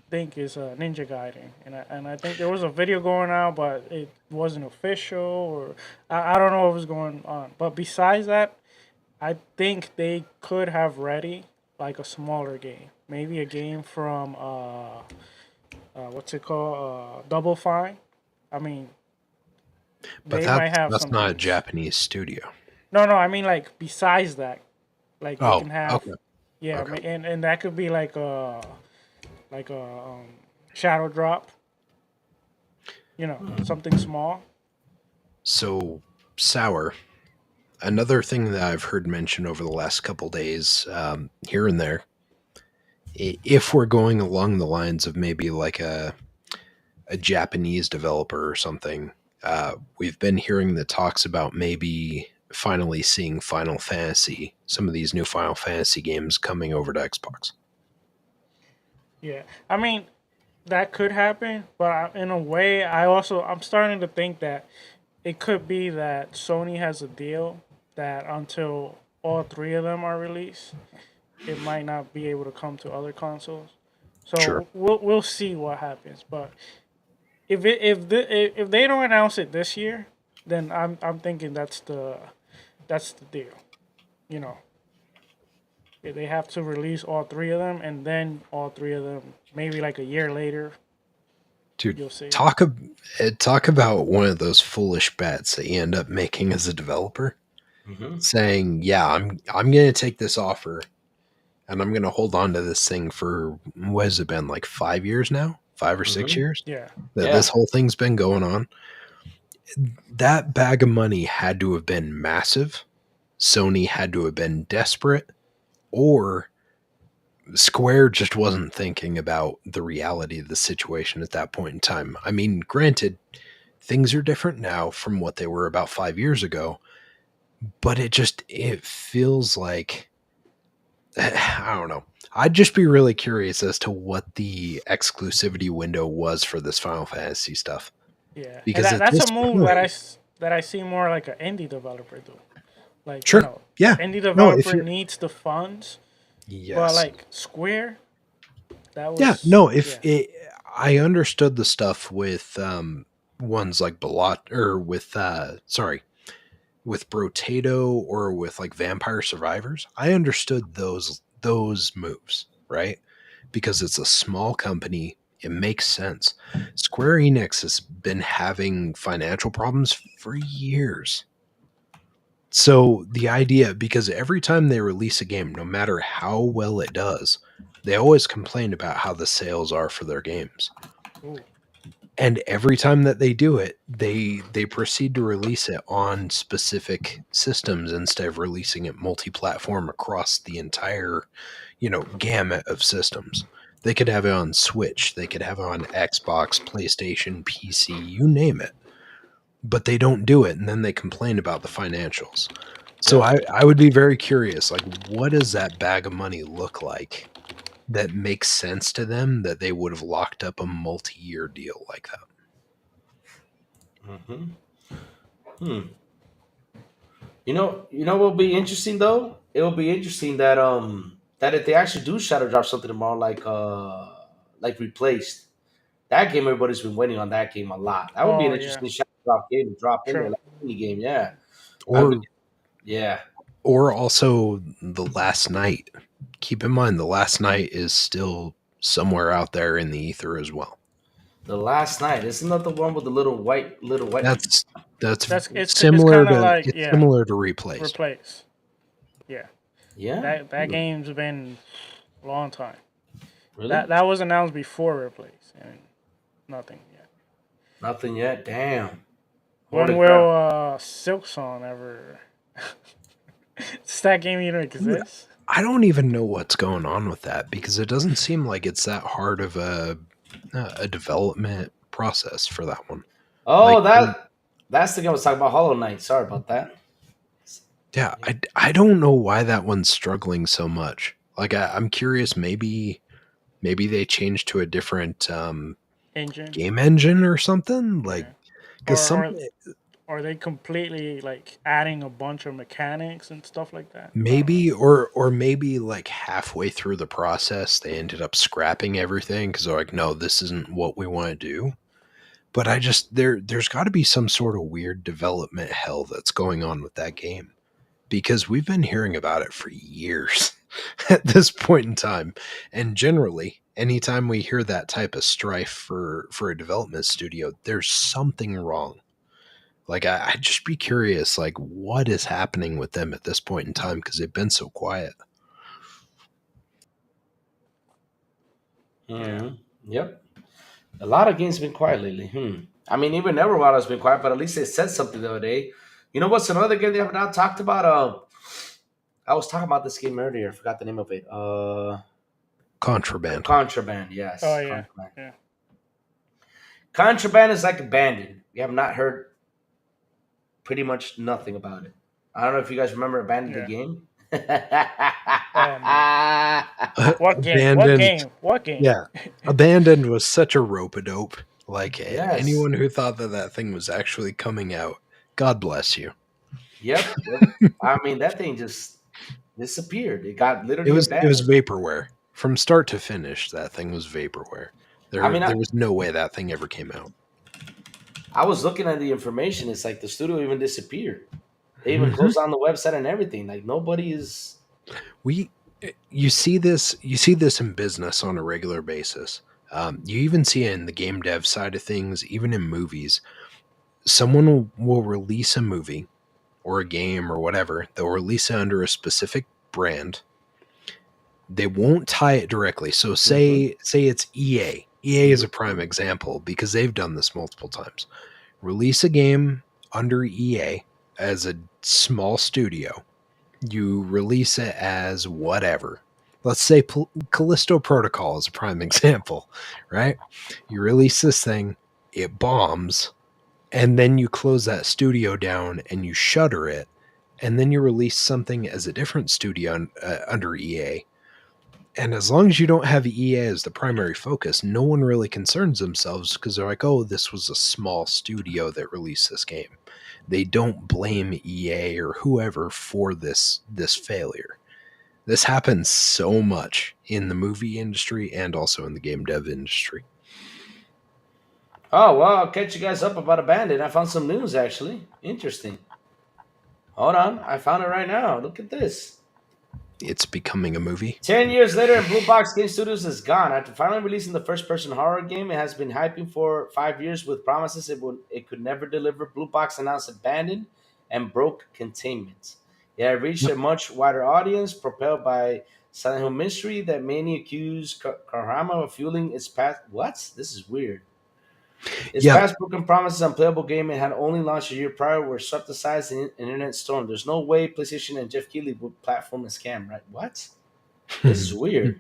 think is a Ninja Gaiden, and I think there was a video going out, but it wasn't official, or I don't know what was going on. But besides that, I think they could have ready like a smaller game, maybe a game from what's it called, Double Fine. I mean, But they might have that's some not a things. Japanese studio. No, I mean like besides that, like you can have, okay. yeah, Okay. and that could be like a shadow drop, something small. So, Sour, another thing that I've heard mentioned over the last couple days, here and there, if we're going along the lines of maybe like a Japanese developer or something, we've been hearing the talks about maybe finally seeing Final Fantasy, some of these new Final Fantasy games coming over to Xbox. Yeah, I mean that could happen, but in a way, I'm starting to think that it could be that Sony has a deal that until all three of them are released, it might not be able to come to other consoles. So Sure. we'll see what happens. But if they don't announce it this year, then I'm thinking that's the deal. They have to release all three of them, and then all three of them, maybe like a year later. Dude, You'll see. talk about one of those foolish bets that you end up making as a developer, saying, "Yeah, I'm going to take this offer, and I'm going to hold on to this thing for what has it been, like 5 years now, 5 or 6 years? Yeah. That this whole thing's been going on." That bag of money had to have been massive. Sony had to have been desperate, or Square just wasn't thinking about the reality of the situation at that point in time. I mean, granted, things are different now from what they were about 5 years ago, but it feels like, I don't know. I'd just be really curious as to what the exclusivity window was for this Final Fantasy stuff. Yeah, Because and at that's this a move point- that I see more like an indie developer do. Like, Sure. Yeah. indie No, if developer you're- needs the funds, Yes. but like Square, that was I understood the stuff with ones like with Brotato or with like Vampire Survivors. I understood those moves, right? Because it's a small company, It makes sense. Square Enix has been having financial problems for years. So the idea, because every time they release a game, no matter how well it does, they always complain about how the sales are for their games. Ooh. And every time that they do it, they proceed to release it on specific systems instead of releasing it multi-platform across the entire, gamut of systems. They could have it on Switch, they could have it on Xbox, PlayStation, PC, you name it. But they don't do it, and then they complain about the financials. So I would be very curious, like, what does that bag of money look like that makes sense to them that they would have locked up a multi-year deal like that? You know what will be interesting though? It will be interesting that that if they actually do shadow drop something tomorrow, like replaced that game, everybody's been waiting on that game a lot. That would be an Oh yeah. interesting shadow drop game to drop in there, True. like a mini game. Yeah, Or yeah. or also the Last Night. Keep in mind the Last Night is still somewhere out there in the ether as well. The Last Night, isn't that the one with the little white? That's It's similar kind of to like similar to Replaced. Replace. Yeah. Yeah, That game's been a long time. really? That was announced before Replace, and nothing yet. Nothing yet. Damn. When Holy will Silksong ever? Does that game even exist? I don't even know what's going on with that because it doesn't seem like it's that hard of a development process for that one. Oh, Like, that's the game I was talking about. Hollow Knight. Sorry about that. yeah, I don't know why that one's struggling so much. Like I'm curious, maybe they changed to a different Engine. game engine or something. Like, because Are they completely like adding a bunch of mechanics and stuff like that? maybe or maybe like halfway through the process they ended up scrapping everything because they're like, no, this isn't what we want to do. But I just there's got to be some sort of weird development hell that's going on with that game because we've been hearing about it for years at this point in time, and generally anytime we hear that type of strife for a development studio, there's something wrong. Like, I'd just be curious, like, what is happening with them at this point in time because they've been so quiet. Mm-hmm. Yep. A lot of games have been quiet lately. I mean, even Neverwild has been quiet, but at least they said something the other day. You know what's another game they have not talked about? I was talking about this game earlier. I forgot the name of it. Contraband. Contraband, yes. Oh yeah. Contraband. Yeah. Contraband is like Abandoned. We have not heard pretty much nothing about it. I don't know if you guys remember Abandoned the game. What game? What game? Yeah. Abandoned was such a rope-a-dope. Like, Yes. anyone who thought that thing was actually coming out, God bless you. Yep. I mean, that thing just disappeared. It got literally It was abandoned. vaporware. From start to finish, that thing was vaporware. There was no way that thing ever came out. I was looking at the information. It's like the studio even disappeared. They even closed down the website and everything. Like nobody is. You see this in business on a regular basis. You even see it in the game dev side of things, even in movies. Someone will release a movie or a game or whatever. They'll release it under a specific brand. They won't tie it directly. So say it's EA. EA is a prime example because they've done this multiple times. Release a game under EA as a small studio. You release it as whatever. Let's say Callisto Protocol is a prime example, right? You release this thing, it bombs, and then you close that studio down and you shutter it, and then you release something as a different studio under EA. And as long as you don't have EA as the primary focus, no one really concerns themselves because they're like, oh, this was a small studio that released this game. They don't blame EA or whoever for this failure. This happens so much in the movie industry and also in the game dev industry. Oh, well, I'll catch you guys up about Abandoned. I found some news, actually. Interesting. Hold on. I found it right now. Look at this. it's becoming a movie. 10 years later, and Blue Box Game Studios is gone. After finally releasing the first-person horror game, it has been hyping for 5 years with promises it could never deliver. Blue Box announced abandoned and broke containment. It had reached a much wider audience, propelled by Silent Hill mystery that many accuse Karama of fueling its past. What? This is weird. Its past broken promises on playable game it had only launched a year prior were swept aside in an internet storm. There's no way PlayStation and Jeff Keighley would platform a scam, right? What? This is weird.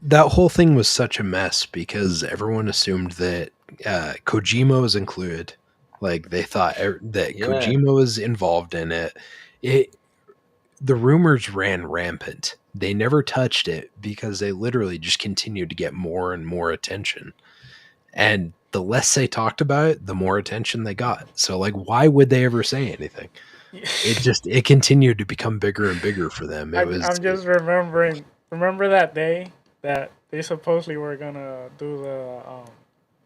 that whole thing was such a mess because everyone assumed that Kojima was included. Like they thought that Kojima was involved in it. The rumors ran rampant. They never touched it because they literally just continued to get more and more attention. And the less they talked about it, the more attention they got. So like, why would they ever say anything? It continued to become bigger and bigger for them. I'm just remember that day that they supposedly were gonna do the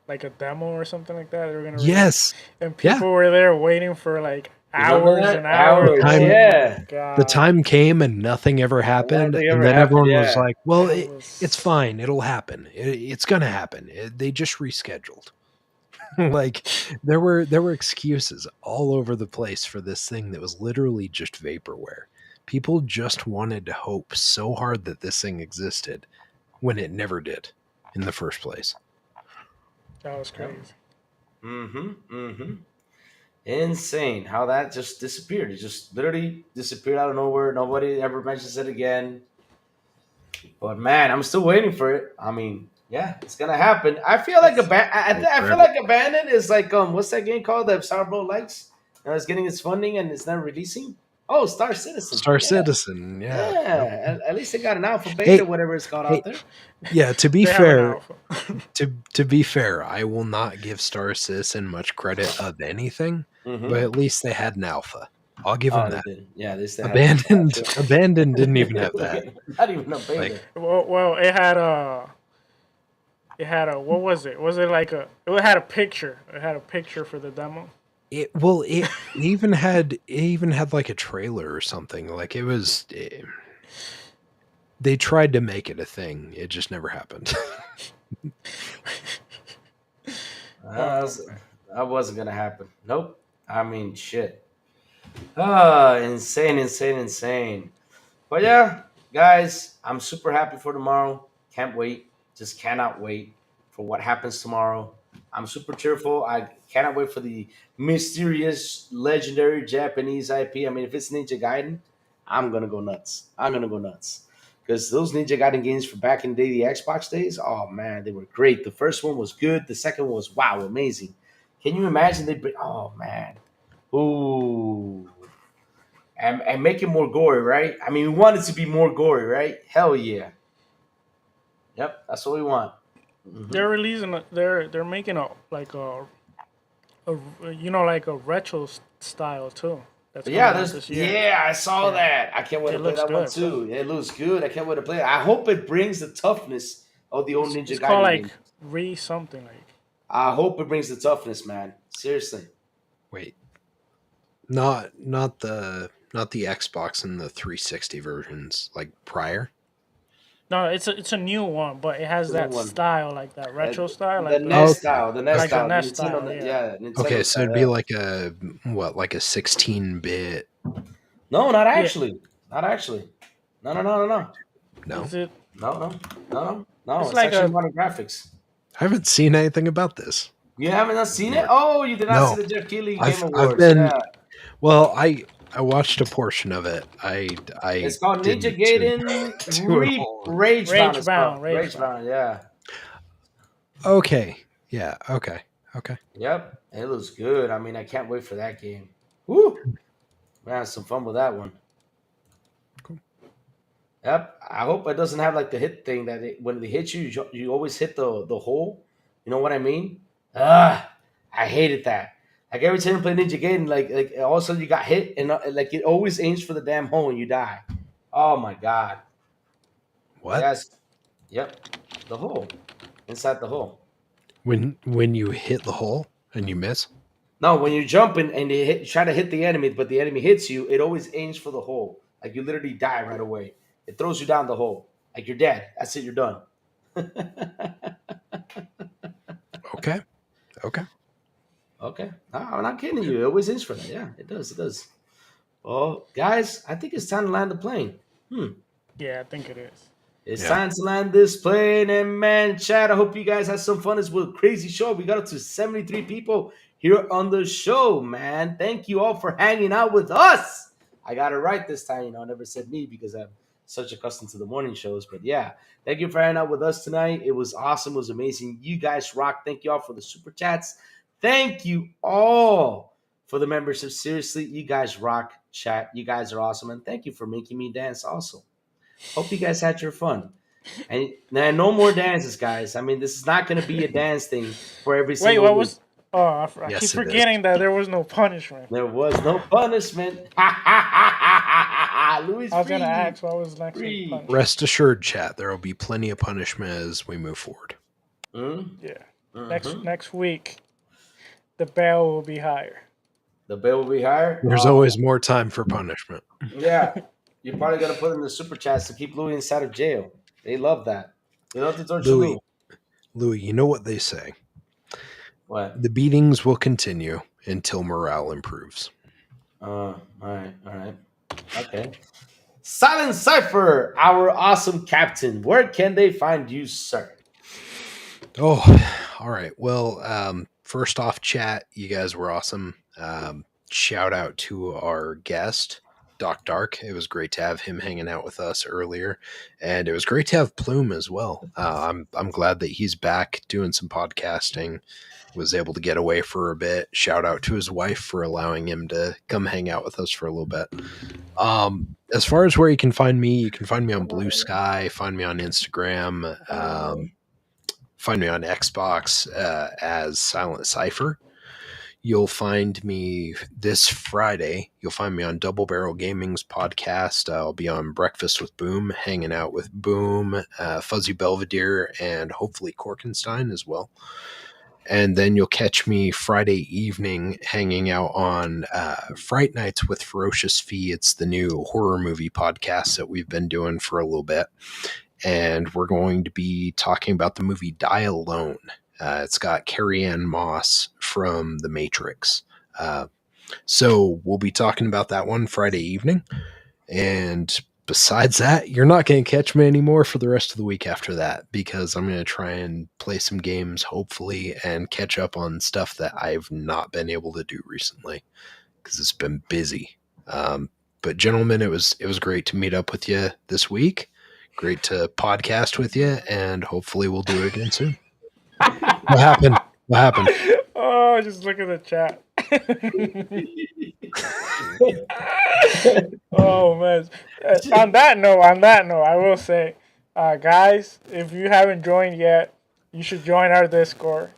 like a demo or something like that. They were gonna and people were there waiting for like hours and hours. The time came and nothing ever happened. And then everyone was like, well, it's fine. It'll happen. It's going to happen. They just rescheduled. Like there were excuses all over the place for this thing that was literally just vaporware. People just wanted to hope so hard that this thing existed when it never did in the first place. That was crazy. Insane how that just disappeared. It just literally disappeared out of nowhere. Nobody ever mentions it again. But man, I'm still waiting for it. I mean, yeah, it's gonna happen. I feel like I feel like Abandoned is like what's that game called that Sourblow likes? It's getting its funding and it's not releasing. Oh, Star Citizen. Citizen, yeah. Yeah, at least they got an alpha beta, whatever it's called out there. Yeah, to be fair, to be fair, I will not give Star Citizen much credit of anything, but at least they had an alpha. I'll give them that. Yeah, they still Abandoned didn't even have that. Not even a beta. Well, it had a what was it? Was it like it had a picture? It had a picture for the demo. It even had like a trailer or something. Like it was. They tried to make it a thing. It just never happened. That wasn't gonna happen. Nope. I mean, shit. Insane. But yeah, guys, I'm super happy for tomorrow. Can't wait. Just cannot wait for what happens tomorrow. I'm super cheerful. I cannot wait for the mysterious, legendary Japanese IP. I mean, if it's Ninja Gaiden, I'm gonna go nuts. Because those Ninja Gaiden games from back in the day, the Xbox days, oh man, they were great. The first one was good. The second one was wow, amazing. Can you imagine oh man. Ooh. And make it more gory, right? I mean, we want it to be more gory, right? Hell yeah. Yep, that's what we want. Mm-hmm. They're releasing they're making a retro style too. I saw that. I can't wait to play that one too. It looks good. I can't wait to play it. I hope it brings the toughness of the old Ninja Gaiden. It's called like something like. I hope it brings the toughness, man. Seriously. Wait. Not the Xbox and the 360 versions like prior. No, it's a new one, but it has that style, like that retro style, like the NES style. The NES like style. The NES style, yeah. Okay, so it'd be like a 16-bit. No, not actually. Not actually. No. No. Is it? No. It's like actually modern graphics. I haven't seen anything about this. You haven't seen it? Oh, you did not see the Jeff Keighley Game Awards. Well, I watched a portion of it. It's called Ninja Gaiden Ragebound. Yeah. Okay. Yeah. Okay. Yep. It looks good. I mean, I can't wait for that game. Woo! Man, have some fun with that one. Cool. Yep. I hope it doesn't have like the hit thing that when they hit you, you always hit the hole. You know what I mean? I hated that. Like every time you play Ninja Gaiden, like all of a sudden you got hit and like it always aims for the damn hole and you die. Oh my god! What? Yes. Yep. The hole inside the hole. When you hit the hole and you miss. No, when you jump and you try to hit the enemy, but the enemy hits you, it always aims for the hole. Like you literally die right away. It throws you down the hole. Like you're dead. That's it. You're done. Okay. Okay. Okay. No, I'm not kidding you. It always is for that. Yeah, it does. It does. Well, guys, I think it's time to land the plane. Yeah, I think it is. It's Yeah. time to land this plane. And man, Chad, I hope you guys had some fun. This was a crazy show. We got up to 73 people here on the show, man. Thank you all for hanging out with us. I got it right this time. You know, I never said me because I'm such accustomed to the morning shows. But yeah, thank you for hanging out with us tonight. It was awesome. It was amazing. You guys rock. Thank you all for the super chats. Thank you all for the membership. Seriously, you guys rock. Chat. You guys are awesome. And thank you for making me dance also. Hope you guys had your fun. And now, no more dances, guys. I mean, this is not going to be a dance thing for every Wait, single what week. was? Oh, I Yes, keep it forgetting that there was no punishment. There was no punishment. Louis, I was gonna ask what was next Free. week's punishment. Rest assured, chat, there will be plenty of punishment as we move forward. Yeah, Mhm. next week, the bail will be higher. The bill will be higher. There's always more time for punishment. Yeah. You're probably going to put in the super chats to keep Louis inside of jail. They love that. They love to torture Louis. Louis. Louis, you know what they say. What? The beatings will continue until morale improves. All right. Okay. Silent Cypher, our awesome captain. Where can they find you, sir? Oh, all right. Well, first off, chat, you guys were awesome. Shout out to our guest, Doc Dark. It was great to have him hanging out with us earlier, and it was great to have Plume as well. I'm glad that he's back doing some podcasting. Was able to get away for a bit. Shout out to his wife for allowing him to come hang out with us for a little bit. As far as where you can find me on Blue Sky, find me on Instagram, find me on Xbox as Silent Cypher. You'll find me this Friday. You'll find me on Double Barrel Gaming's podcast. I'll be on Breakfast with Boom, hanging out with Boom, Fuzzy Belvedere, and hopefully Korkenstein as well. And then you'll catch me Friday evening hanging out on Fright Nights with Ferocious Fee. It's the new horror movie podcast that we've been doing for a little bit. And we're going to be talking about the movie Die Alone. It's got Carrie Ann Moss from The Matrix. So we'll be talking about that one Friday evening. And besides that, you're not going to catch me anymore for the rest of the week after that, because I'm going to try and play some games, hopefully, and catch up on stuff that I've not been able to do recently because it's been busy. But gentlemen, it was great to meet up with you this week. Great to podcast with you, and hopefully we'll do it again soon. What happened? Oh, just look at the chat. Oh man! On that note, I will say, guys, if you haven't joined yet, you should join our Discord.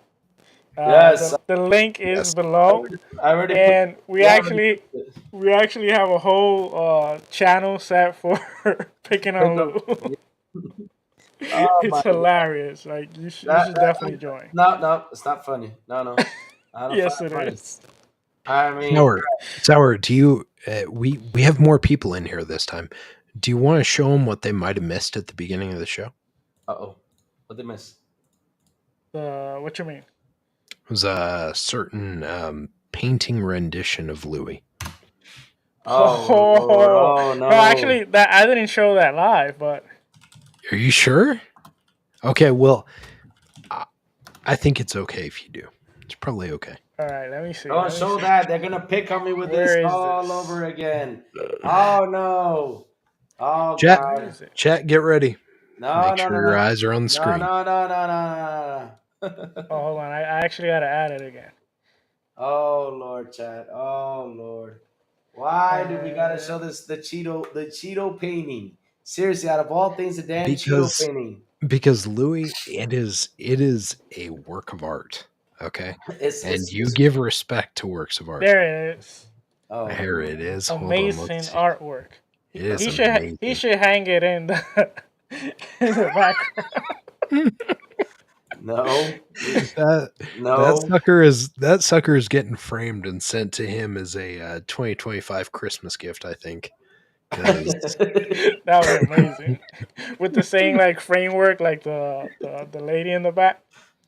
Yes. The link is below, I already and we actually have a whole channel set for picking on Lou. It's hilarious. Like you should definitely join. No, it's not funny. No. I don't Yes, find it funny. is. I mean, Sour, do you? We have more people in here this time. Do you want to show them what they might have missed at the beginning of the show? what they miss? What you mean? It was a certain painting rendition of Louis. Oh, Lord. Oh no! No, actually, that I didn't show that live, but Are you sure? Okay, well, I think it's okay if you do. It's probably okay. all right, let me see. Don't show that. They're gonna pick on me with Where this is all this? over again. Oh no! Oh Chat. God! Where is it? Chat, get ready. No, Make sure your eyes are on the screen. No. Oh, hold on. I actually got to add it again. Oh Lord, Chad. Oh Lord. Why do we gotta show this the Cheeto painting? Seriously, out of all things, the damn Cheeto painting. Because Louis, it is a work of art. Okay, you give respect to works of art. There it is. Oh, There it is. Hold on, Amazing let's see. artwork. It is He amazing. should hang it in the in the background. no. That sucker is getting framed and sent to him as a 2025 Christmas gift, I think. That would be amazing. With the same like framework, like the lady in the back.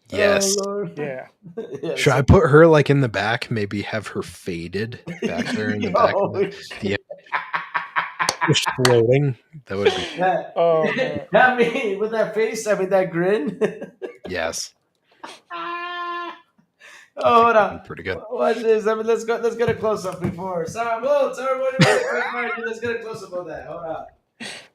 Yes. Oh, Lord. Yeah. Yeah, Should I put her like in the back? Maybe have her faded back there in the back. Yeah. Just floating. That would be Oh man. I mean, with that face, I mean that grin. yes. Oh, hold on. Pretty good. Watch this. I mean, let's go. Let's get a close up before. Sorry, whoa, everybody, let's get a close up on that. Hold on.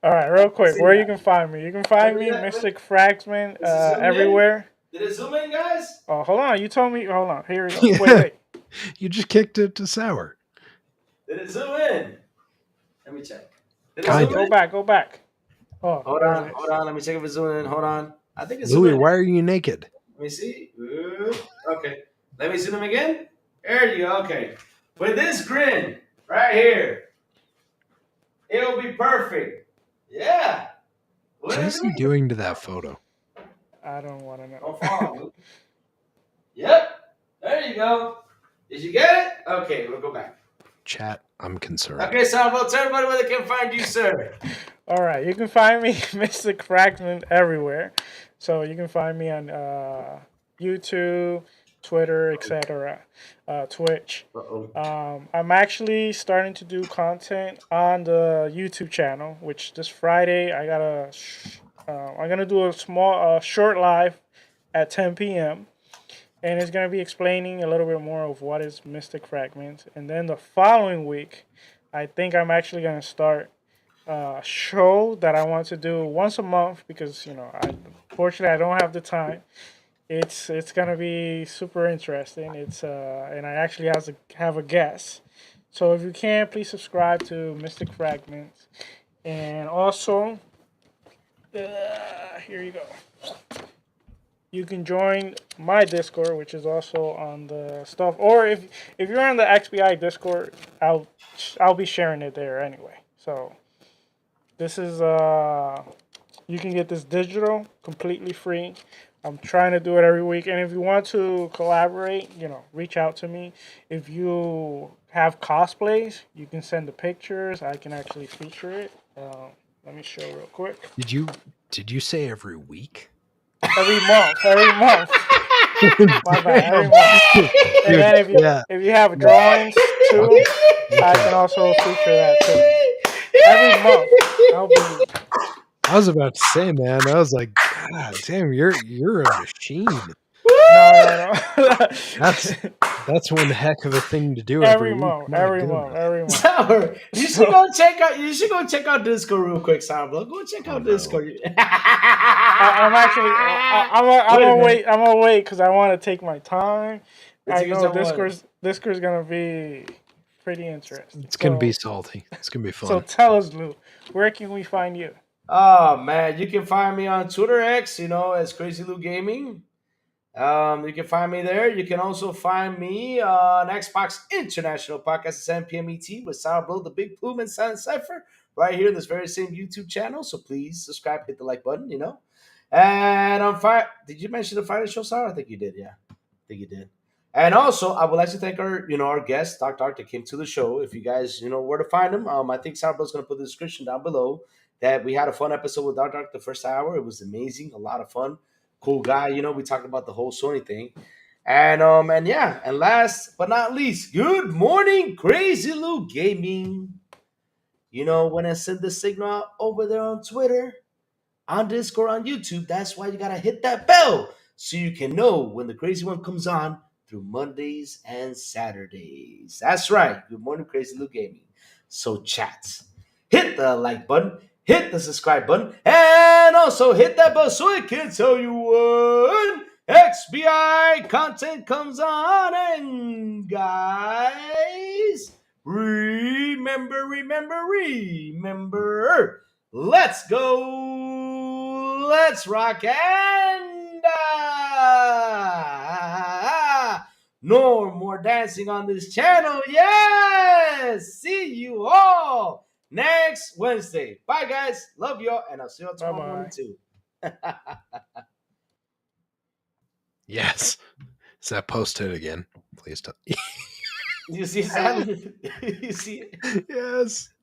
All right, real quick, See where that. you can find me? You can find me, Mystic Fragment, Is it zoom in? everywhere. Did it zoom in, guys? Oh, hold on. You told me. Hold on. Here we go. Wait. You just kicked it to sour. Did it zoom in? Let me check. Did it Kinda. zoom Go in? back. Go back. Oh, Hold there on, it is. hold on. Let me check if it's zooming in. Hold on. I think it's Louis, zooming in. why are you naked? Let me see. Okay. Let me zoom him again. There you go. Okay. With this grin right here, it'll be perfect. Yeah. What is he doing to that photo? I don't want to know. Don't follow. Yep. There you go. Did you get it? Okay, we'll go back. Chat, I'm concerned. Okay, so tell everybody where they can find you, sir. All right, you can find me, Mystic Fragment, everywhere. So you can find me on YouTube, Twitter, etc., Twitch. I'm actually starting to do content on the YouTube channel, which this Friday I'm gonna do a small, short live at 10 p.m. and it's gonna be explaining a little bit more of what is Mystic Fragment. And then the following week, I think I'm actually gonna start a show that I want to do once a month because unfortunately I don't have the time. It's gonna be super interesting. And I actually have a guest. So if you can, please subscribe to Mystic Fragments. And also, here you go. You can join my Discord, which is also on the stuff. Or if you're on the XBI Discord, I'll be sharing it there anyway. So this is you can get this digital, completely free. I'm trying to do it every week. And if you want to collaborate, reach out to me. If you have cosplays, you can send the pictures. I can actually feature it. Let me show real quick. Did you say every week? Every month. My bad, every month. And then if you have drawings too, I can also feature that too. Every month. I was about to say, man. I was like, God damn, you're a machine. No. That's one heck of a thing to do every week. month. My Every goodness. month. Every month. Sour, you should go check out. You should go check out Discord real quick, Sourblow. Go check out Discord. I'm actually. I'm gonna wait because I want to take my time. I know Discord's gonna be pretty interesting. It's gonna be salty. It's gonna be fun. So tell us, Lou, where can we find you? Oh man, you can find me on Twitter X, as Crazy Lou Gaming. You can find me there. You can also find me on Xbox International Podcast at 7 p.m. ET with Sourblow, the Big Plume, and Cypher right here in this very same YouTube channel. So please subscribe, hit the like button, And on Fire, did you mention the Friday show, Sarah? I think you did. Yeah, I think you did. And also, I would like to thank our guest, Dr. Art, that came to the show. If you guys, where to find him, I think Sourblow's going to put the description down below. That we had a fun episode with Dr. Art the first hour. It was amazing, a lot of fun. Cool guy, we talked about the whole Sony thing. And last but not least, good morning, Crazy Lou Gaming. When I send the signal out over there on Twitter, on Discord, on YouTube, that's why you gotta hit that bell so you can know when the crazy one comes on through Mondays and Saturdays. That's right. Good morning, Crazy Lou Gaming. So chats, hit the like button, hit the subscribe button, and also hit that bell so it can tell you when XBI content comes on. And guys, remember, let's go, let's rock, and no more dancing on this channel. Yes, see you all next Wednesday. Bye, guys. Love y'all, and I'll see you all tomorrow morning too. Yes. Is that posted again? Please don't. You see that? You see it? Yes.